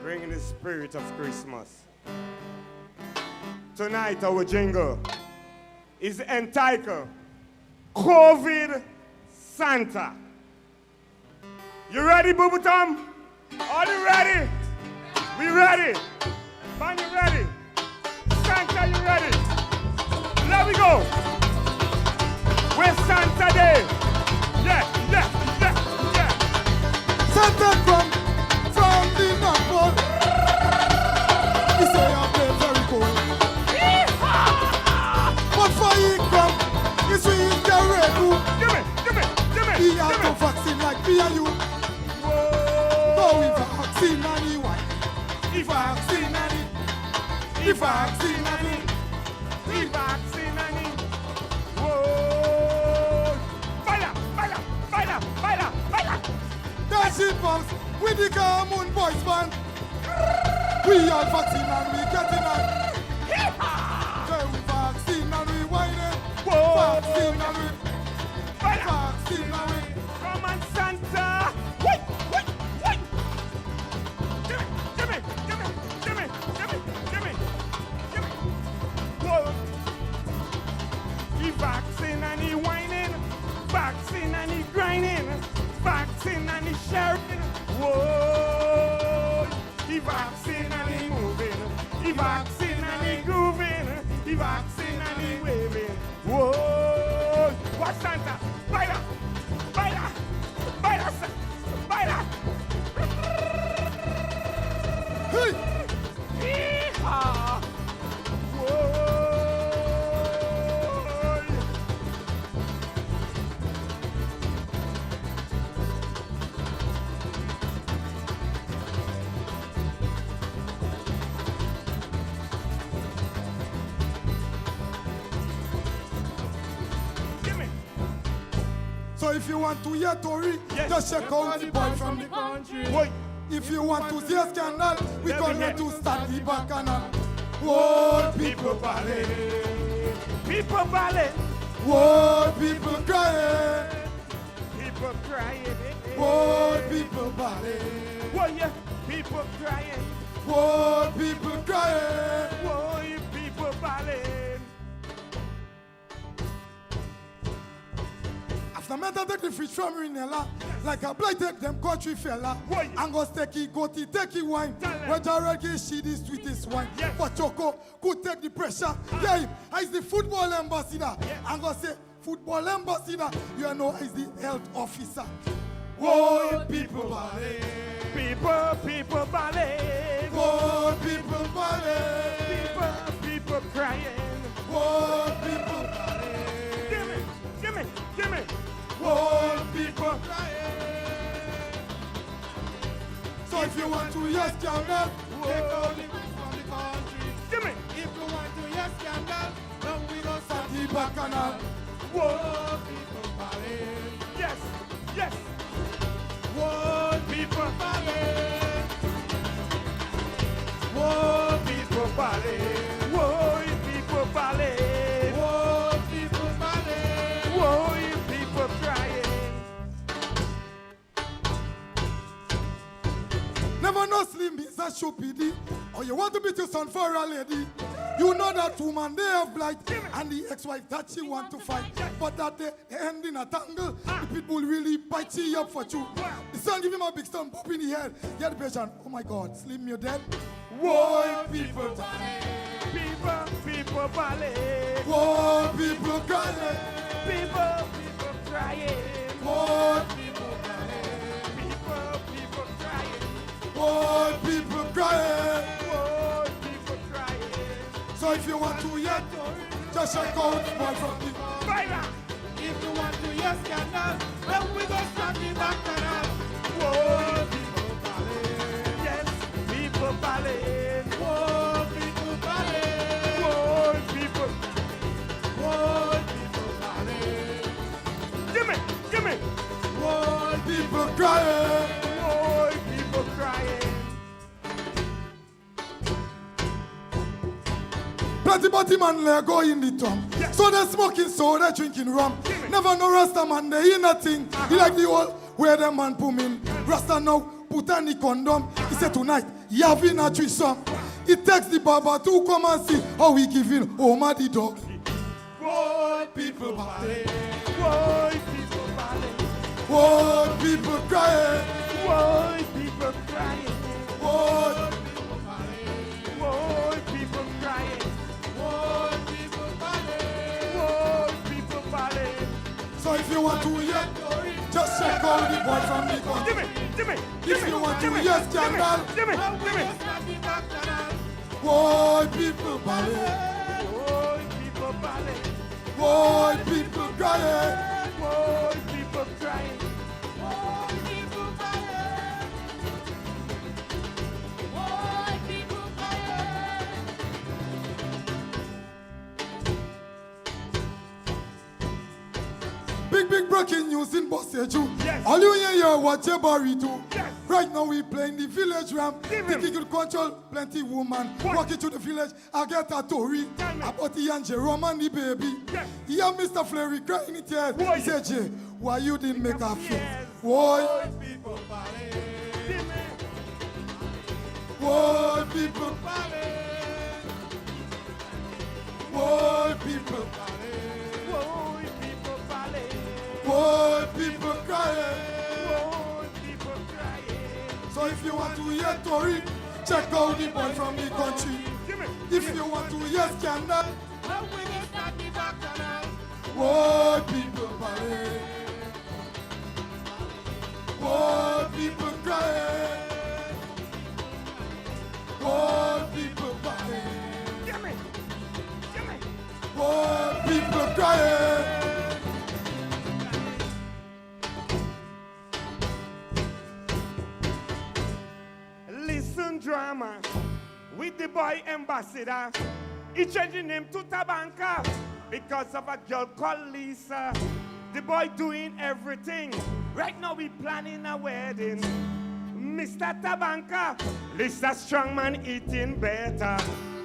Bringing the spirit of Christmas. Tonight our jingle is entitled COVID Santa. You ready, Boo Boo Tom? Are you ready? We ready? Man, you ready? Santa, you ready? Let me go. Where's Santa Day? Yeah. Santa come from the North Pole. He say your place very cold. But for he come, he sweet Carriacou. Give me. He has no vaccine like me and you. Go with vaccine and he white. He vaccine and he vaccine and he vaccine and he. Whoa! Baila! That's it, folks. With the Cameroon Boys band. We are vaccine and we getting on. So we vaccine and we whining. Vaccine and we. Vaccine and we. Come on, Santa! Wait! Give me! Whoa! vaccine and he sharing. Whoa, he vaccine and he moving. He vaccine and he grooving. He vaccine and he waving. Whoa, what Santa? Bite Bite Bite Bite Hey! Yeehaw! Whoa! So if you want to hear Tory, just check out the boy from the country. Boy. If you want to see a scandal, we gonna to start the bacchanal. Whoa, people ballet. People ballet. Whoa, people crying. People crying. Whoa, people ballet. Whoa, yeah. People crying. Whoa, people crying. Whoa, you people ballet. After me take the fish from Rinella, like a blight take them country fella. And go take it wine. Where Jared she the sweetest wine. But Choco could take the pressure. Yeah, he's the football ambassador. And go say football ambassador. You know he's the health officer. Whoa, people ballet. People ballet. Whoa, people ballet. People crying. Whoa, people ballet. Give me. Whoa, people crying. So if you want to hear scandal, take all the boys from the country. Give me. If you want to hear scandal, then we go start the bacchanal. Whoa, people ballet. Yes. Whoa, people ballet. Whoa, people ballet. Whoa, people ballet. Whoa, people ballet. Whoa, you people crying. Never know Slim is a show PD. Or you want to beat your son for a lady. You know that woman they have blight. And the ex-wife that she want to fight. But that they end in a tangle. The people really bite she up for you. The son give him a big stone pop in the head. Get the patient. Oh my God, Slim, you're dead. Whoa, people ballet. People ballet. Whoa, people crying. People crying. Whoa, people ballet. People crying. Whoa, people crying. Whoa, people crying. So if you want to hear, just check out the boy from the Fire. If you want to hear scandal, then we go start the bacchanal. Whoa, people ballet. Yes, people ballet. Whoa, people ballet. Whoa, people. Whoa, people ballet. Give me. Whoa, people crying. Whoa, people crying. Plenty body man they go in the tongue. So they smoking, so they drinking rum. Never know Rasta man, they hear nothing. He like the old where the man put in. Rasta now put on the condom. He said tonight, he having a threesome. He takes the barber to come and see how he giving Oma the dog. Whoa, people ballet. Whoa, people ballet. Whoa, people crying. Whoa, people crying. Whoa, whoa, people crying. whoa, people ballet. Whoa, people ballet. So if you want to hear, just check out the boy from the country. Give me. If you want to hear scandal, Give me. whoa, people ballet. Whoa, people ballet. Whoa, people crying. Whoa, people crying. Whoa, people ballet. Whoa, people ballet. Big breaking news in Boseju. All you hear what your burrito. Right now we playing the village ram. Thinking you control plenty woman. Walking to the village, I get a Tory. About the and Jerome and the baby. He have Mr. Flurry crying it here. He said, Jay, why you didn't make a face? Why? People ballet. Whoa, people. Whoa, people. Whoa, people ballet. Whoa, people crying. Whoa, if you want to hear Tory, check out the boy from the country. If you want to hear scandal, whoa, people ballet. Whoa, people crying. Whoa, people ballet. Whoa, people crying. Listen, drama with the boy ambassador. He changed his name to Tabanka because of a girl called Lisa. The boy doing everything. Right now we planning a wedding. Mr. Tabanka, Lisa Strongman eating better.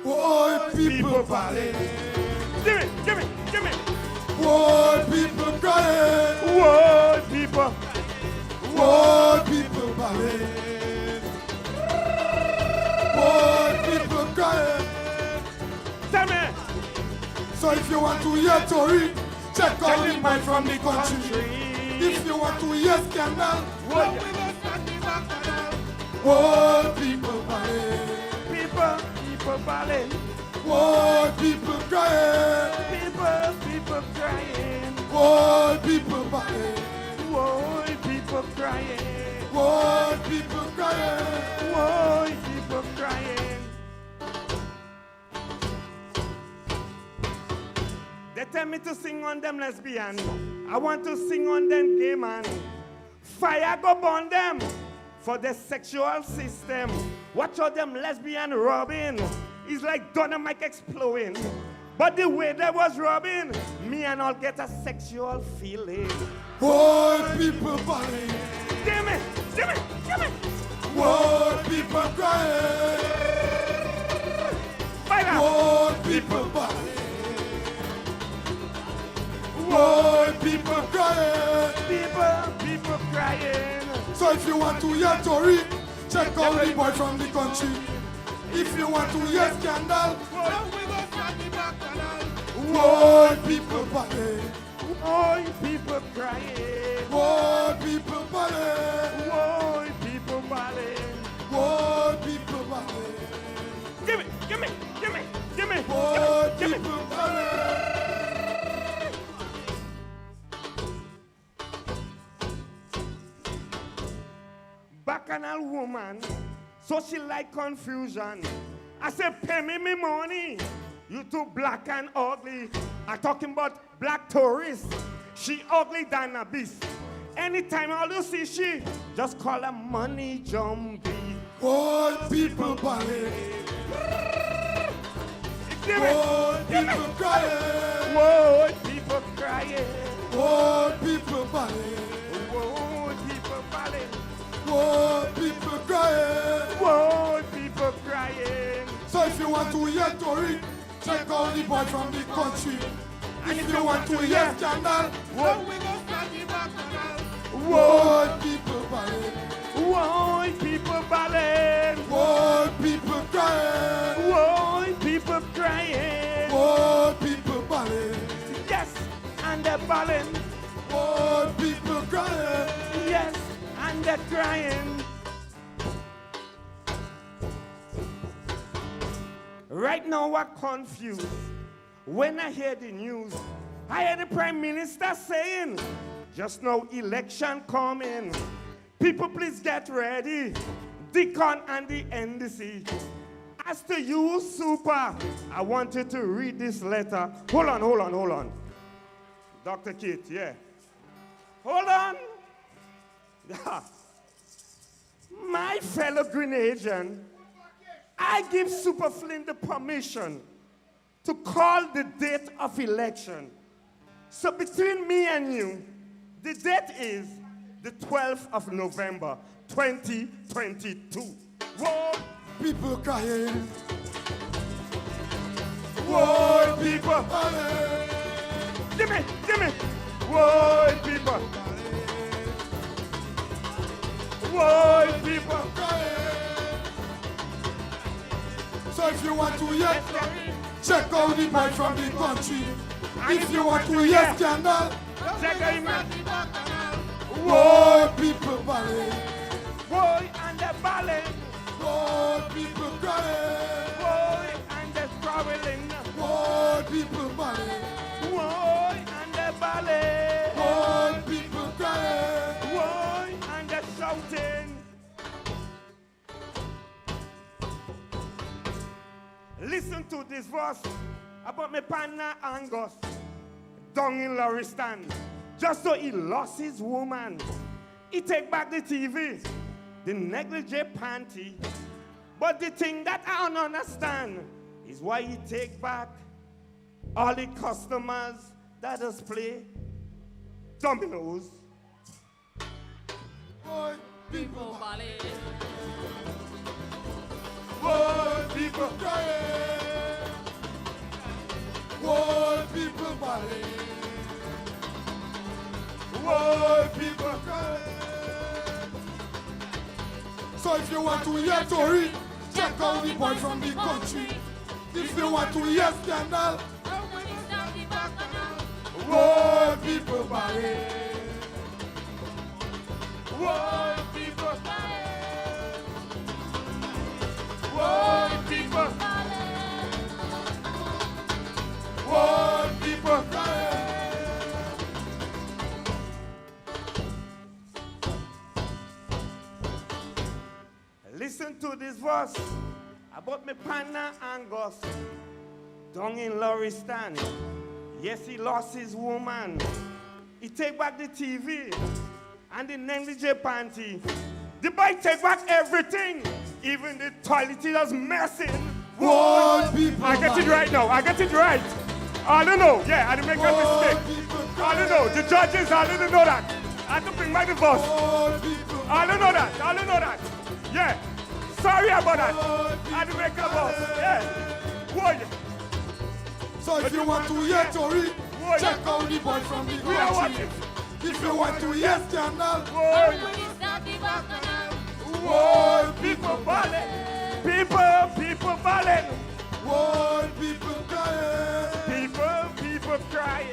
Whoa, people ballet. Give me. Whoa, people crying. Whoa, people. Whoa, people ballet. Whoa, people crying. Tell me. So if you want to hear Tory, check out the boy from the country. If you want to hear scandal, whoa, people ballet. People ballet. Whoa, people crying. People crying. Whoa, people ballet. Whoa, people crying. Whoa, people crying. Whoa, people crying. They tell me to sing on them lesbian. I want to sing on them gay man. Fire go burn them for the sexual system. Watch out them lesbian robbing. It's like dynamite exploding. But the way they was robbing, me and all get a sexual feeling. Whoa, people ballet. Give me. Whoa, people crying. Fire. Whoa, people ballet. Whoa, people crying. People crying. So if you want to hear Tory, check out the boy from the country. If you want to hear scandal, whoa, people ballet. Whoa, people crying. Whoa, people ballet. Whoa, people ballet. Whoa, people ballet. Give me. Whoa, people ballet. Bacchanal woman, so she like confusion. I said, pay me money. You too black and ugly. I'm talking about black tourists. She ugly than a beast. Anytime all you see she, just call her money jumpy. Whoa, people ballet. Whoa, people crying. Whoa, people crying. Whoa, people ballet. Whoa, people ballet. Whoa, people crying. Whoa, people crying. So if you want to hear Tory, check out the boy from the country. And if you want to hear scandal, whoa, people ballet. Whoa, people ballet. Whoa, people crying. Whoa, people crying. Whoa, people ballet. Yes, and they're balling. Whoa, people crying. Yes, and they're crying. Right now I'm confused. When I hear the news, I hear the Prime Minister saying, just now election coming. People please get ready. Deacon and the NDC. As to you, Super, I want you to read this letter. Hold on. Dr. Kate, yeah. Hold on. My fellow Grenadian, I give Super Flynn the permission to call the date of election. So between me and you, the date is the 12th of November, 2022. Whoa, people crying. Whoa, people. Give me. Whoa, people. Whoa, people. So if you want to hear, check out the boy from the country. If you want to hear scandal, check out whoa, people ballet. Whoa, and the ballet. to this verse about my partner Angus down in Lauriston. Just so he lost his woman. He take back the TV, the negligee panty. But the thing that I don't understand is why he take back all the customers that just play dominoes. Boy, people ballet. Boy, people crying. Boy, people ballet. Boy, people crying. So if you want to hear Tory, check out the boy from the country. If you want to hear scandal, boy, people ballet. Boy, people Boy, people Boy, people Listen to this verse about my partner Angus down in Lauriston. Yes, he lost his woman. He take back the TV and the negligee panty. The boy take back everything. Even the toilet he was messing. Boy, people I get it right now. I get it right. I don't know. Yeah, I didn't make a mistake. I don't know. The judges, I didn't know that. I had to bring my divorce. I don't know that. I don't know that. Yeah. Sorry about that. I didn't make a boss. Yeah. Boy. So if you want to hear Tory, check out the boy from the country. If you want to hear scandal, boy, people balling. People balling. Boy, people crying. People crying.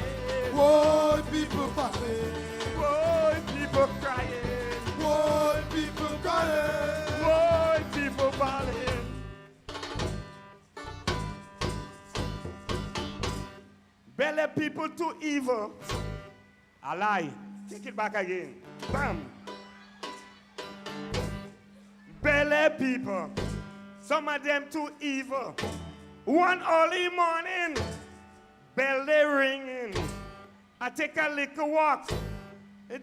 Boy, people balling. Boy, people crying. Boy, people crying. Boy, people balling. Belly people too evil. I lie. Take it back again. Bam. Belly people. Some of them too evil. One early morning, belly ringing. I take a little walk.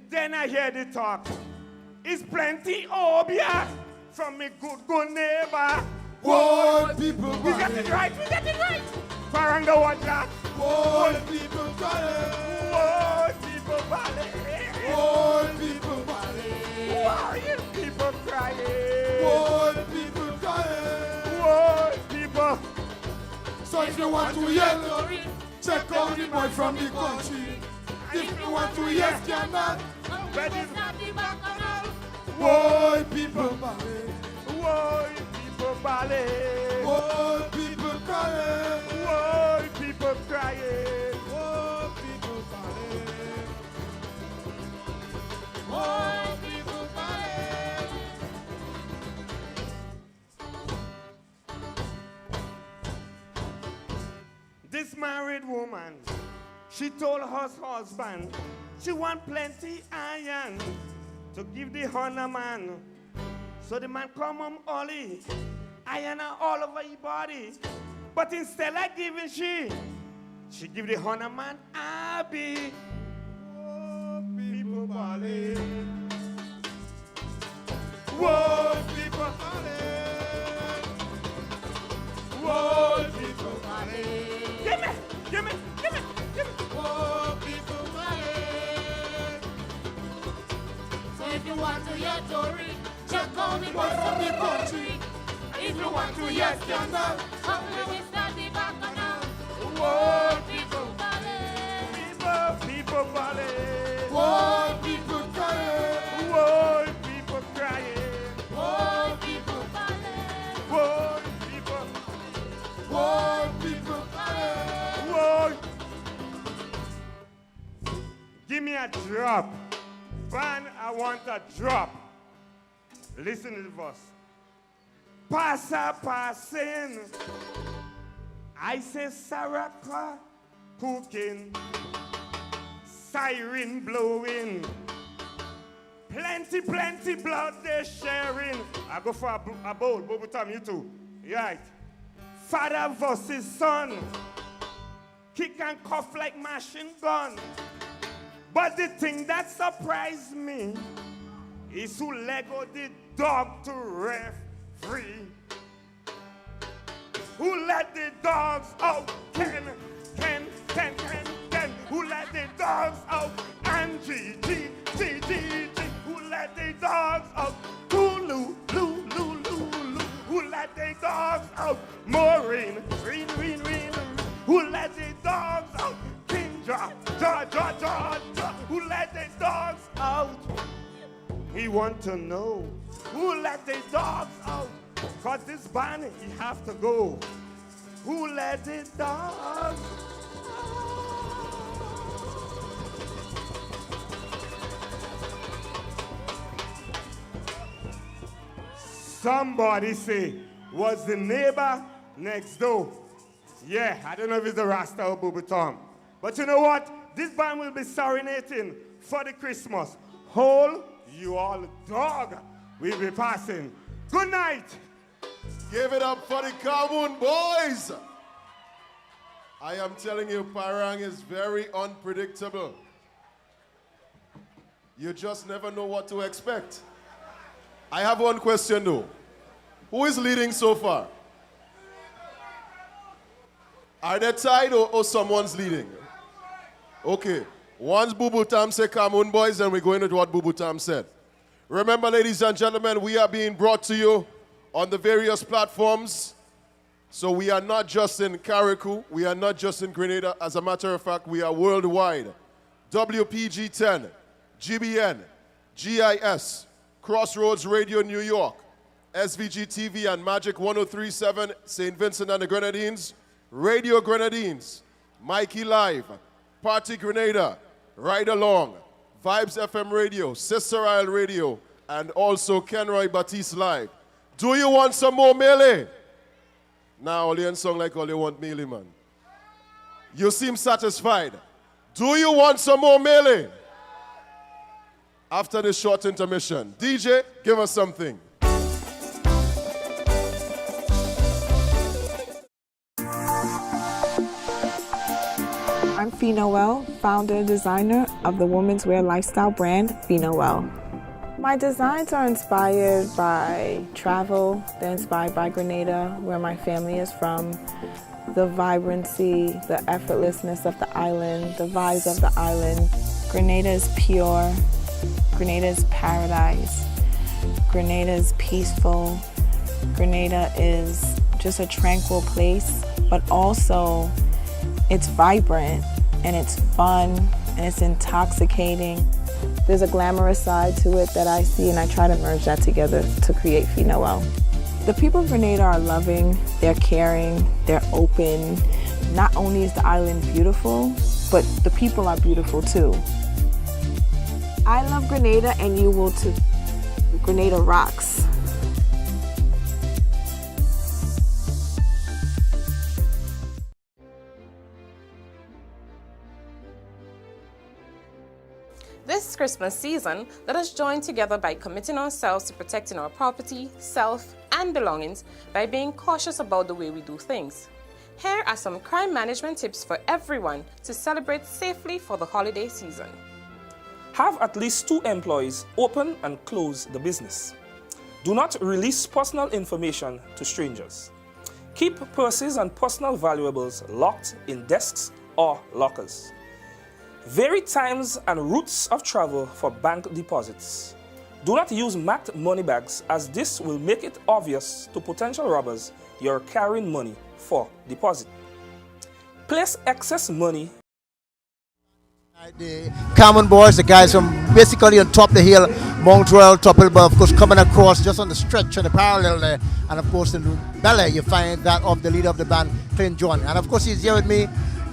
Then I hear the talk. It's plenty obia from me good neighbor. Boy, people we got it right. We got it right. Faranga watch that. Boy, people ballet. Boy, people ballet. Boy, people ballet. Why you people crying? Boy, people crying. Boy, people. So if you want to hear Tory, check out the boy from the country. If you want to hear scandal, boy, people ballet. Boy, people ballet. Boy, people crying. Boy, people crying. Boy, people ballet. Boy, people ballet. This married woman, she told her husband she want plenty iron to give the honor man. So the man come home early, iron all over his body. But instead of giving she give the honor man Abby. Oh, people ballet. Whoa, people ballet. Whoa, people ballet. Give me. Whoa, people ballet. So if you want to hear Tory, check out the boy from the country. If you want to hear scandal, come when we start the bacchanal. Whoa, people ballet. People ballet. Whoa, people crying. Whoa, people crying. Whoa, people ballet. Whoa, people. Whoa, people crying. Whoa. Give me a drop. Van, I want a drop. Listen to the verse. Passing. I say Saraka cooking. Siren blowing. Plenty blood they sharing. I go for a bowl. Bobo Tom, you too. Right. father versus son. Kick and cuff like machine gun. But the thing that surprised me is who Lego the dog to referee. Who let the dogs out? Ken. Who let the dogs out? Angie, G. Who let the dogs out? Lulu. Who let the dogs out? Maureen, Reen. Who let the dogs out? Kinja, George. Who let the dogs out? We want to know who let the dogs out. Cause this band, he have to go. Who let the dogs? Somebody say, was the neighbor next door? Yeah, I don't know if it's the Rasta or Booba Tom. But you know what? This band will be serenading for the Christmas. Hold you all dog will be passing. Good night. Give it up for the Cameroon boys. I am telling you, Parang is very unpredictable. You just never know what to expect. I have one question though. Who is leading so far? Are they tied or someone's leading? Okay. Once Bubu Tam said Cameroon boys, then we're going with what Bubu Tam said. Remember, ladies and gentlemen, we are being brought to you on the various platforms. So we are not just in Carriacou, we are not just in Grenada. As a matter of fact, we are worldwide. WPG 10, GBN, GIS, Crossroads Radio New York, SVG TV and Magic 1037, St. Vincent and the Grenadines, Radio Grenadines, Mikey Live, Partygrenada, Ride Along, Vibes FM Radio, Sister Isle Radio, and also Kenroy Batiste Live. Do you want some more mele? Now, all you song like all you want mele, man. You seem satisfied. Do you want some more mele? After this short intermission, DJ, give us something. I'm Fee Noel, founder and designer of the women's wear lifestyle brand Fee Noel. My designs are inspired by travel, they're inspired by Grenada, where my family is from, the vibrancy, the effortlessness of the island, the vibes of the island. Grenada is pure, Grenada is paradise, Grenada is peaceful, Grenada is just a tranquil place, but also it's vibrant and it's fun and it's intoxicating. There's a glamorous side to it that I see, and I try to merge that together to create Fee Noel. The people of Grenada are loving, they're caring, they're open. Not only is the island beautiful, but the people are beautiful too. I love Grenada and you will too. Grenada rocks. This Christmas season, let us join together by committing ourselves to protecting our property, self, and belongings by being cautious about the way we do things. Here are some crime management tips for everyone to celebrate safely for the holiday season. Have at least 2 employees open and close the business. Do not release personal information to strangers. Keep purses and personal valuables locked in desks or lockers. Vary times and routes of travel for bank deposits. Do not use marked money bags, as this will make it obvious to potential robbers you're carrying money for deposit. Place excess money. The Cameroon boys, the guys from basically on top of the hill, Mount Royal, Topple, of course, coming across just on the stretch and the parallel there. And of course, in Bel-Air, you find that of the leader of the band, Clint John. And of course, he's here with me.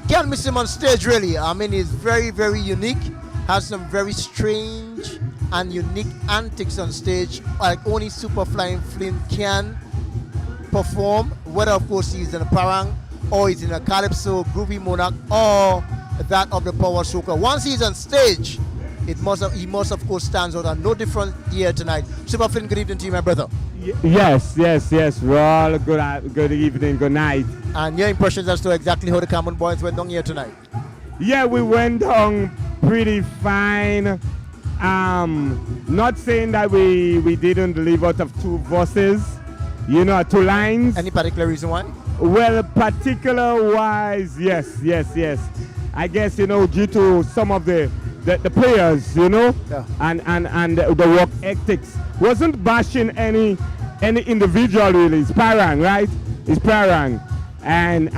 Can't miss him on stage, really. I mean, he's very, very unique. Has some very strange and unique antics on stage, like only Super Flying Flynn can perform. Whether, of course, he's in a parang, or he's in a calypso, groovy monarch, or that of the power soaker. Once he's on stage, he must of course stands out and no different here tonight. Super Flynn, good evening to you, my brother. Yes. We're all good evening, good night. And your impressions as to exactly how the Common Boys went down here tonight? Yeah, we went down pretty fine. Not saying that we didn't live out of 2 verses, 2 lines. Any particular reason why? Well, particular wise, yes. I guess, due to some of the players, yeah. and the work ethics. Wasn't bashing any individual really. It's Parang, right? It's Parang. And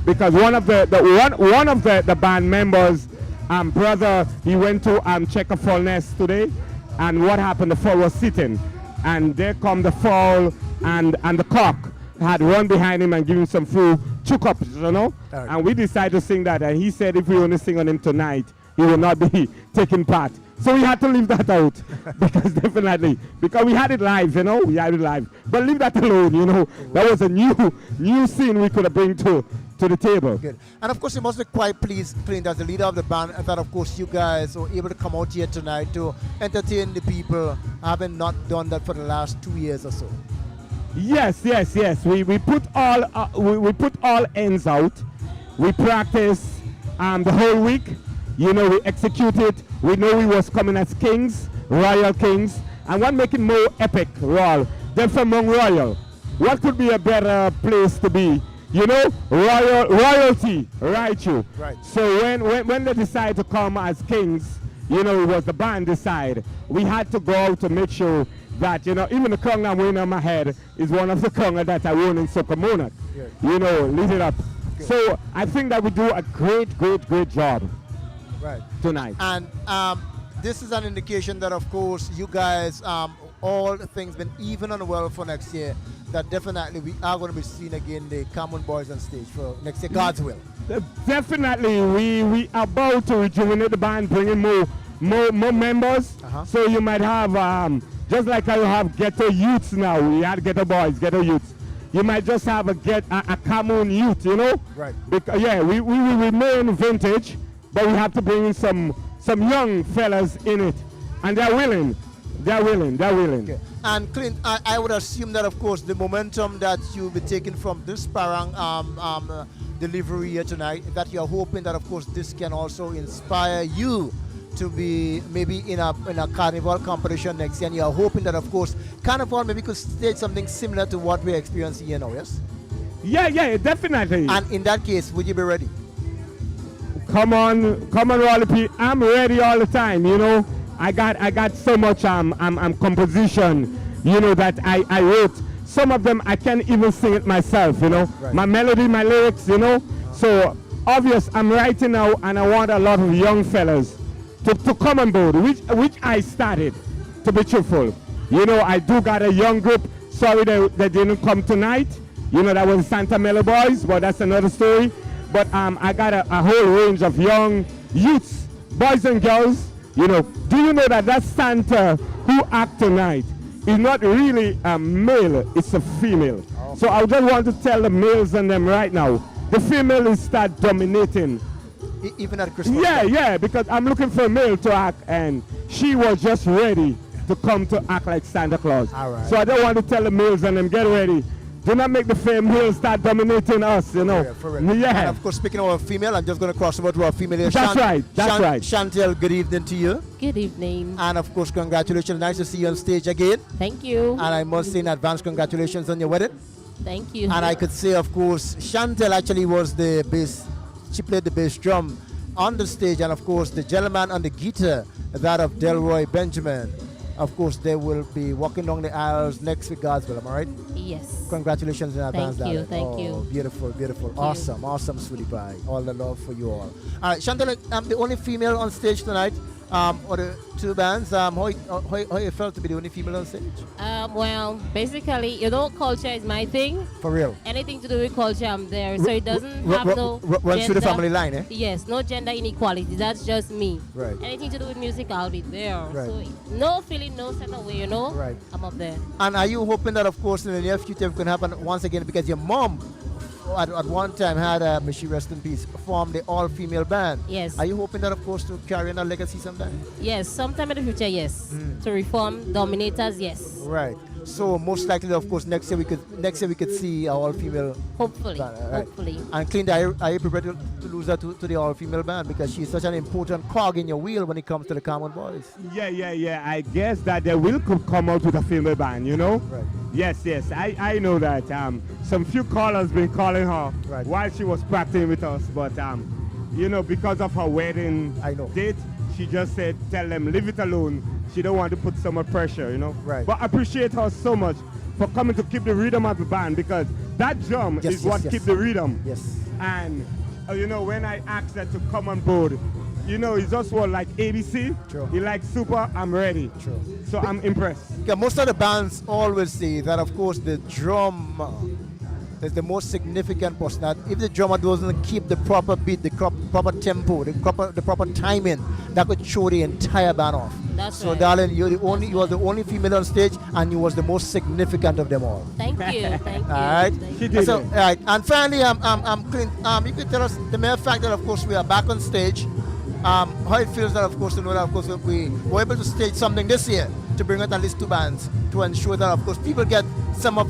because one of the band members, brother, he went to check a foul nest today, and what happened? The foul was sitting, and there come the foul, and the cock had run behind him and given him some few chook-ups, Right. And we decided to sing that, and he said if we only sing on him tonight, he will not be taking part. So we had to leave that out, because we had it live, we had it live. But leave that alone, That was a new scene we could have bring to the table. Good. And of course, you must be quite pleased, Clint, as the leader of the band, that of course you guys were able to come out here tonight to entertain the people, having not done that for the last 2 years or so. Yes. We put all ends out. We practiced the whole week. We executed. We know we was coming as kings, royal kings, and what make it more epic, royal, than from Mount Royal. What could be a better place to be? Royalty, right? Right. So when they decide to come as kings, it was the band decide. We had to go out to make sure that, even the crown I'm wearing on my head is one of the crown that I won in Sokomonat. Lead it up. Good. So I think that we do a great job. Right. Tonight. And this is an indication that, of course, you guys, all things been even and well for next year, that definitely we are going to be seeing again the Common Boys on stage for next year, God's will. Definitely. We are about to rejuvenate the band, bringing more members. So you might have, just like how you have Ghetto Youths now, we had Ghetto Boys, Ghetto Youths. You might just have a common youth, Right. Because, we will remain vintage, but we have to bring in some young fellas in it, and they're willing. Okay. And Clint, I would assume that, of course, the momentum that you'll be taking from this Parang delivery here tonight, that you're hoping that, of course, this can also inspire you to be maybe in a carnival competition next year, and you're hoping that, of course, carnival maybe could stage something similar to what we're experiencing here now, yes? Yeah, definitely. And in that case, would you be ready? Come on, Rolly. I'm ready all the time. I got so much composition, that I wrote. Some of them I can't even sing it myself. Right. My melody, my lyrics. So obvious, I'm writing now, and I want a lot of young fellas to come on board, which I started. To be truthful, I do got a young group. Sorry they didn't come tonight. That was Santa Mele Boys, but that's another story. But I got a whole range of young youths, boys and girls. Do you know that Santa who act tonight is not really a male, it's a female. Oh. So I just want to tell the males and them right now, the female is start dominating. Even at Christmas? Yeah, because I'm looking for a male to act, and she was just ready to come to act like Santa Claus. All right. So I don't want to tell the males and them, get ready. Do not make the female start dominating us, For real. Yeah. And of course, speaking of a female, I'm just going to cross over to our female here. That's right. Chantel, good evening to you. Good evening. And of course, congratulations. Nice to see you on stage again. Thank you. And I must say in advance, congratulations on your wedding. Thank you. And I could say, of course, Chantel actually was the bass. She played the bass drum on the stage. And of course, the gentleman on the guitar, that of Delroy Benjamin. Of course, they will be walking down the aisles next week, God's will. Am I right? Yes. Congratulations in advance, darling. Thank you. Beautiful. Awesome, sweetie pie. All the love for you all. All right, Chantal, I'm the only female on stage tonight. Or the two bands. How you felt to be the only female on stage? Well, basically, culture is my thing. For real? Anything to do with culture, I'm there. So it doesn't have no run through the family line, eh? Yes, no gender inequality. That's just me. Right. Anything to do with music, I'll be there. Right. So no feeling, no set away, Right. I'm up there. And are you hoping that, of course, in the near future it can happen once again? Because your mom at one time had, may she rest in peace, formed the all-female band. Yes. Are you hoping that, of course, to carry on a legacy sometime? Yes, sometime in the future, yes. To reform Dominators, yes. Right. So most likely, of course, next year we could see our all-female. Hopefully, band, right? hopefully. And Clint, are you prepared to lose her to the all-female band because she's such an important cog in your wheel when it comes to the Common Boys? Yeah. I guess that they will come out with a female band, you know? Right. Yes. I know that. Some few callers been calling her while she was practicing with us, but because of her wedding date, she just said, tell them, leave it alone. She don't want to put so much pressure, Right. But I appreciate her so much for coming to keep the rhythm of the band because that drum is what keeps the rhythm. Yes. And, when I asked her to come on board, it's just what like ABC. True. He likes super, I'm ready. True. So I'm impressed. Yeah, most of the bands always say that, of course, the drum is the most significant portion. That if the drummer doesn't keep the proper beat, the proper tempo, the proper timing, that could throw the entire band off. That's so, right. darling, you were the only female on stage, and you was the most significant of them all. Thank you. Thank you. All right. Thank you. So, all right. And finally, Clint, you could tell us the mere fact that, of course, we are back on stage. How it feels that, of course, to know that, of course, we were able to stage something this year to bring out at least 2 bands to ensure that, of course, people get some of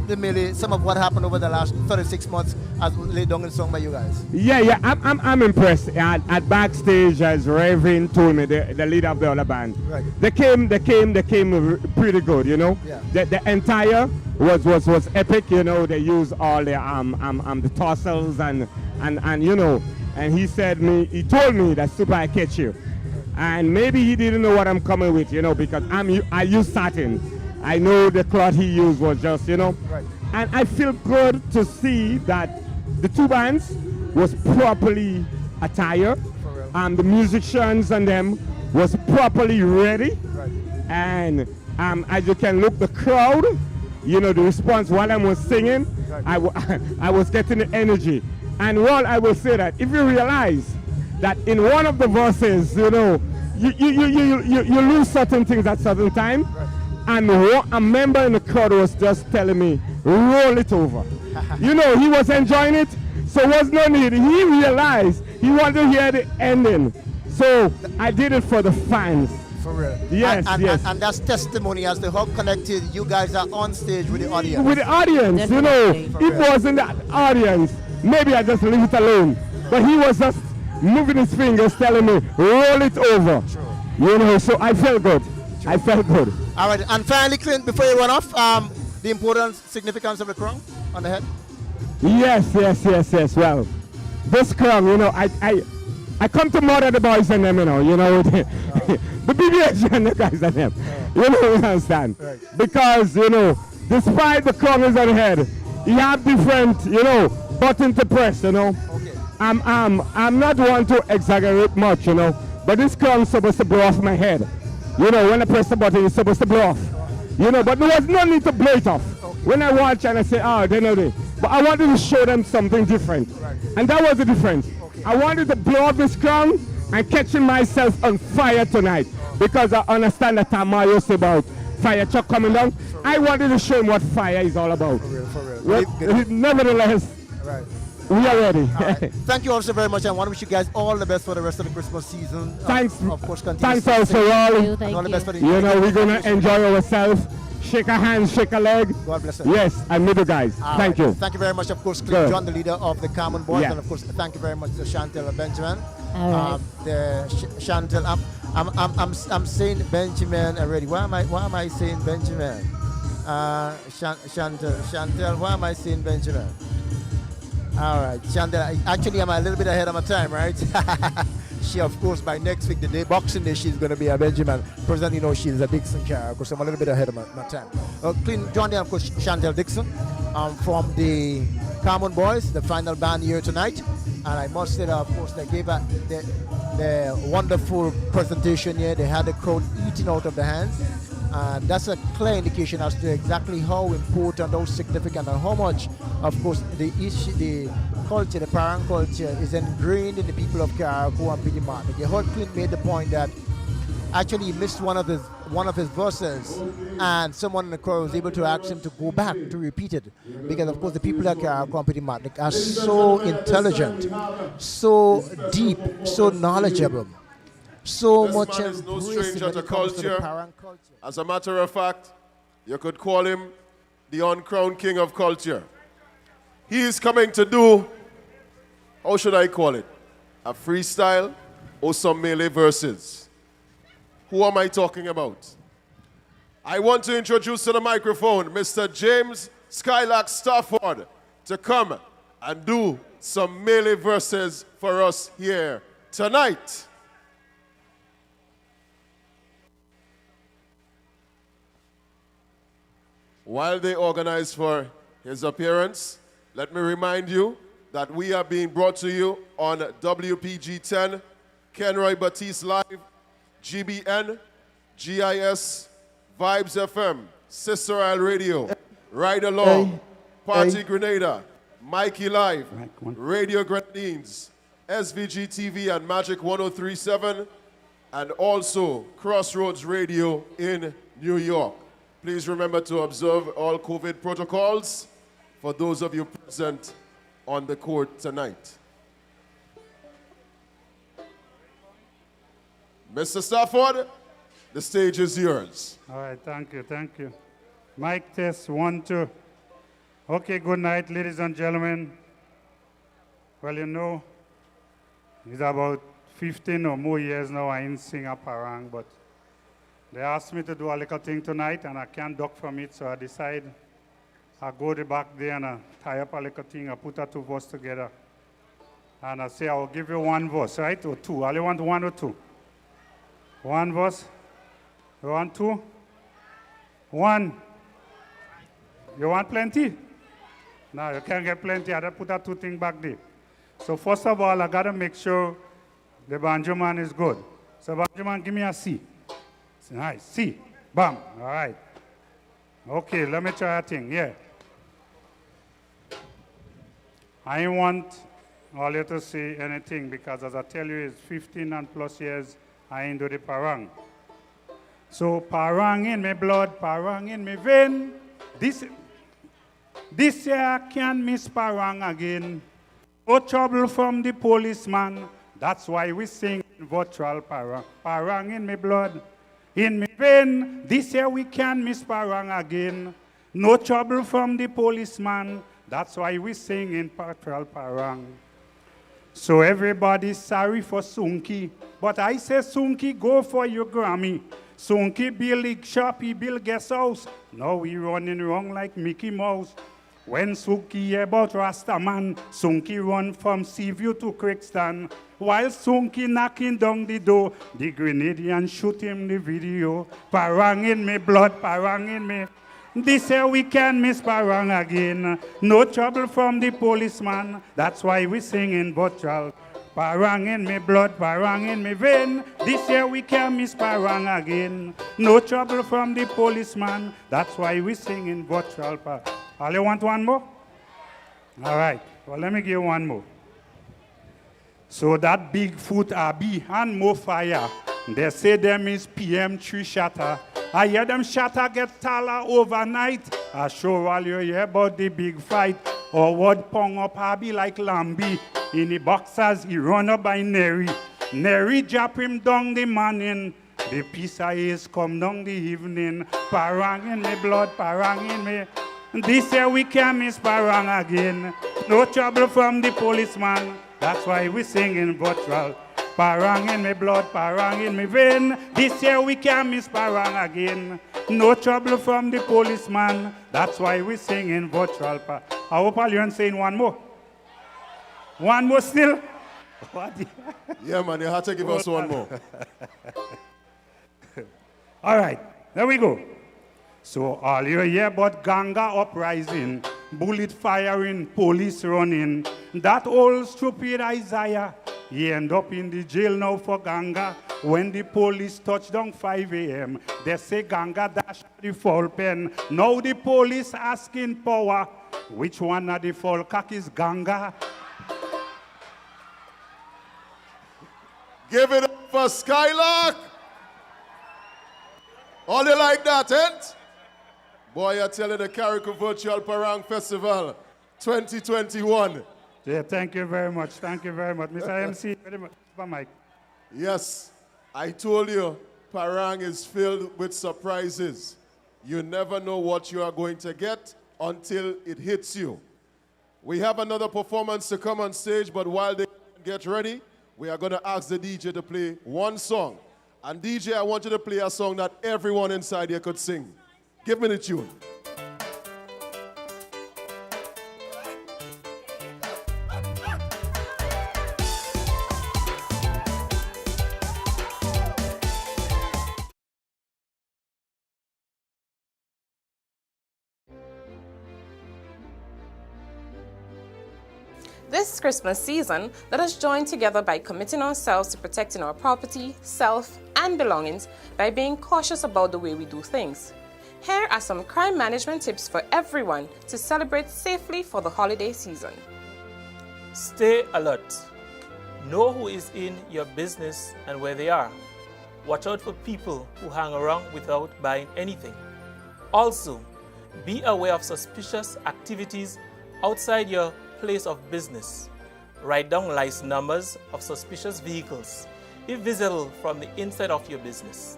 what happened over the last 36 months as laid down in song by you guys. Yeah. I'm impressed. At backstage, as Reverend told me, the leader of the other band, right. they came pretty good. Yeah. The entire was epic. They used all the tassels and and he told me that super I catch you. And maybe he didn't know what I'm coming with, because I use satin. I know the cloth he used was just, Right. And I feel good to see that the 2 bands was properly attired. The musicians and them was properly ready. Right. And as you can look, the crowd, the response while I was singing, right. I was getting the energy. And I will say that if you realize that in one of the verses, you lose certain things at certain time, right. and a member in the crowd was just telling me, roll it over. He was enjoying it, so was no need. He realized he wanted to hear the ending. So I did it for the fans. For real. Yes, yes. And that's testimony as to how connected you guys are on stage with the audience. With the audience, Definitely. it wasn't the audience. Maybe I just leave it alone. But he was just moving his fingers, telling me, roll it over. True. So I felt good. True. I felt good. All right, and finally, Clint, before you run off, the importance, significance of the crown on the head? Yes. Well, this crown, I come to murder the boys and them, the BBH and the guys and them. You understand? Right. Because, despite the crown is on the head, you have different, button to press, Okay. I'm not one to exaggerate much, but this crown is supposed to blow off my head. When I press the button, it's supposed to blow off. But there was no need to blow it off. Okay. When I watch and I say, they know this. But I wanted to show them something different. Right. And that was the difference. Okay. I wanted to blow off this crown and catching myself on fire tonight. Because I understand that Tamayo said about fire truck coming down. I wanted to show him what fire is all about. For real. Well, nevertheless, Right. we are ready. All right. Thank you also very much. I want to wish you guys all the best for the rest of the Christmas season. Thanks. Of course, continue. Thanks also, all. Thank all the best for the We're going to enjoy ourselves. Shake a hand, shake a leg. God bless you. Yes, I'm with you guys. All Thank right. you. Thank you very much, of course, Clint Sure. John, the leader of the Common Boys, Yeah. and of course, thank you very much to Chantel Benjamin. All right. Chantel, I'm saying Benjamin already. Why am I saying Benjamin? Chantel, why am I saying Benjamin? All right, Chantel. Actually, I'm a little bit ahead of my time, right? She, of course, by next week, the day Boxing Day, she's going to be a Benjamin. Presently, she's a Dixon Carriacou, because I'm a little bit ahead of my time. Clint John, of course, Chantel Dixon from the Common Boys, the final band here tonight. And I must say that, of course, they gave the wonderful presentation here. They had the crowd eating out of the hands. And that's a clear indication as to exactly how important, how significant, and how much, of course, the culture, the parang culture, is ingrained in the people of Carriacou and Martinique. You heard Clint made the point that actually he missed one of the one of his verses, and someone in the crowd was able to ask him to go back to repeat it, because of course the people at Caricom Martinique are so intelligent, so deep, so knowledgeable, so This much man is no embracing stranger when to it comes to the culture. Parang culture. As a matter of fact, you could call him the uncrowned king of culture. He is coming to do, how should I call it, a freestyle or some mele verses. Who am I talking about? I want to introduce to the microphone Mr. James Skylark Stafford to come and do some mele verses for us here tonight. While they organize for his appearance, let me remind you that we are being brought to you on WPG 10, Kenroy Batiste Live, GBN, GIS, Vibes FM, Sister Isle Radio, Ride Along, Partygrenada, Mikey Live, Radio Grenadines, SVG TV and Magic 1037, and also Crossroads Radio in New York. Please remember to observe all COVID protocols for those of you present on the court tonight. Mr. Stafford, the stage is yours. All right, thank you, thank you. Mic test, 1, 2. Okay, good night, ladies and gentlemen. Well, you know, it's about 15 or more years now I ain't sing a parang, but they asked me to do a little thing tonight, and I can't duck from it, so I decide I go the back there and I tie up a little thing, I put a 2 verse together, and I say I will give you 1 verse, right, or 2. I only want 1 or 2. 1 verse. You want 2? 1. You want plenty? No, you can't get plenty. I put that 2 thing back there. So first of all, I gotta make sure the banjo man is good. So banjo man, give me a C. Nice. C. Bam. All right. Okay, let me try a thing. Yeah. I ain't want all you to say anything because as I tell you, it's 15 and plus years I ain't do the parang. So parang in my blood, parang in my vein. This year I can't miss parang again. No trouble from the policeman. That's why we sing virtual parang. Parang in my blood, in my vein. This year we can't miss parang again. No trouble from the policeman. That's why we sing in virtual parang. So everybody's sorry for Sunki. But I say, Sunki, go for your Grammy. Sunki build a shop, he build guest house. Now we running wrong like Mickey Mouse. When Sunki hear about Rastaman, Sunki run from Seaview to Craigston. While Sunki knocking down the door, the Grenadian shoot him the video. Parang in me blood, parang in me. This year we can't miss parang again. No trouble from the policeman. That's why we sing in Botral. Parang in me blood, parang in me vein. This year we can't miss parang again. No trouble from the policeman. That's why we sing in Botral. All you want 1 more? All right. Well, let me give 1 more. So that Bigfoot Abi and more fire. They say them is PM3 shatter. I hear them shatter get taller overnight. I show all you hear about the big fight. Or what pong up Abi like Lambi. In the boxers, he run up by Neri. Neri drop him down the morning. The piece of haze come down the evening. Parang in me blood, parang in me. This year we can't miss parang again. No trouble from the policeman. That's why we sing in Botral. Parang in me blood, parang in me vein. This year we can't miss parang again. No trouble from the policeman. That's why we sing in Botral. I hope all you're saying 1 more. 1 more still? Yeah, man, you have to give us 1 more. All right, there we go. So all you hear about Ganga uprising, bullet firing, police running. That old stupid Isaiah, he end up in the jail now for Ganga. When the police touch down 5 a.m., they say Ganga dash the fall pen. Now the police asking power, which one of the fall cock is Ganga? Give it up for Skylark. All you like that, eh? Boy, I tell you, the Carriacou Virtual Parang Festival 2021. Yeah, thank you very much. Thank you very much. Mr. MC, very much. Mike. Yes, I told you, Parang is filled with surprises. You never know what you are going to get until it hits you. We have another performance to come on stage, but while they get ready, we are going to ask the DJ to play one song. And DJ, I want you to play a song that everyone inside here could sing. Give me the tune. This Christmas season, let us join together by committing ourselves to protecting our property, self, and belongings by being cautious about the way we do things. Here are some crime management tips for everyone to celebrate safely for the holiday season. Stay alert. Know who is in your business and where they are. Watch out for people who hang around without buying anything. Also, be aware of suspicious activities outside your place of business. Write down license numbers of suspicious vehicles if visible from the inside of your business.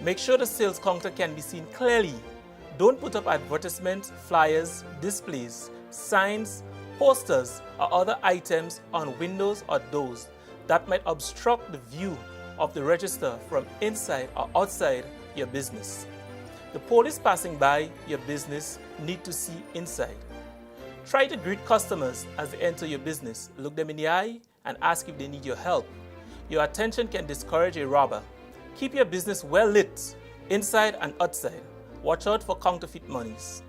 Make sure the sales counter can be seen clearly. Don't put up advertisements, flyers, displays, signs, posters, or other items on windows or doors that might obstruct the view of the register from inside or outside your business. The police passing by your business need to see inside. Try to greet customers as they enter your business. Look them in the eye and ask if they need your help. Your attention can discourage a robber. Keep your business well lit, inside and outside. Watch out for counterfeit monies.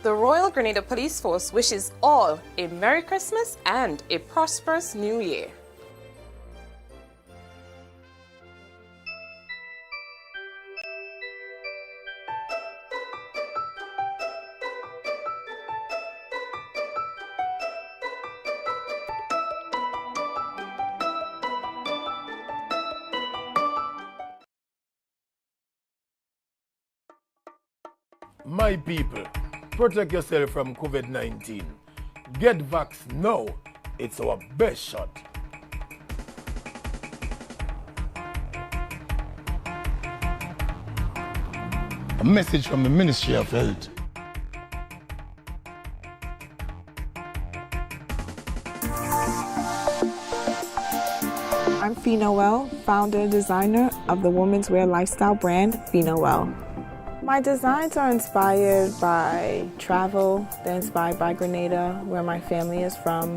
The Royal Grenada Police Force wishes all a Merry Christmas and a prosperous New Year. My people, protect yourself from COVID-19. Get vaxxed now. It's our best shot. A message from the Ministry of Health. I'm Fee Noel, founder and designer of the women's wear lifestyle brand Fee Noel. My designs are inspired by travel. They're inspired by Grenada, where my family is from,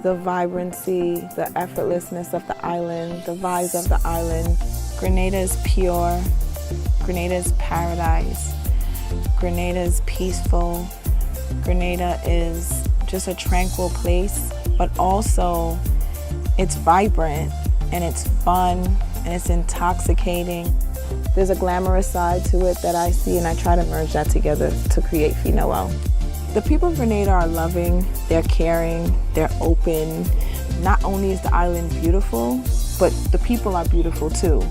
the vibrancy, the effortlessness of the island, the vibes of the island. Grenada is pure. Grenada is paradise. Grenada is peaceful. Grenada is just a tranquil place, but also it's vibrant and it's fun and it's intoxicating. There's a glamorous side to it that I see, and I try to merge that together to create Fee Noel. The people of Grenada are loving, they're caring, they're open. Not only is the island beautiful, but the people are beautiful too.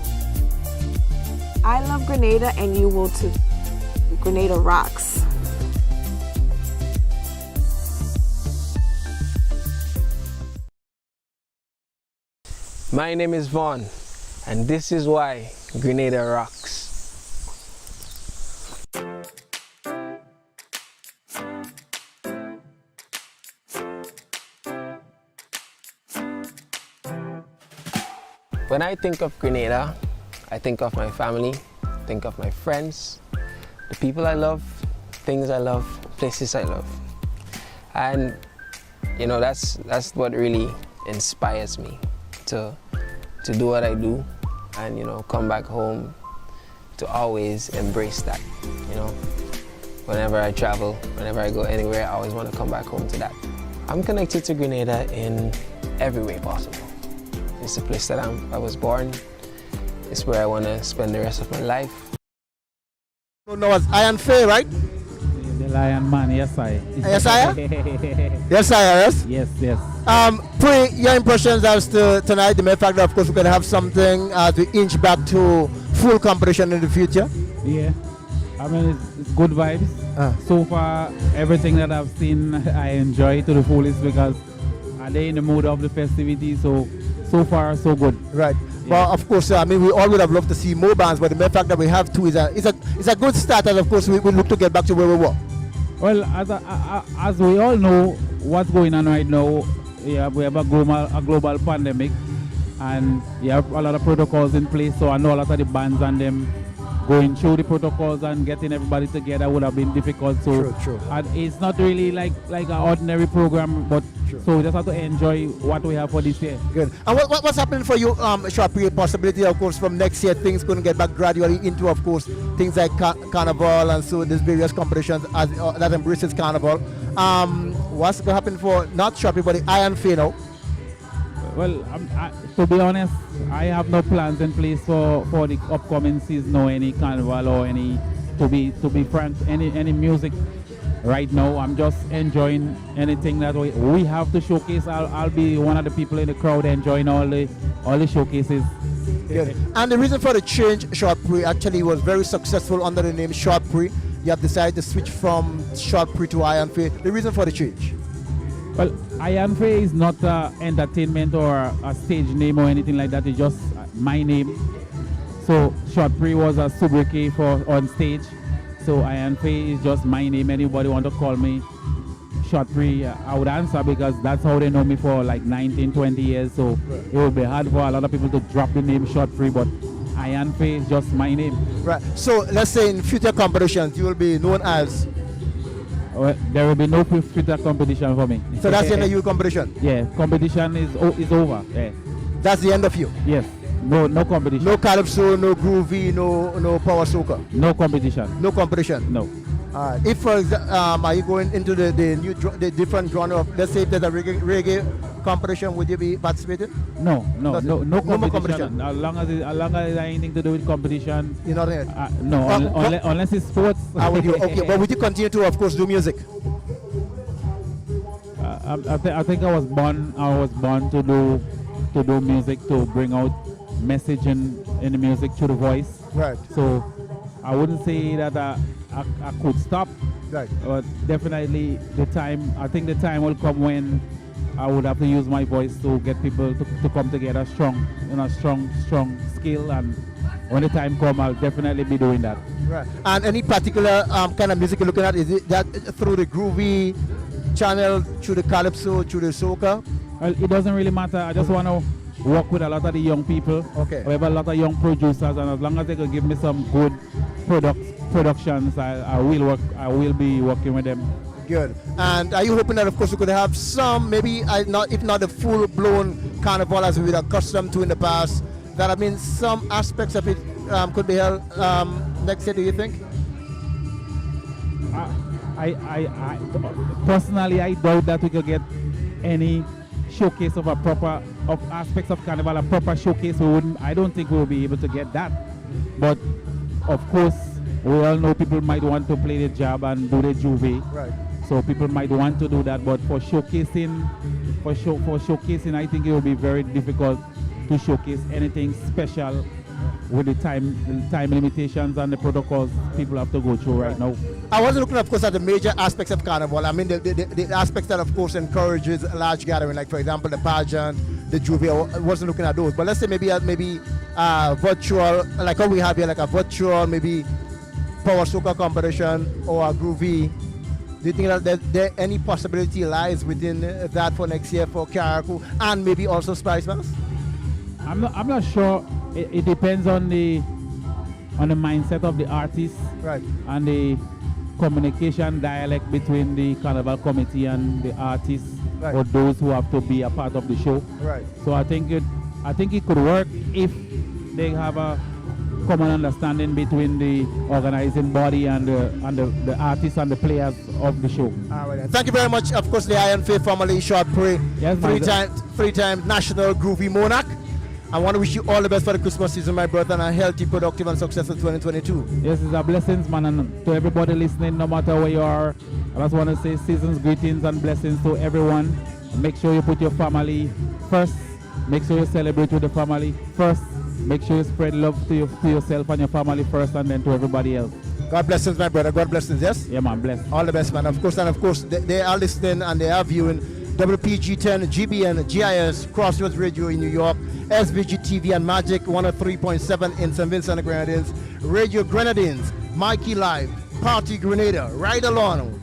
I love Grenada, and you will too. Grenada rocks. My name is Vaughn, and this is why Grenada rocks. When I think of Grenada, I think of my family, think of my friends, the people I love, things I love, places I love. And you know, that's what really inspires me to do what I do, and you know, come back home to always embrace that. You know, whenever I travel, whenever I go anywhere, I always want to come back home to that. I'm connected to Grenada in every way possible. It's the place that I was born. It's where I want to spend the rest of my life. No, it's Iron Fair, right? The Lion Man, yes I. Yes I? Yes I, yes? Yes, yes. Pre, your impressions as to tonight, the mere fact that of course we're going to have something to inch back to full competition in the future? Yeah, I mean it's good vibes. So far, everything that I've seen, I enjoy to the fullest because they're in the mood of the festivities. So far, so good. Right. Well, of course, I mean, we all would have loved to see more bands, but the mere fact that we have two is a good start, and of course, we look to get back to where we were. Well, as we all know, what's going on right now, we have a global pandemic, and you have a lot of protocols in place. So I know a lot of the bands and them going through the protocols and getting everybody together would have been difficult. So true. And it's not really like an ordinary program, but so we just have to enjoy what we have for this year. Good. And what's happening for you, short period possibility, of course, from next year, things going to get back gradually into, of course, things like Carnival and so there's various competitions that embraces Carnival. What's going to happen for, not short period, but the Iron Fair now? Well, to be honest, I have no plans in place for the upcoming season or any carnival or any, to be frank, any music right now. I'm just enjoying anything that we have to showcase. I'll be one of the people in the crowd enjoying all the showcases. Good. And the reason for the change, Short Pre, actually was very successful under the name Short Pre. You have decided to switch from Short Pre to Iron Fair. The reason for the change? Well, Iron Fair is not entertainment or a stage name or anything like that. It's just my name. So Short Pre was a sobriquet for on stage. So Iron Fair is just my name. Anybody want to call me Short Pre, I would answer because that's how they know me for like 19, 20 years. So it would be hard for a lot of people to drop the name Short Pre, but Iron Fair is just my name. Right. So let's say in future competitions, you will be known as? Well, there will be no future competition for me. So that's the end of your competition? Yeah, competition is over. Yeah. That's the end of you? Yes. No competition. No calypso, no groovy, no power soca? No competition. No competition? No. If, for example, are you going into the different genre of, let's say if there's a reggae competition, would you be participating? No more competition. As long as it has anything to do with competition. You're not in it? No, unless it's sports. Okay, but would you continue to, of course, do music? I think I was born to do music, to bring out message in the music through the voice. Right. So I wouldn't say that I could stop. Right. But definitely I think the time will come when I would have to use my voice to get people to come together strong skill, and when the time comes, I'll definitely be doing that. Right. And any particular kind of music you're looking at? Is it that through the groovy channel, through the calypso, through the soca? Well, it doesn't really matter. I just want to work with a lot of the young people. Okay. We have a lot of young producers, and as long as they can give me some good productions, I will be working with them. Good. And are you hoping that, of course, we could have some, maybe if not a full-blown carnival as we were accustomed to in the past, that I mean some aspects of it could be held next year? Do you think? I personally, I doubt that we could get any showcase of aspects of carnival, a proper showcase. I don't think we'll be able to get that. But of course, we all know people might want to play the jab and do the juve. Right. So people might want to do that, but for showcasing, I think it will be very difficult to showcase anything special with the time limitations and the protocols people have to go through right now. I wasn't looking, of course, at the major aspects of carnival. I mean, the aspects that, of course, encourages a large gathering, like, for example, the pageant, the juve. I wasn't looking at those. But let's say maybe virtual, like what we have here, like a virtual, maybe power soca competition or a groovy. Do you think that there any possibility lies within that for next year for Carriacou and maybe also Spice Mass? I'm not sure. It depends on the mindset of the artist, right, and the communication dialect between the carnival committee and the artists, right, or those who have to be a part of the show. Right. So I think it could work if they have a common understanding between the organizing body and the artists and the players of the show. All right. Thank you very much. Of course, the Iron Fair family, Short Pre, yes, three-time national groovy monarch. I want to wish you all the best for the Christmas season, my brother, and a healthy, productive, and successful 2022. Yes, it's a blessings, man, and to everybody listening, no matter where you are, I just want to say season's greetings and blessings to everyone. make sure you put your family first. Make sure you celebrate with the family first. Make sure you spread love to yourself and your family first, and then to everybody else. God blessings, my brother. God blessings, yes? Yeah, man, bless. All the best, man. Of course, and of course, they are listening and they are viewing WPG10, GBN, GIS, Crossroads Radio in New York, SBG TV and Magic 103.7 in St. Vincent and Grenadines, Radio Grenadines, Mikey Live, Partygrenada, Ride Along,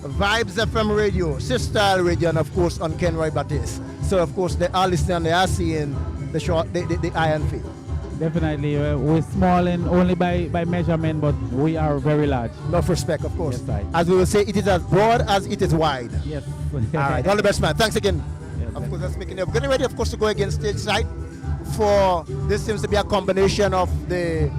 Vibes FM Radio, Sister Radio, and of course on Ken Roy Baptiste. So of course they are listening and they are seeing the Iron Feet. Definitely, we're small and only by measurement, but we are very large. Enough respect, of course. Yes, right. As we will say, it is as broad as it is wide. Yes. All right, all the best, man. Thanks again. Yes, of course, that's making up. Getting ready, of course, to go against stage side. For this seems to be a combination of the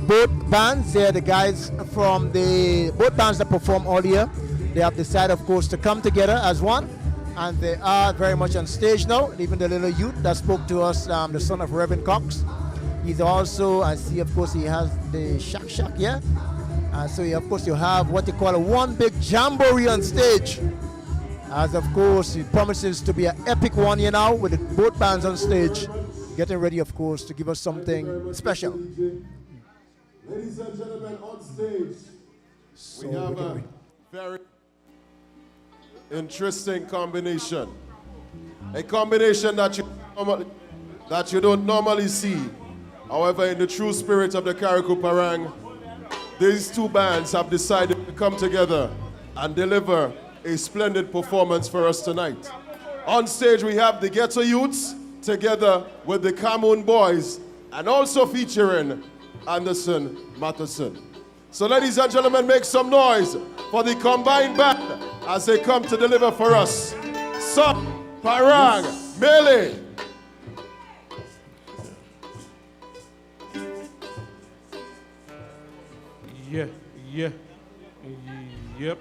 both bands. They're the guys from the both bands that perform all year. They have decided, of course, to come together as one. And they are very much on stage now. Even the little youth that spoke to us, the son of Reverend Cox. He's also, I see, of course, he has the Shack, yeah? So, of course, you have what they call a one big jamboree on stage. As, of course, it promises to be an epic one, you know, with both bands on stage. Getting ready, of course, to give us something special. Ladies and gentlemen, on stage, we have a very interesting combination. A combination that you don't normally see. However, in the true spirit of the Carriacou Parang, these two bands have decided to come together and deliver a splendid performance for us tonight. On stage, we have the Ghetto Youths together with the Camoon Boys and also featuring Anderson Matheson. So ladies and gentlemen, make some noise for the combined band as they come to deliver for us some Parang Mele. Yep.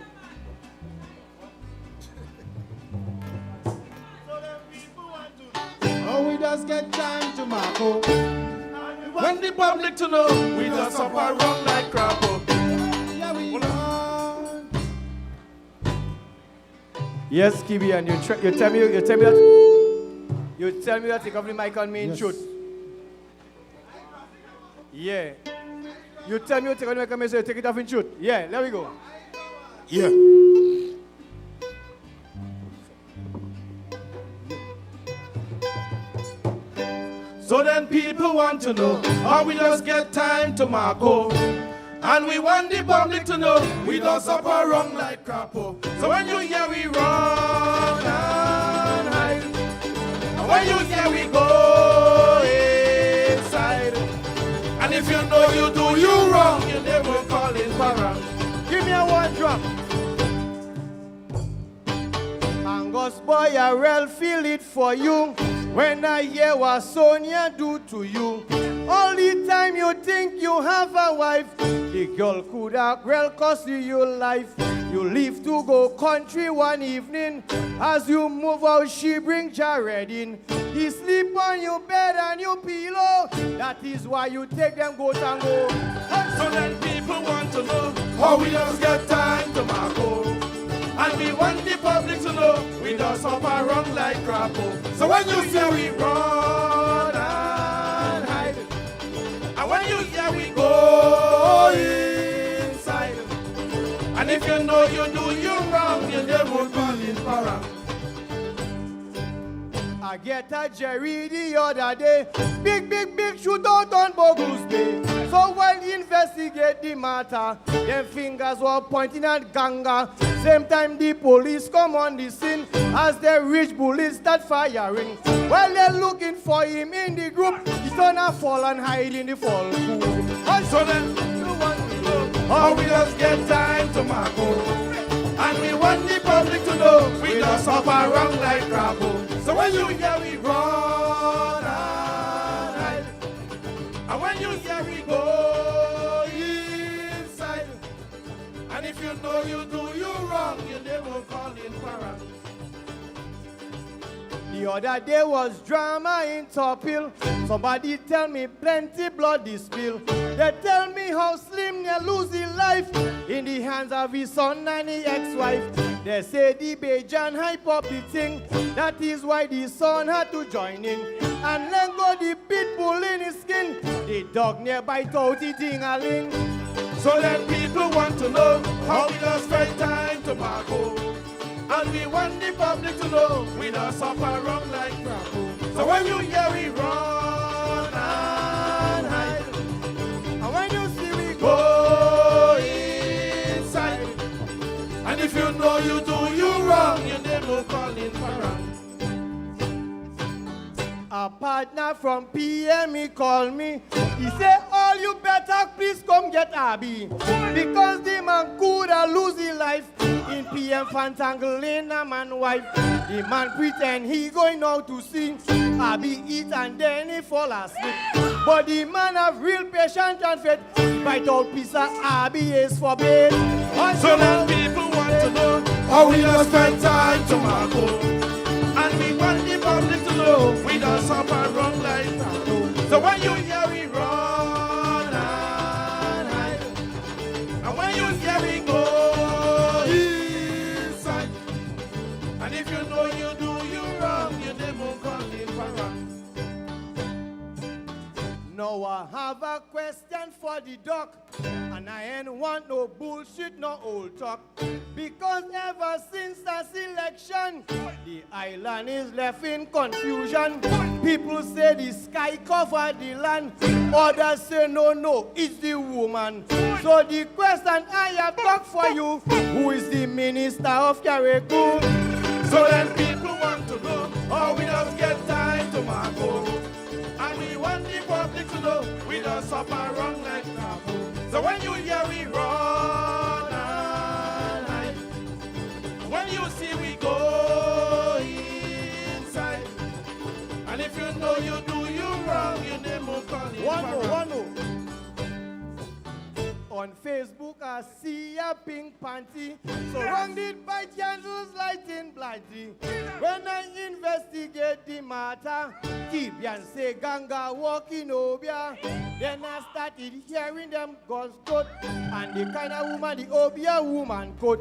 Oh, we just get time to Marco. When the public to know, we just up and run like crappo. Yeah, we want. Yes, Kibi, and you tell me that you cover the mic on me in shoot. Yeah. You tell me you take on the mic on me, so you take it off in shoot. Yeah, there we go. Yeah. So then people want to know how we just get time to Marco. And we want the public to know we just up and run like crappo. So when you hear we run and hide, and when you hear we go inside, and if you know you do you wrong, you never call it Parang. Give me a one drop. Angus boy, I real feel it for you when I hear what Sonia do to you. All the time you think you have a wife, the girl could have well cost you your life. You leave to go country one evening. As you move out, she bring Jared in. He sleep on your bed and your pillow. That is why you take them go tango. So then people want to know how we just get time to Marco. And we want the public to know we just up and run like crappo. So when you hear we run and hide, and when you hear we go inside, and if you know you do you wrong, you never call it Parang. I get a Jerry the other day, big shootout on Bogus Bay. So while they investigate the matter, their fingers were pointing at Ganga. Same time the police come on the scene, as the rich bullets start firing. While they're looking for him in the group, he turn and fall and hide in the fall pool. And so then you want to know how we just get time to Marco. And we want the public to know we just up and run like crappo. So when you hear we run and hide, and when you hear we go inside, and if you know you do you wrong, you never call it Parang. The other day was drama in Top Hill. Somebody tell me plenty blood is spilled. They tell me how Slim they lose his life in the hands of his son and his ex-wife. They say the Bajan hype up the thing. That is why the son had to join in. And let go the pit bull in his skin. The dog nearby out the ding-a-ling. So then people want to know how we don't spend time tobacco. And we want the public to know we don't suffer wrong like Carriacou. So when you hear we run and hide, and when you see we go inside, and if you know you do you wrong, your name will call in Parang. A partner from PM, he called me. He said, all you better please come get Abby. Because the man could lose his life in PM Fantangling a man wife. The man pretend he going out to see Abby eat and then he fall asleep. But the man have real patience and faith. Bite out piece of Abby is forbid. So then people want to know how we don't spend time tomorrow. And we want the public to know we don't suffer wrong like Carriacou. So when you hear we run and hide, and when you hear we go inside, and if you know you do you wrong, your name will call in Parang. Now I have a question for the doc, and I ain't want no bullshit, no old talk. Because ever since the selection, the island is left in confusion. People say the sky covered the land, others say no, it's the woman. So the question I have got for you, who is the minister of Carriacou? So then people want to know how we don't get time to Marco. And we want the public to know we don't suffer wrong like Carriacou. So when you hear we run and hide, when you see we go inside, and if you know you do you wrong, your name will call in Parang. On Facebook, I see a pink panty surrounded by candles lighting brightly. When I investigate the matter, Kibian say Ganga walking Obia. Then I started hearing them guns cut, and the kind of woman the Obia woman cut.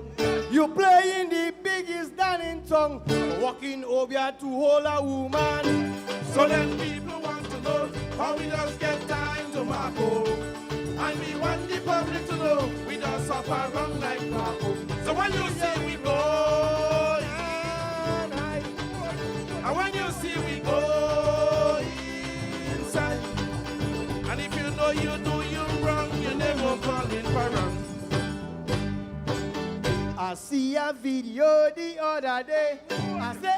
You playing the biggest down in tongue, walking Obia to hold a woman. So then people want to know how we just get time to Marco. And we want the public to know we don't suffer wrong like Carriacou. So when you see we go and hide, and when you see we go inside, and if you know you do you wrong, your name will call in Parang. I see a video the other day. I say,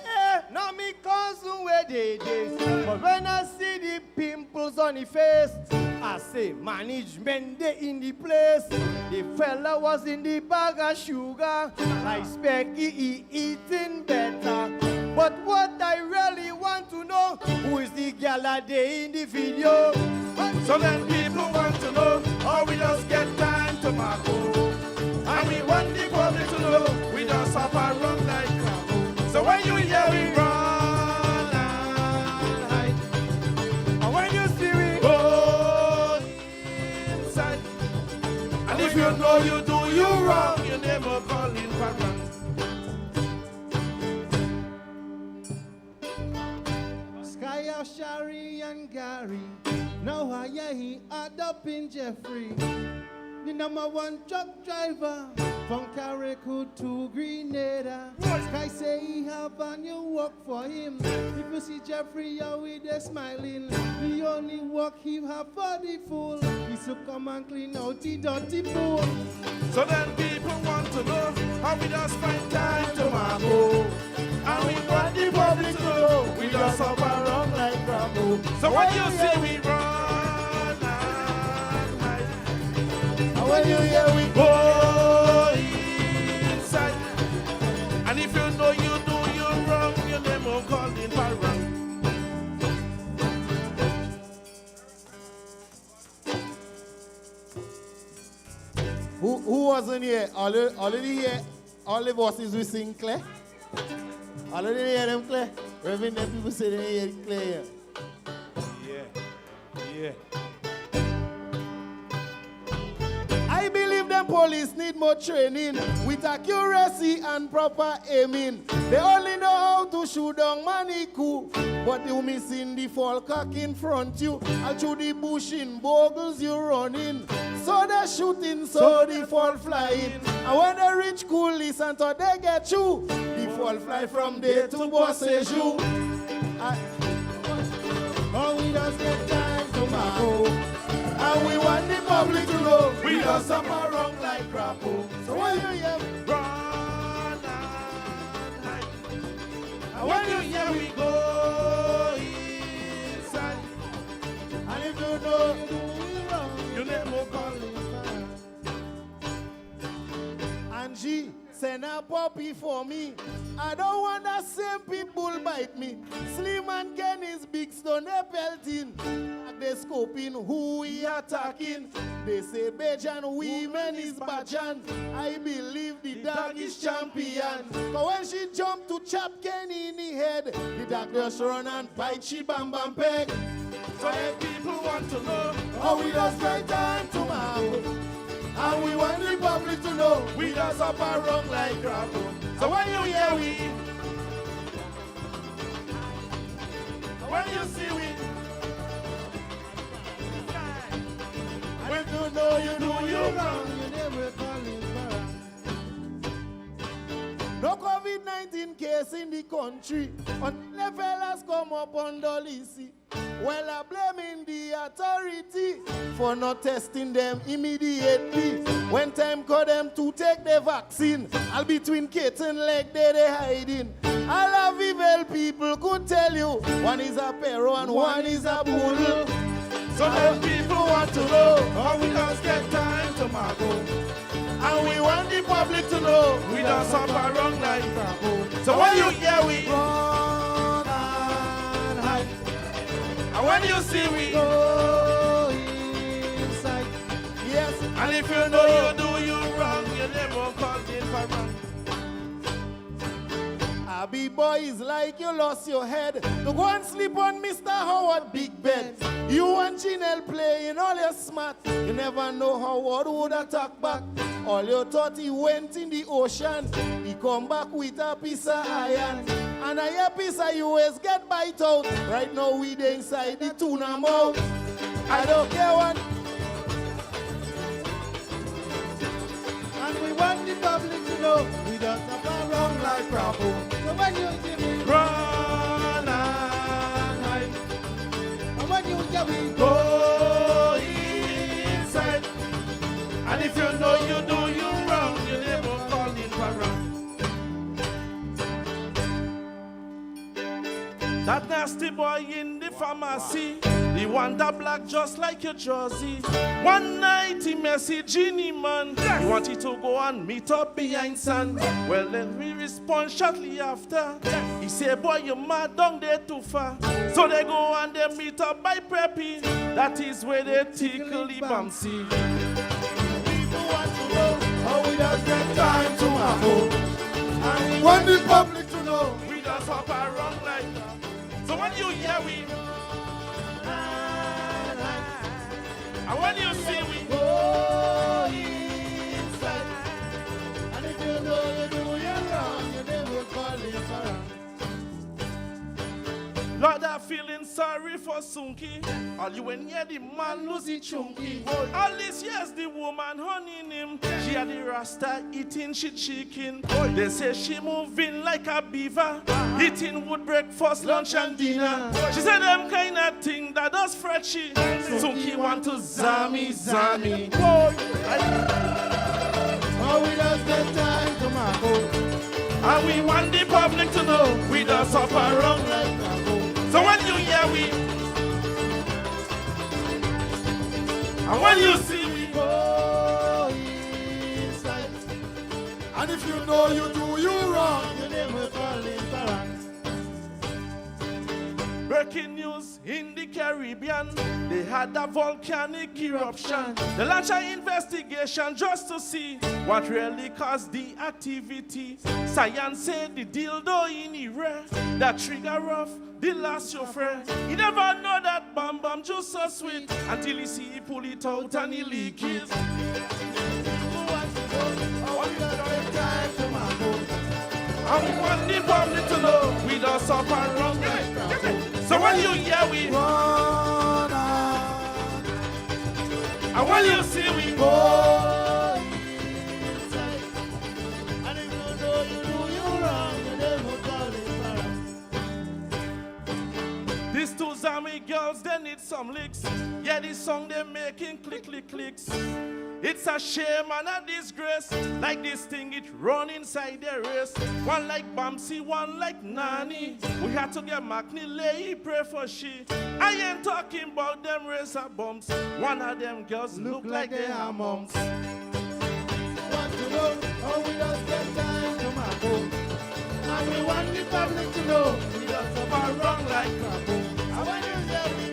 now me cousin where they did. But when I see the pimples on the face, I say, management they in the place. The fella was in the bag of sugar. Like Specky, he eating better. But what I really want to know, who is the girl a day in the video? So then people want to know how we just get time to Marco. And we want the public to know we don't suffer wrong like Carriacou. So when you hear we run and hide, and when you see we go inside, and if you know you do you wrong, you never call in Parang. Sky of Shari and Gary, now I hear he add up in Jeffrey. The #1 truck driver from Carriacou to Grenada. Sky say he have a new work for him. If you see Jeffrey how he dey smiling, the only work he have for the fool is to come and clean out the dirty pool. So then people want to know how we just spend time to Marco. And we want the public to know we just suffer wrong like Carriacou. So when you see we run and hide, and when you hear we go inside, and if you know you do you wrong, your name will call in Parang. Who wasn't here? Already here. All the bosses we sing clear. Already hear them clear. Reverend, them people say they hear it clear. Yeah. I believe them poor police need more training with accuracy and proper aiming. They only know how to shoot down Manikou, but you missing the fall cock in front you. And through the bush in boggles you running. So they shooting, so the fall flying. And when they reach cool, listen to they get you. The fall fly from there to Bosses you. Oh, we just get time to Marco. And we want the public to know we don't suffer wrong like Crapo. So when you hear run and hide, and when you hear we go inside, and if you know you never call it. Angie, send a puppy for me. I don't want that same pit bull bite me. Slim and Kenny's big stone they pelting. They scoping who we attacking. They say Bajan women is Bajan. I believe the dog is champion. But when she jumped to chop Kenny in the head, the dog just run and bite she bam bam peg. So if people want to know how we just spend time tomorrow, and we want the public to know we don't suffer wrong like Crapo. So when you hear we, when you see we, when you know you do you wrong, you never call it back. No COVID-19 case in the country, until the fellas come up on Dolisi. Well, I blaming the authority for not testing them immediately. When time call them to take the vaccine, I'll between Kate and leg they hiding. All of evil people could tell you, one is a pero and one is a bull. So then people want to know how we just get time to Marco. And we want the public to know we don't suffer wrong like Crapo. So when you hear we run and hide, and when you see we go inside, yes. And if you know you do you wrong, you never call it for wrong. Abby boy is like you lost your head. To go and sleep on Mr. Howard big bed. You and Chinel playing all your smart. You never know how Howard would attack back. All you thought he went in the ocean. He come back with a piece of iron. And a piece of US get bite out. Right now we dey inside the tuna mouth. I don't care what. And we want the public to know we don't suffer wrong like Crapo. So when you see me run and hide, and when you hear we go inside, and if you know you do you wrong, you never call it for wrong. That nasty boy in the pharmacy, the one that black just like your jersey. One night he messaged Ginny man, he wanted to go and meet up behind sun. Well then we respond shortly after. He say, boy you mad down there too far. So they go and they meet up by Preppy. That is where they tickle the bouncy. People want to know how we just get time to our home. And we want the public to know we just hop around like that. So when you hear we, and when you see we go inside, and if you know you do you wrong, you never call it around. Lord, I'm feeling sorry for Sunki. All you when hear the man lose his chunky. All these years the woman hunting him. She had the rasta eating she chicken. They say she moving like a beaver. Eating wood breakfast, lunch and dinner. She said them kind of thing that does fret she. Sunki want to zami. Oh, we just get time to Marco. And we want the public to know we don't suffer wrong like Marco. So when you hear we, and when you see we go inside, and if you know you do you wrong, you never call it back. Breaking news in the Caribbean, they had a volcanic eruption. They launched an investigation just to see what really caused the activity. Science said the dildo in Iraq, that trigger off the last your friend. He never know that bam bam just so sweet until he see he pull it out and he leak it. And we want the public to know we don't suffer wrong. So when you hear we run out, and when you see we go inside, and if you know you do you wrong, you never call it. These two Zami girls, they need some licks. Yeah, this song they're making click, click, clicks. It's a shame and a disgrace. Like this thing, it run inside their race. One like Bamsi, one like Nani. We had to get McNeely, pray for she. I ain't talking about them racer bumps. One of them girls look like they are moms. Want to know how we just get time to my home. And we want the public to know we just suffer wrong like crap. And when you say we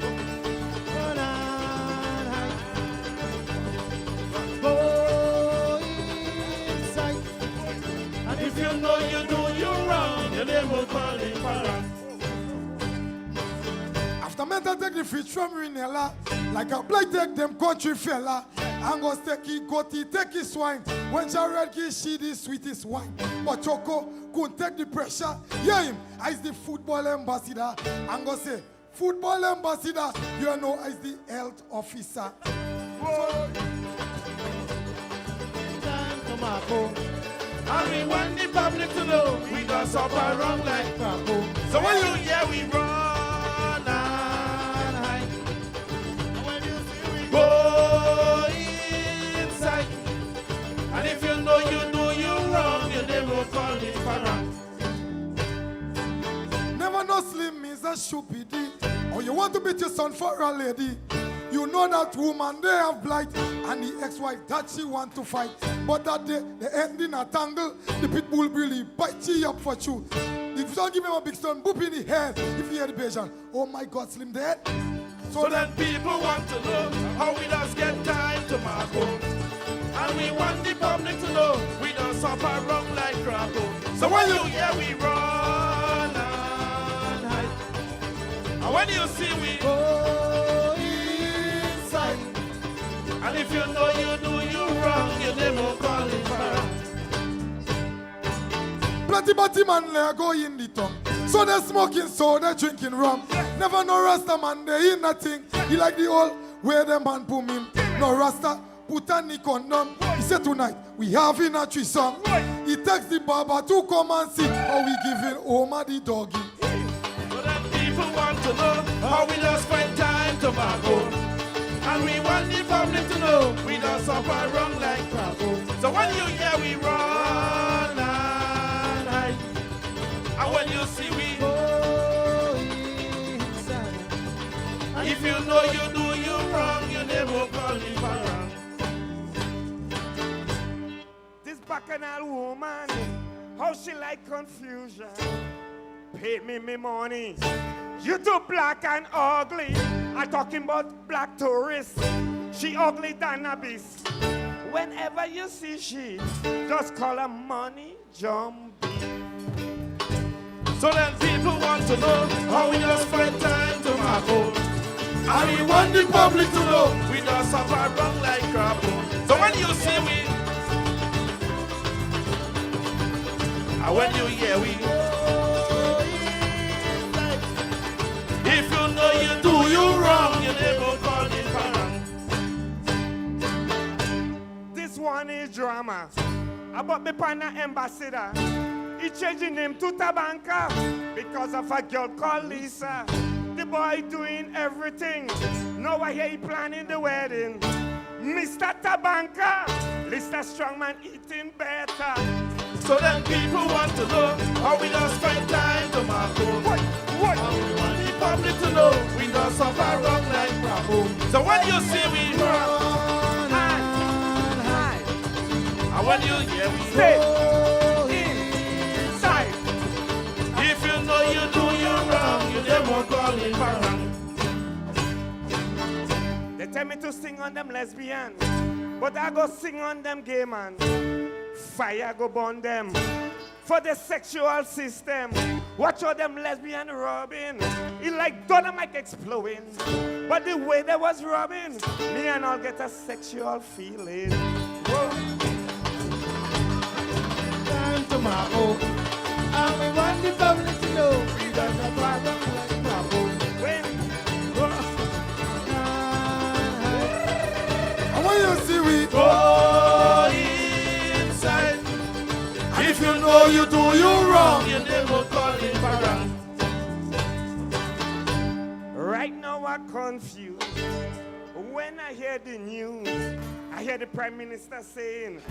run on high, go inside. And if you know you do you wrong, you never call it for. After mental take the fish from Rinella, like a blight take them country fella. Angos take he goatee, take his swine. When Jared give she the sweetest wine. But Choco couldn't take the pressure. Yeah, him, I's the football ambassador. Angos say, football ambassador, you know I's the health officer. Time to Marco. And we want the public to know we don't suffer wrong like crap. So when you hear we run and hide, and when you see we go inside, and if you know you do you wrong, you never call it parang. Never know slim means a stupidity. Or you want to beat your son for a lady. You know that woman, they have blight. And the ex-wife, that she want to fight. But that day, they end in a tangle. The pit bull really bite she up for you. If you don't give him a big stone, boop in the head. If you hear the patient, oh my God, Slim dead. So then people want to know how we just get time to Marco. And we want the public to know we don't suffer wrong like crap. So when you hear we run and hide, and when you see we go inside, and if you know you do you wrong, you never call it back. Plenty body man they go in the tongue. So they smoking, so they drinking rum. Never no Rasta man, they in nothing. He like the old where them man boom him. No Rasta, put a nick on them. He said tonight, we having a threesome. He takes the barber to come and see how we giving Oma the doggy. So that people want to know how we just spend time to Marco. And we want the public to know we don't suffer wrong like crap. So when you hear we run and hide, and when you see we go inside, and if you know you do you wrong, you never call it wrong. This bacchanal woman, how she like confusion. Pay me money. You too black and ugly. I'm talking about black tourists. She ugly than a beast. Whenever you see she, just call her money jumpy. So then people want to know how we just spend time to Marco. And we want the public to know we don't suffer wrong like crap. So when you see we, and when you hear we, if you know you do you wrong, you never call it parang. This one is drama about me partner ambassador. He changed his name to Tabanka because of a girl called Lisa. The boy doing everything. Now I hear he planning the wedding. Mr. Tabanka, Mr. Strongman eating better. So then people want to know how we don't spend time to Marco. What? How we want the public to know we don't suffer wrong like crap. So when you see we run and hide, and when you hear we stay inside, if you know you do you wrong, you never call it parang. They tell me to sing on them lesbian, but I go sing on them gay man. Fire go burn them for the sexual system. Watch all them lesbian rubbing. It like dynamite exploding. But the way they was rubbing, me and I'll get a sexual feeling. Whoa. Time to Marco. you know you do you wrong, your name will call in parang. Right now I'm confused. When I hear the news, I hear the Prime Minister saying,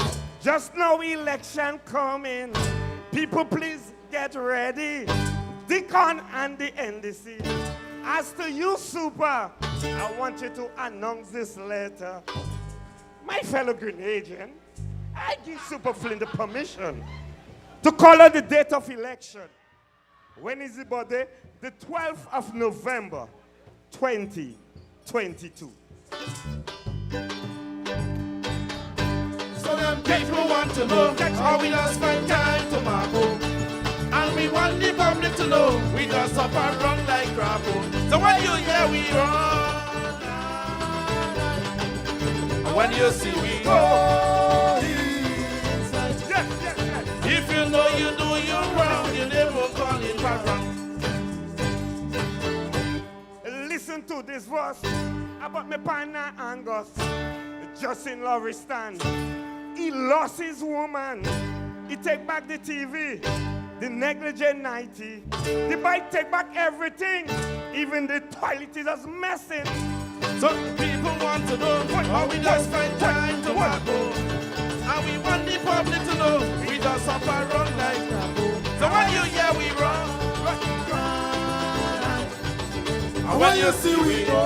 just now election coming. People please get ready. Deacon and the NDC. As to you, Super, I want you to announce this letter. My fellow Grenadian, I give Super Flynn the permission to call out the date of election. When is the birthday? The 12th of November, 2022. So them people want to know how we just spend time to Marco. And we want the public to know we just suffer run like crap. So when you hear we run, and when you see we go, if you know you do you wrong, you never call it parang. Listen to this verse about my partner Angus, just in Lauriston. He lost his woman. He take back the TV, the negligent 90. The bike take back everything. Even the toilet is just messing. So people want to know how we just spend time to Marco. And we want the public to know we just suffer run like crap. So when you hear we run, and when you see we go,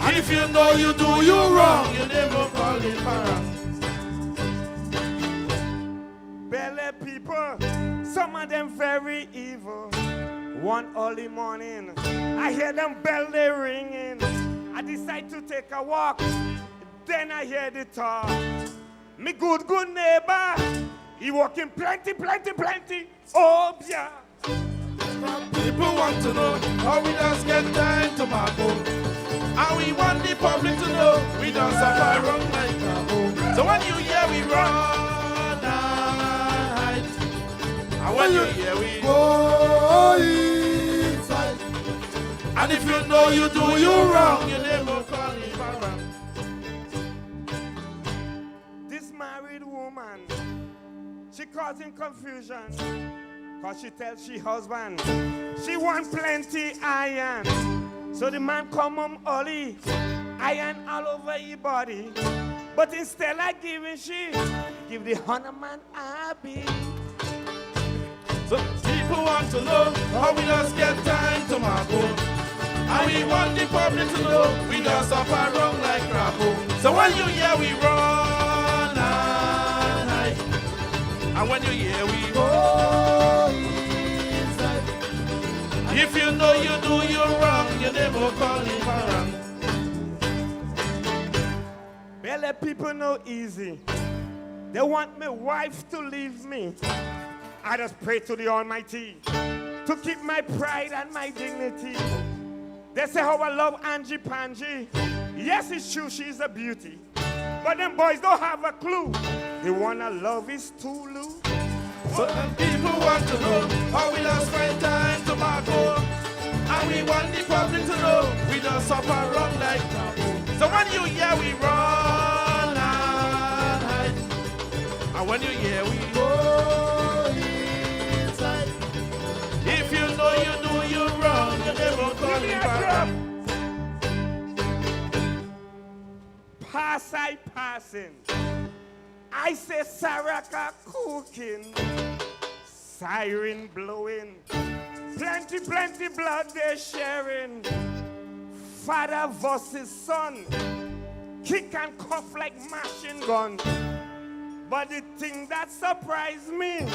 and if you know you do you wrong, you never call it parang. Belly people, some of them very evil. One early morning, I hear them belly ringing. I decide to take a walk. Then I hear the talk. Me good neighbor, he walking plenty. Oh yeah. People want to know how we just get time to Marco. And we want the public to know we don't suffer wrong like crap. So when you hear we run night, and when you hear we go inside, and if you know you do you wrong, you never call it parang. This married woman, she causing confusion. Cause she tells she husband, she want plenty iron. So the man come home early, iron all over your body. But instead of giving she, give the honor man happy. So people want to know how we just get time to Marco. And we want the public to know we just suffer wrong like crap. So when you hear we run night, and when you hear we go inside, if you know you do you wrong, you never call it parang. Belly people know easy. They want my wife to leave me. I just pray to the Almighty to keep my pride and my dignity. They say how I love Angie Pangie. Yes, it's true, she's a beauty. But them boys don't have a clue. They wanna love is Tulu. So them people want to know how we just spend time to Marco. And we want the public to know we don't suffer wrong like crap. So when you hear we run night, and when you hear we go inside, if you know you do you wrong, you never call it parang. Pass I passing. I say Saraka cooking, siren blowing, plenty blood they're sharing. Father versus son, kick and cuff like machine gun. But the thing that surprised me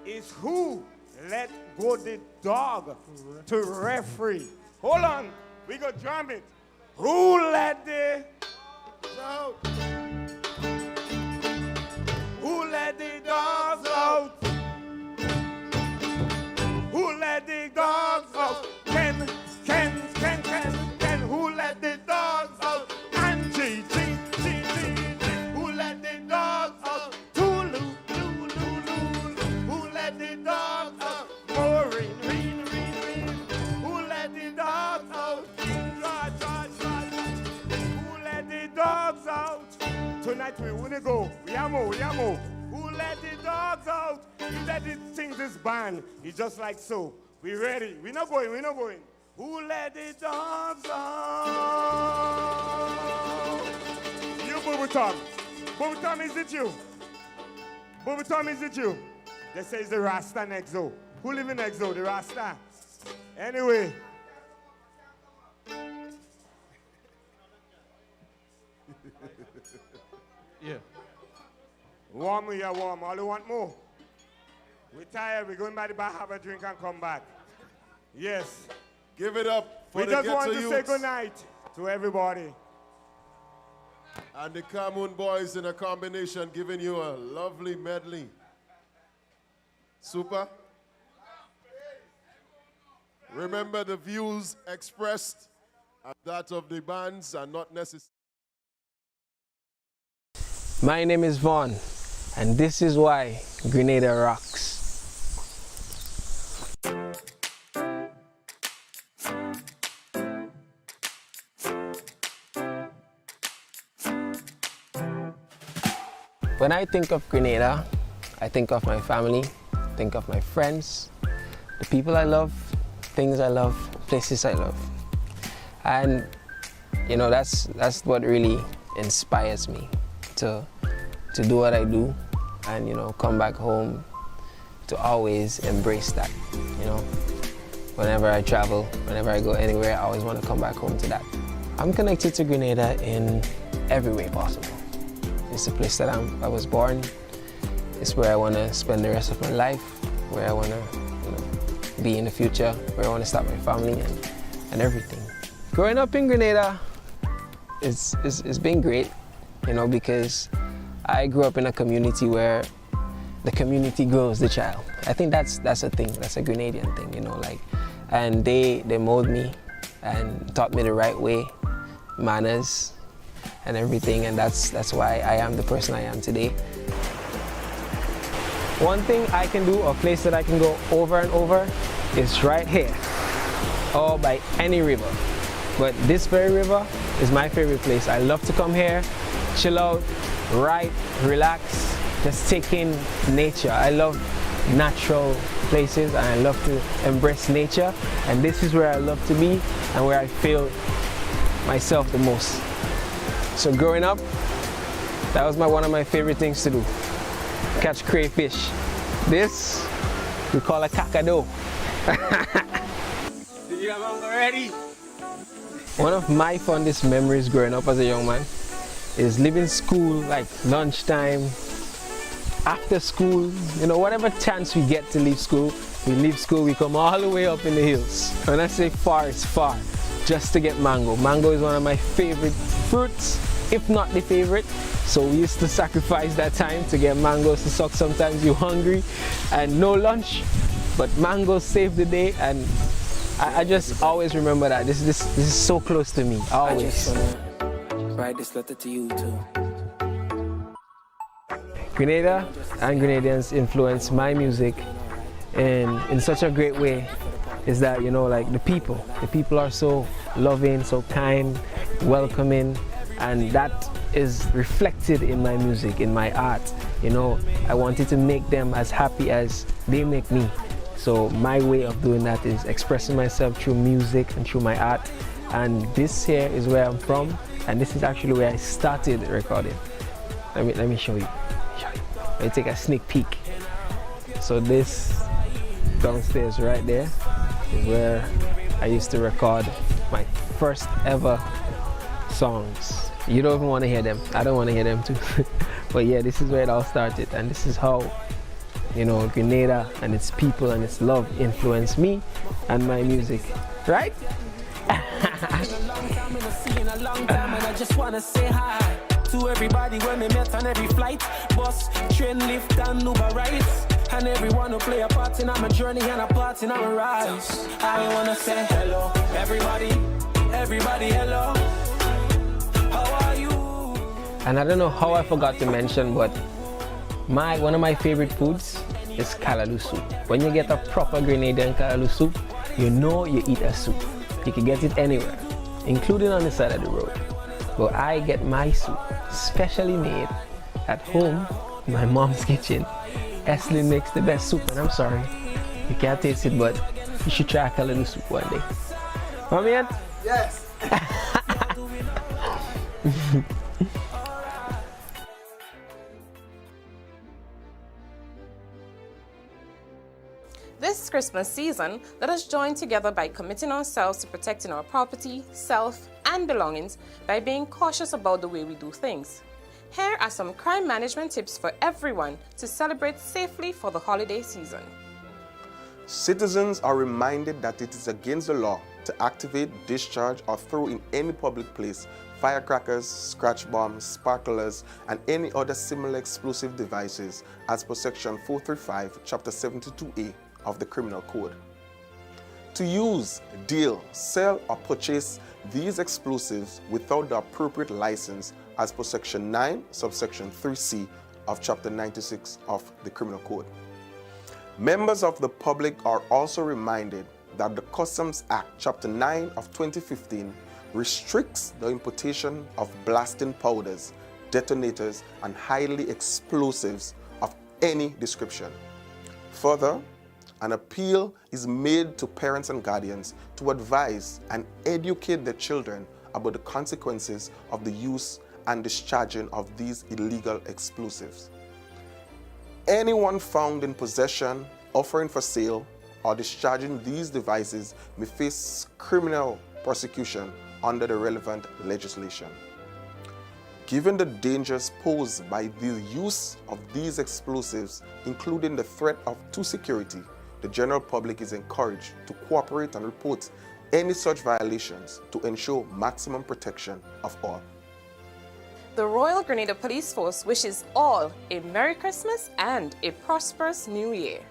is who let go the dog to referee. Hold on, we go drum it. Who let the out? Who let the dogs out? Who let the dogs out? Ken, who let the dogs out? And G, who let the dogs out? Tulu, who let the dogs out? Maureen, who let the dogs out? George, who let the dogs out? tonight we wanna go. We are more. Who let the dogs out? He let the things is banned. He just like so. We ready. We not going. Who let the dogs out? You, Booby Tom. Booby Tom, is it you? Booby Tom, is it you? They say it's the Rasta next door. Who live in next door? The Rasta. Anyway. Yeah. Warm, we are warm. All you want more? We're tired. We're going by the bar, have a drink, and come back. Yes. Give it up for we the just Ghetto want to Youths. say good night to everybody. And the Camoon Boys in a combination giving you a lovely medley. Super. Remember, the views expressed are that of the bands and not necessarily. My name is Vaughn, and this is why Grenada rocks. When I think of Grenada, I think of my family, think of my friends, the people I love, things I love, places I love. And you know, that's what really inspires me to do what I do and, you know, come back home to always embrace that, you know. Whenever I travel, whenever I go anywhere, I always want to come back home to that. I'm connected to Grenada in every way possible. It's the place that I was born. It's where I want to spend the rest of my life, where I want to, you know, be in the future, where I want to start my family and everything. Growing up in Grenada, it's been great, you know, because I grew up in a community where the community grows the child. I think that's a thing, that's a Grenadian thing, you know, like, and they mold me and taught me the right way, manners and everything, and that's why I am the person I am today. One thing I can do, a place that I can go over and over, is right here, or by any river. But this very river is my favorite place. I love to come here, chill out, write, relax, just take in nature. I love natural places and I love to embrace nature, and this is where I love to be and where I feel myself the most. So growing up, that was one of my favorite things to do. Catch crayfish. This we call a kakado. Did you have already? One of my fondest memories growing up as a young man is leaving school like lunchtime, after school, you know, whatever chance we get to leave school, we come all the way up in the hills. When I say far, it's far, just to get mango. Mango is one of my favorite fruits, if not the favorite. So we used to sacrifice that time to get mangoes to suck. Sometimes you're hungry and no lunch, but mangoes save the day, and I just always remember that. This is so close to me, always. I just wanna write this letter to you too. Grenada and Grenadians influence my music in such a great way, is that, you know, like the people are so loving, so kind, welcoming, and that is reflected in my music, in my art. You know, I wanted to make them as happy as they make me. So my way of doing that is expressing myself through music and through my art. And this here is where I'm from, and this is actually where I started recording. Let me show you. Let me take a sneak peek. So this downstairs right there is where I used to record my first ever songs. You don't even want to hear them. I don't want to hear them too. But yeah, this is where it all started, and this is how, you know, Grenada and its people and its love influenced me and my music, right? I just wanna say hi to everybody when we met on every flight, bus, train, lift, and Uber rides, and everyone who play a part in my journey and a part in our rise. I wanna say hello, everybody, hello. How are you? And I don't know how I forgot to mention, but one of my favorite foods is callaloo soup. When you get a proper Grenadian callaloo soup, you know you eat a soup. You can get it anywhere, including on the side of the road. But I get my soup specially made at home in my mom's kitchen. Eslin makes the best soup, and I'm sorry, you can't taste it, but you should try a little soup one day. Mommy, Aunt? Yes. This Christmas season, let us join together by committing ourselves to protecting our property, self, and belongings by being cautious about the way we do things. Here are some crime management tips for everyone to celebrate safely for the holiday season. Citizens are reminded that it is against the law to activate, discharge, or throw in any public place firecrackers, scratch bombs, sparklers, and any other similar explosive devices as per Section 435, Chapter 72A of the Criminal Code. To use, deal, sell, or purchase these explosives without the appropriate license as per Section 9, subsection 3C of Chapter 96 of the Criminal Code. Members of the public are also reminded that the Customs Act, Chapter 9 of 2015, restricts the importation of blasting powders, detonators, and highly explosives of any description. Further, an appeal is made to parents and guardians to advise and educate their children about the consequences of the use and discharging of these illegal explosives. Anyone found in possession, offering for sale, or discharging these devices may face criminal prosecution under the relevant legislation. Given the dangers posed by the use of these explosives, including the threat to security, the general public is encouraged to cooperate and report any such violations to ensure maximum protection of all. The Royal Grenada Police Force wishes all a Merry Christmas and a prosperous New Year.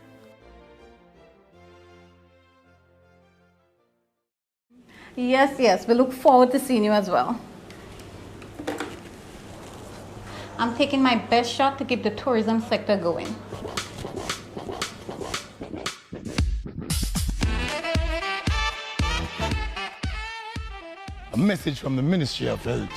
Yes, we look forward to seeing you as well. I'm taking my best shot to keep the tourism sector going. A message from the Ministry of Health.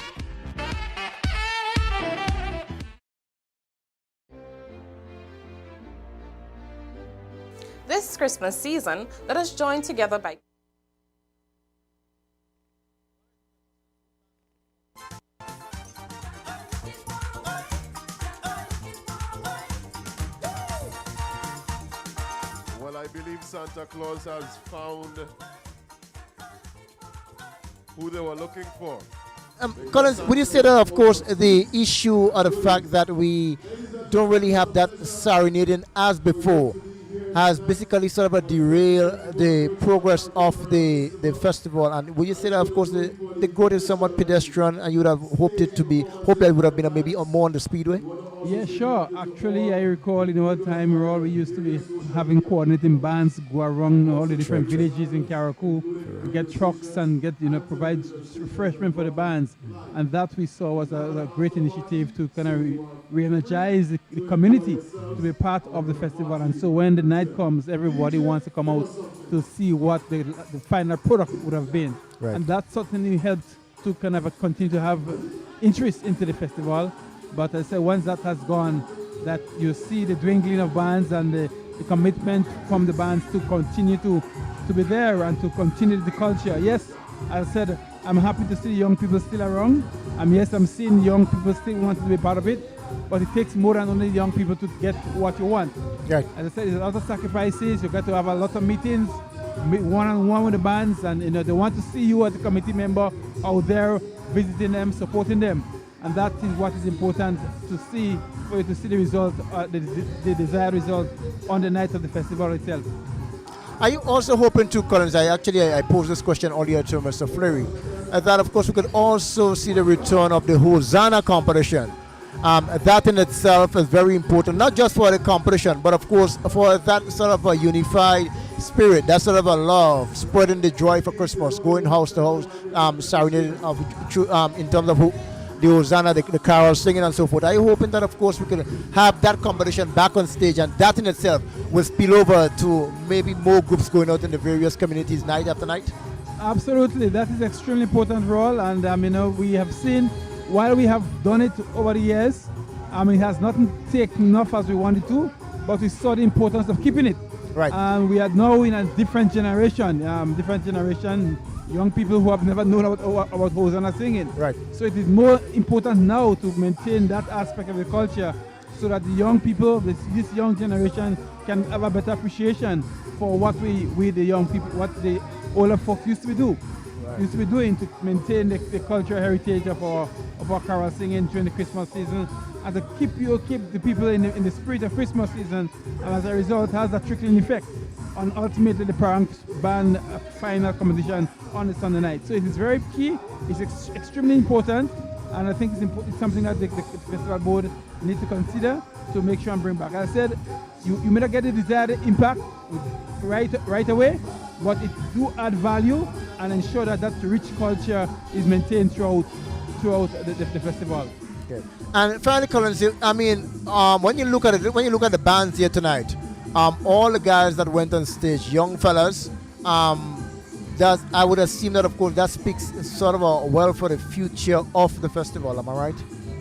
This Christmas season, let us join together by Well, I believe Santa Claus has found who they were looking for. Collins, would you say that, of course, the issue or the fact that we don't really have that serenading as before has basically sort of derailed the progress of the festival? And would you say that, of course, the growth is somewhat pedestrian and you would have hoped that it would have been maybe more on the speedway? Yeah, sure. Actually, I recall in our time, we used to be having coordinating bands go around all the different villages in Carriacou, get trucks and provide refreshment for the bands. And that we saw was a great initiative to kind of re-energize the community to be part of the festival. And so when the night comes, everybody wants to come out to see what the final product would have been. Right. And that certainly helped to kind of continue to have interest into the festival. But I say once that has gone, that you see the dwindling of bands and the commitment from the bands to continue to be there and to continue the culture. Yes, as I said, I'm happy to see young people still around. Yes, I'm seeing young people still want to be part of it. But it takes more than only young people to get what you want. Right. As I said, there's a lot of sacrifices. You got to have a lot of meetings, one-on-one with the bands, and they want to see you as a committee member out there visiting them, supporting them. And that is what is important to see, for you to see the result, the desired result on the night of the festival itself. Are you also hoping to, Collins, I posed this question earlier to Mr. Fleury, that of course we could also see the return of the Hosanna competition. That in itself is very important, not just for the competition, but of course for that sort of a unified spirit, that sort of a love, spreading the joy for Christmas, going house to house, serenading in terms of the Hosanna, the carols, singing and so forth. Are you hoping that, of course, we could have that competition back on stage, and that in itself will spill over to maybe more groups going out in the various communities night after night? Absolutely, that is extremely important role, and we have seen while we have done it over the years, it has not taken off as we wanted to, but we saw the importance of keeping it. Right. And we are now in a different generation, young people who have never known about Hosanna singing. Right. So it is more important now to maintain that aspect of the culture, so that the young people, this young generation, can have a better appreciation for what we the young people, what the older folks used to be doing to maintain the cultural heritage of our carol singing during the Christmas season, and to keep the people in the spirit of Christmas season, and as a result has a trickling effect on ultimately the Parang band final competition on the Sunday night. So it is very key, it's extremely important, and I think it's something that the festival board need to consider to make sure and bring back. As I said, you may not get the desired impact right away, but it do add value and ensure that rich culture is maintained throughout the festival. Okay. And finally, Collins, when you look at it, when you look at the bands here tonight, all the guys that went on stage, young fellas, I would assume that, of course, that speaks sort of well for the future of the festival. Am I right?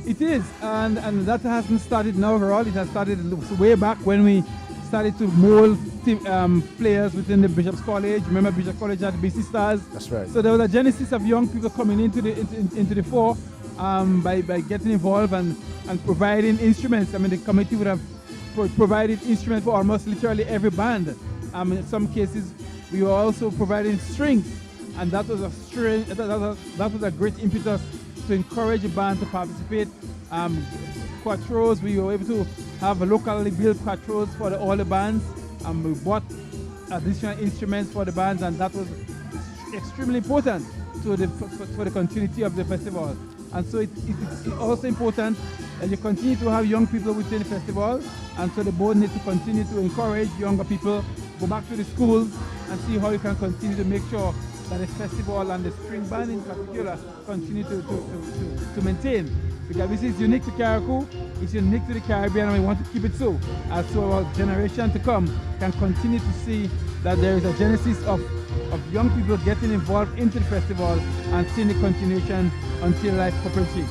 It is, and that hasn't started now overall. It has started way back when we started to mold players within the Bishop's College. Remember, Bishop's College had the BC Stars. That's right. So there was a genesis of young people coming into the fore by getting involved and providing instruments. The committee would have provided instruments for almost literally every band. In some cases, we were also providing strings, and that was a great impetus to encourage the band to participate. Quattros, we were able to have locally built quattros for all the bands. We bought additional instruments for the bands, and that was extremely important for the continuity of the festival. And so it's also important that you continue to have young people within the festival, and so the board needs to continue to encourage younger people, go back to the schools and see how you can continue to make sure that the festival and the string band in particular continue to maintain. Because this is unique to Carriacou, it's unique to the Caribbean, and we want to keep it so. And so our generation to come can continue to see that there is a genesis of young people getting involved into the festival and seeing the continuation until life cooperative.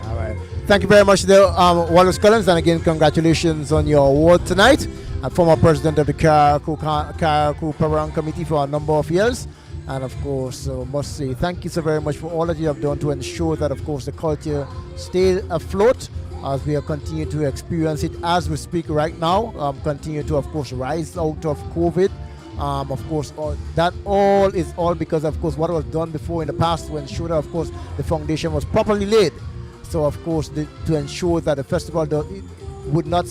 All right. Thank you very much, Wallace Collins, and again, congratulations on your award tonight. And former president of the Carriacou Parang Committee for a number of years. And of course, must say thank you so very much for all that you have done to ensure that, of course, the culture stays afloat as we are continuing to experience it as we speak right now. Continue to, of course, rise out of COVID. Of course, that all is because, of course, what was done before in the past to ensure that, of course, the foundation was properly laid. So, of course, to ensure that the festival would not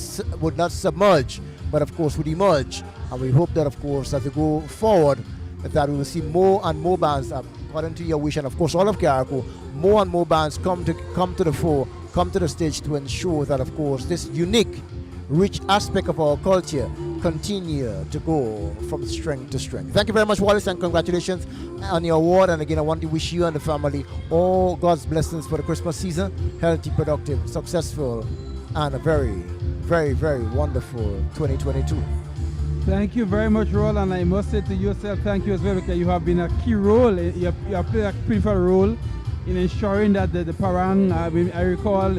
submerge, but of course would emerge. And we hope that, of course, as we go forward, that we will see more and more bands, according to your wish, and of course all of Carriacou, more and more bands come to the fore, come to the stage to ensure that, of course, this unique, rich aspect of our culture continue to go from strength to strength. Thank you very much, Wallace, and congratulations on your award. And again, I want to wish you and the family all God's blessings for the Christmas season, healthy, productive, successful, and a very, very, very wonderful 2022. Thank you very much, Roll, and I must say to yourself, thank you as well, because you have been a key role, you have played a critical role in ensuring that the Parang, I recall,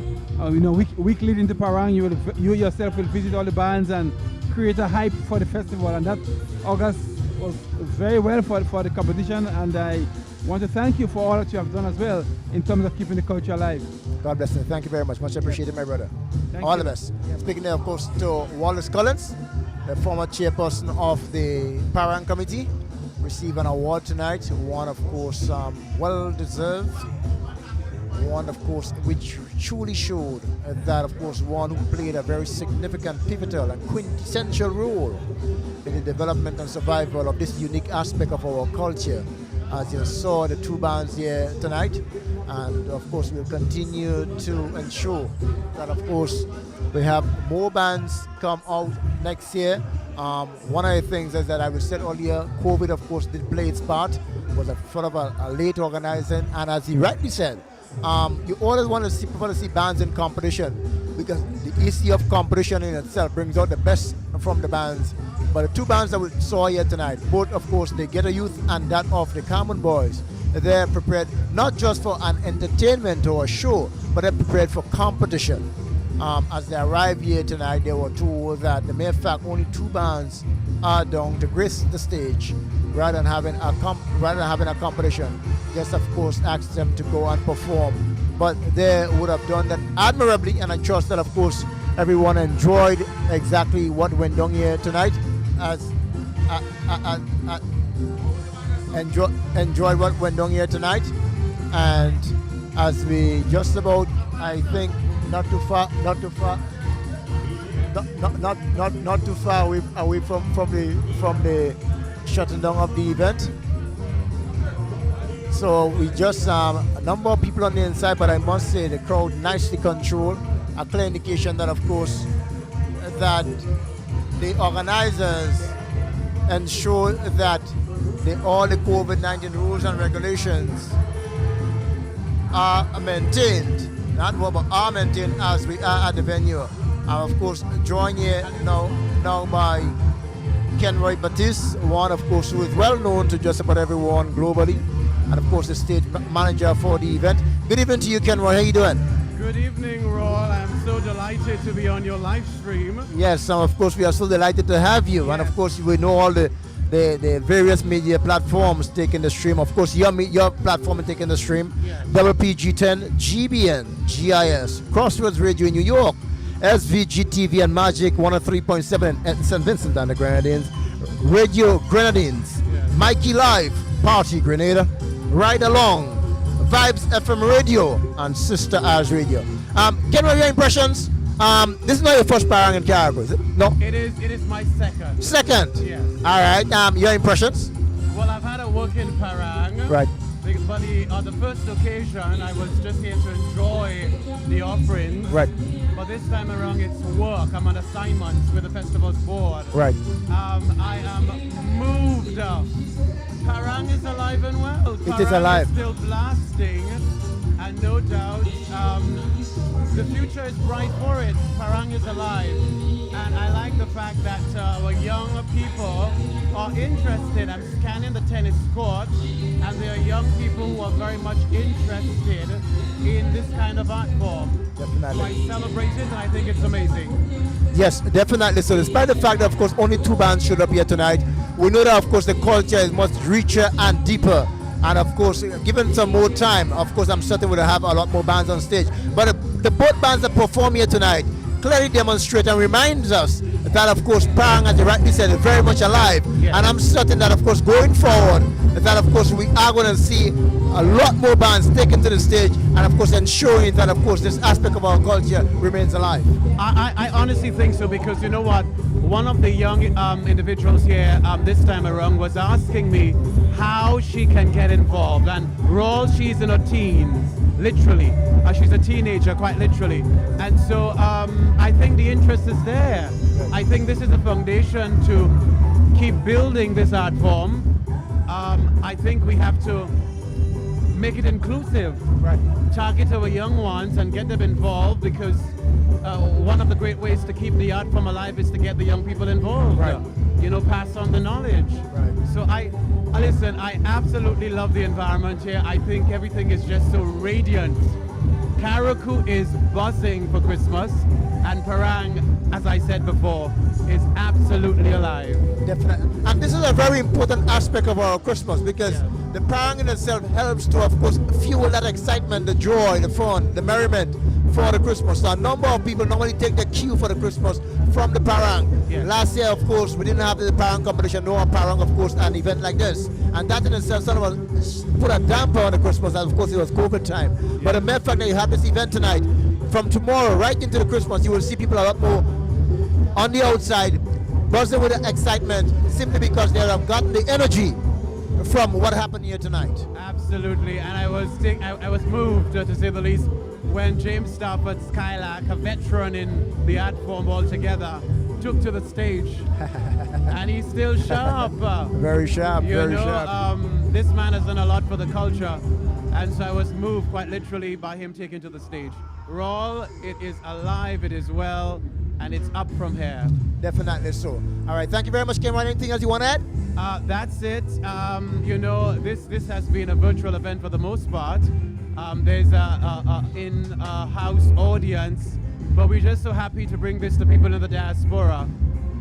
week leading to Parang, you yourself will visit all the bands and create a hype for the festival, and that August was very well for the competition, and I want to thank you for all that you have done as well in terms of keeping the culture alive. God bless you. Thank you very much. Much appreciated, my brother. Thank all you. the best. Speaking there, of course, to Wallace Collins, the former chairperson of the Parang Committee, received an award tonight. One, of course, well-deserved. One, of course, which truly showed that, of course, one who played a very significant, pivotal, and quintessential role in the development and survival of this unique aspect of our culture. As you saw the two bands here tonight, and of course we'll continue to ensure that, of course, we have more bands come out next year. One of the things is that I was said earlier, COVID, of course, did play its part, was a sort of a late organizing, and as he rightly said, you always want to see bands in competition, because the issue of competition in itself brings out the best from the bands But the two bands that we saw here tonight, both of course the Ghetto Youth and that of the Common Boys, they're prepared not just for an entertainment or a show, but they're prepared for competition. As they arrived here tonight, they were told that the mere fact only two bands are down to grace the stage, rather than having a competition. Just of course asked them to go and perform, but they would have done that admirably, and I trust that of course everyone enjoyed exactly what went down here tonight. Enjoy what went down here tonight, and as we just about, I think, not too far away from the shutting down of the event. So we just a number of people on the inside, but I must say the crowd nicely controlled. A clear indication that of course that the organizers ensure that all the COVID-19 rules and regulations are maintained, not what, but are maintained as we are at the venue. And of course, joined here now by Kenroy Batiste, one of course who is well known to just about everyone globally, and of course the stage manager for the event. Good evening to you, Kenroy. How you doing? Good evening, Raul. I'm so delighted to be on your live stream. Yes, and of course we are so delighted to have you. Yes. And of course we know all the various media platforms taking the stream. Of course your platform is taking the stream. Yes. WPG10, GBN, GIS, Crossroads Radio in New York, SVG TV and Magic 103.7 at St. Vincent and the Grenadines, Radio Grenadines, yes. Mikey Live, Partygrenada, Ride Along, Vibes FM Radio, and Sister As Radio. Can we hear your impressions? This is not your first parang in Carriacou, is it? No? It is my second. Second? Yes. All right. Your impressions? Well, I've had a work in parang. Right. But on the first occasion, I was just here to enjoy the offerings. Right. But this time around, it's work. I'm on assignments with the festival's board. Right. I am moved. Parang is alive and well. It is alive. Is still blasting, and no doubt the future is bright for it. Parang is alive, and I like the fact that our young people are interested. I'm scanning the tennis court, and there are young people who are very much interested in this kind of art form. Definitely. So I celebrate it, and I think it's amazing. Yes, definitely. So despite the fact that of course only two bands showed up here tonight, we know that of course the culture is much richer and deeper. And of course, given some more time, of course I'm certain we'll have a lot more bands on stage. But the both bands that perform here tonight clearly demonstrate and reminds us that of course parang, as you rightly said, is very much alive. Yes. And I'm certain that of course going forward, that of course we are going to see a lot more bands taken to the stage, and of course ensuring that of course this aspect of our culture remains alive. I honestly think so, because you know what, one of the young individuals here this time around was asking me how she can get involved, and Raul, she's in her teens, literally. She's a teenager, quite literally. And so I think the interest is there. I think this is a foundation to keep building this art form. I think we have to make it inclusive, right? Target our young ones and get them involved, because one of the great ways to keep the art form alive is to get the young people involved. Right. You know, pass on the knowledge. Right. So listen, I absolutely love the environment here. I think everything is just so radiant. Carriacou is buzzing for Christmas, and Parang, as I said before, is absolutely alive. Definitely. And this is a very important aspect of our Christmas, because the parang in itself helps to, of course, fuel that excitement, the joy, the fun, the merriment for the Christmas. So a number of people normally take the cue for the Christmas from the parang. Yes. Last year, of course, we didn't have the parang competition, no parang, of course, an event like this. And that in itself sort of put a damper on the Christmas, and of course it was COVID time. Yes. But the mere fact that you have this event tonight, from tomorrow right into the Christmas, you will see people a lot more on the outside, buzzing with the excitement, simply because they have gotten the energy from what happened here tonight. Absolutely, and I was moved, to say the least, when James Stafford Skylark, a veteran in the art form altogether, took to the stage. And he's still sharp. Very sharp, very sharp. This man has done a lot for the culture, and so I was moved quite literally by him taking to the stage. Raul, it is alive, it is well. and it's up from here. Definitely so. All right, thank you very much, Cameron. Anything else you want to add? That's it. You know, this has been a virtual event for the most part. There's a in-house audience, but we're just so happy to bring this to people in the diaspora.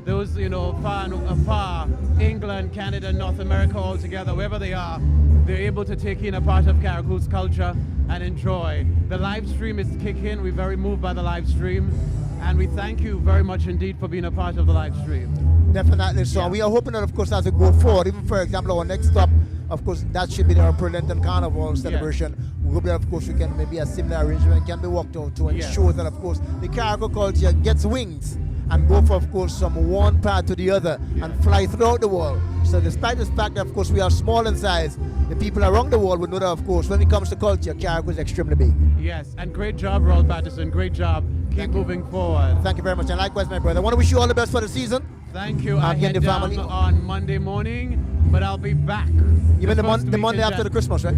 Those, you know, far and afar, England, Canada, North America all together, wherever they are, they're able to take in a part of Carracou's culture and enjoy. The live stream is kicking. We're very moved by the live stream, and we thank you very much indeed for being a part of the live stream. Definitely so. Yeah. We are hoping that, of course, as we go forward, even for example, our next stop, of course, that should be our Brilliant Carnival celebration. Yes. We hope that, of course, we can maybe a similar arrangement can be worked out to ensure that, of course, the Carriacou culture gets wings and go for, of course, from one part to the other and fly throughout the world. So despite the fact that, of course, we are small in size, the people around the world would know that, of course, when it comes to culture, Carriacou is extremely big. Yes, and great job, Raul Patterson. Great job. Keep moving forward. Thank you very much. And likewise, my brother. I want to wish you all the best for the season. Thank you. I head down on Monday morning, but I'll be back. You mean the Monday after the Christmas, right?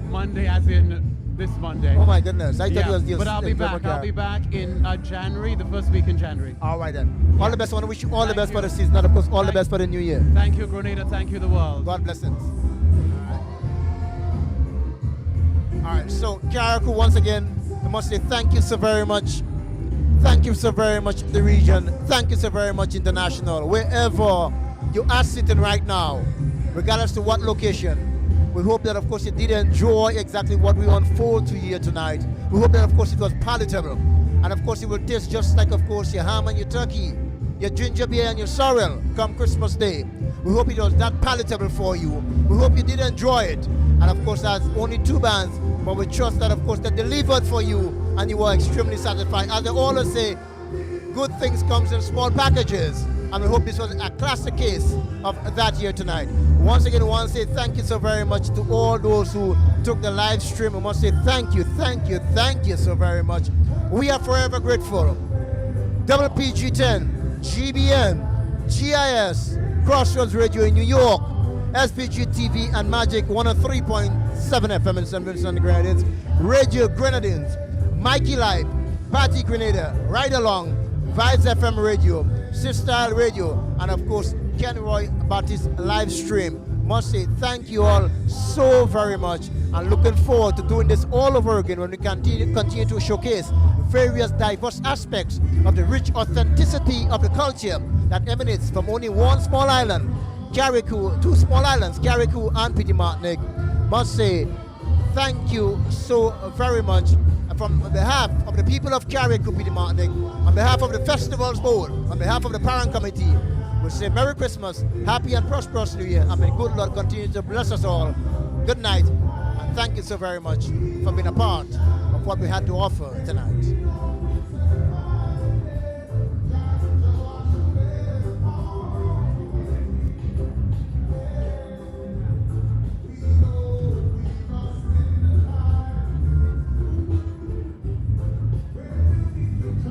Monday as in this Monday. Oh my goodness. I thought it was just... But I'll be back. I'll be back in January, the first week in January. All right then. All the best. I want to wish you all the best for the season, and of course all the best for the new year. Thank you, Grenada. Thank you, the world. God bless it. All right. So Carriacou, once again, I must say thank you so very much. Thank you so very much, the region. Thank you so very much, international. Wherever you are sitting right now, regardless to what location, we hope that, of course, you did enjoy exactly what we unfold to you here tonight. We hope that, of course, it was palatable. And, of course, it will taste just like, of course, your ham and your turkey, your ginger beer and your sorrel come Christmas Day. We hope it was that palatable for you. We hope you did enjoy it. And, of course, that's only 2 bands, but we trust that, of course, they delivered for you and you were extremely satisfied. As they always say, good things comes in small packages. And we hope this was a classic case of that here tonight. Once again, we want to say thank you so very much to all those who took the live stream. We must say thank you so very much. We are forever grateful. WPG10, GBN, GIS, Crossroads Radio in New York, SPG TV and Magic 103.7 FM in St. Vincent and the Grenadines, Radio Grenadines, Mikey Live, Partygrenada, Ride Along, Vibes FM Radio, Sister Radio, and of course, Ken Roy Baptist live stream. Must say thank you all so very much, and looking forward to doing this all over again when we continue to showcase various diverse aspects of the rich authenticity of the culture that emanates from only one small island, Carriacou, 2 small islands, Carriacou and Petit Martinique. Must say thank you so very much. From behalf of the people of Carriacou, Petit Martinique, on behalf of the Festivals Board, on behalf of the Parent Committee, we say Merry Christmas, Happy and Prosperous New Year, and may good Lord continue to bless us all. Good night, and thank you so very much for being a part of what we had to offer tonight.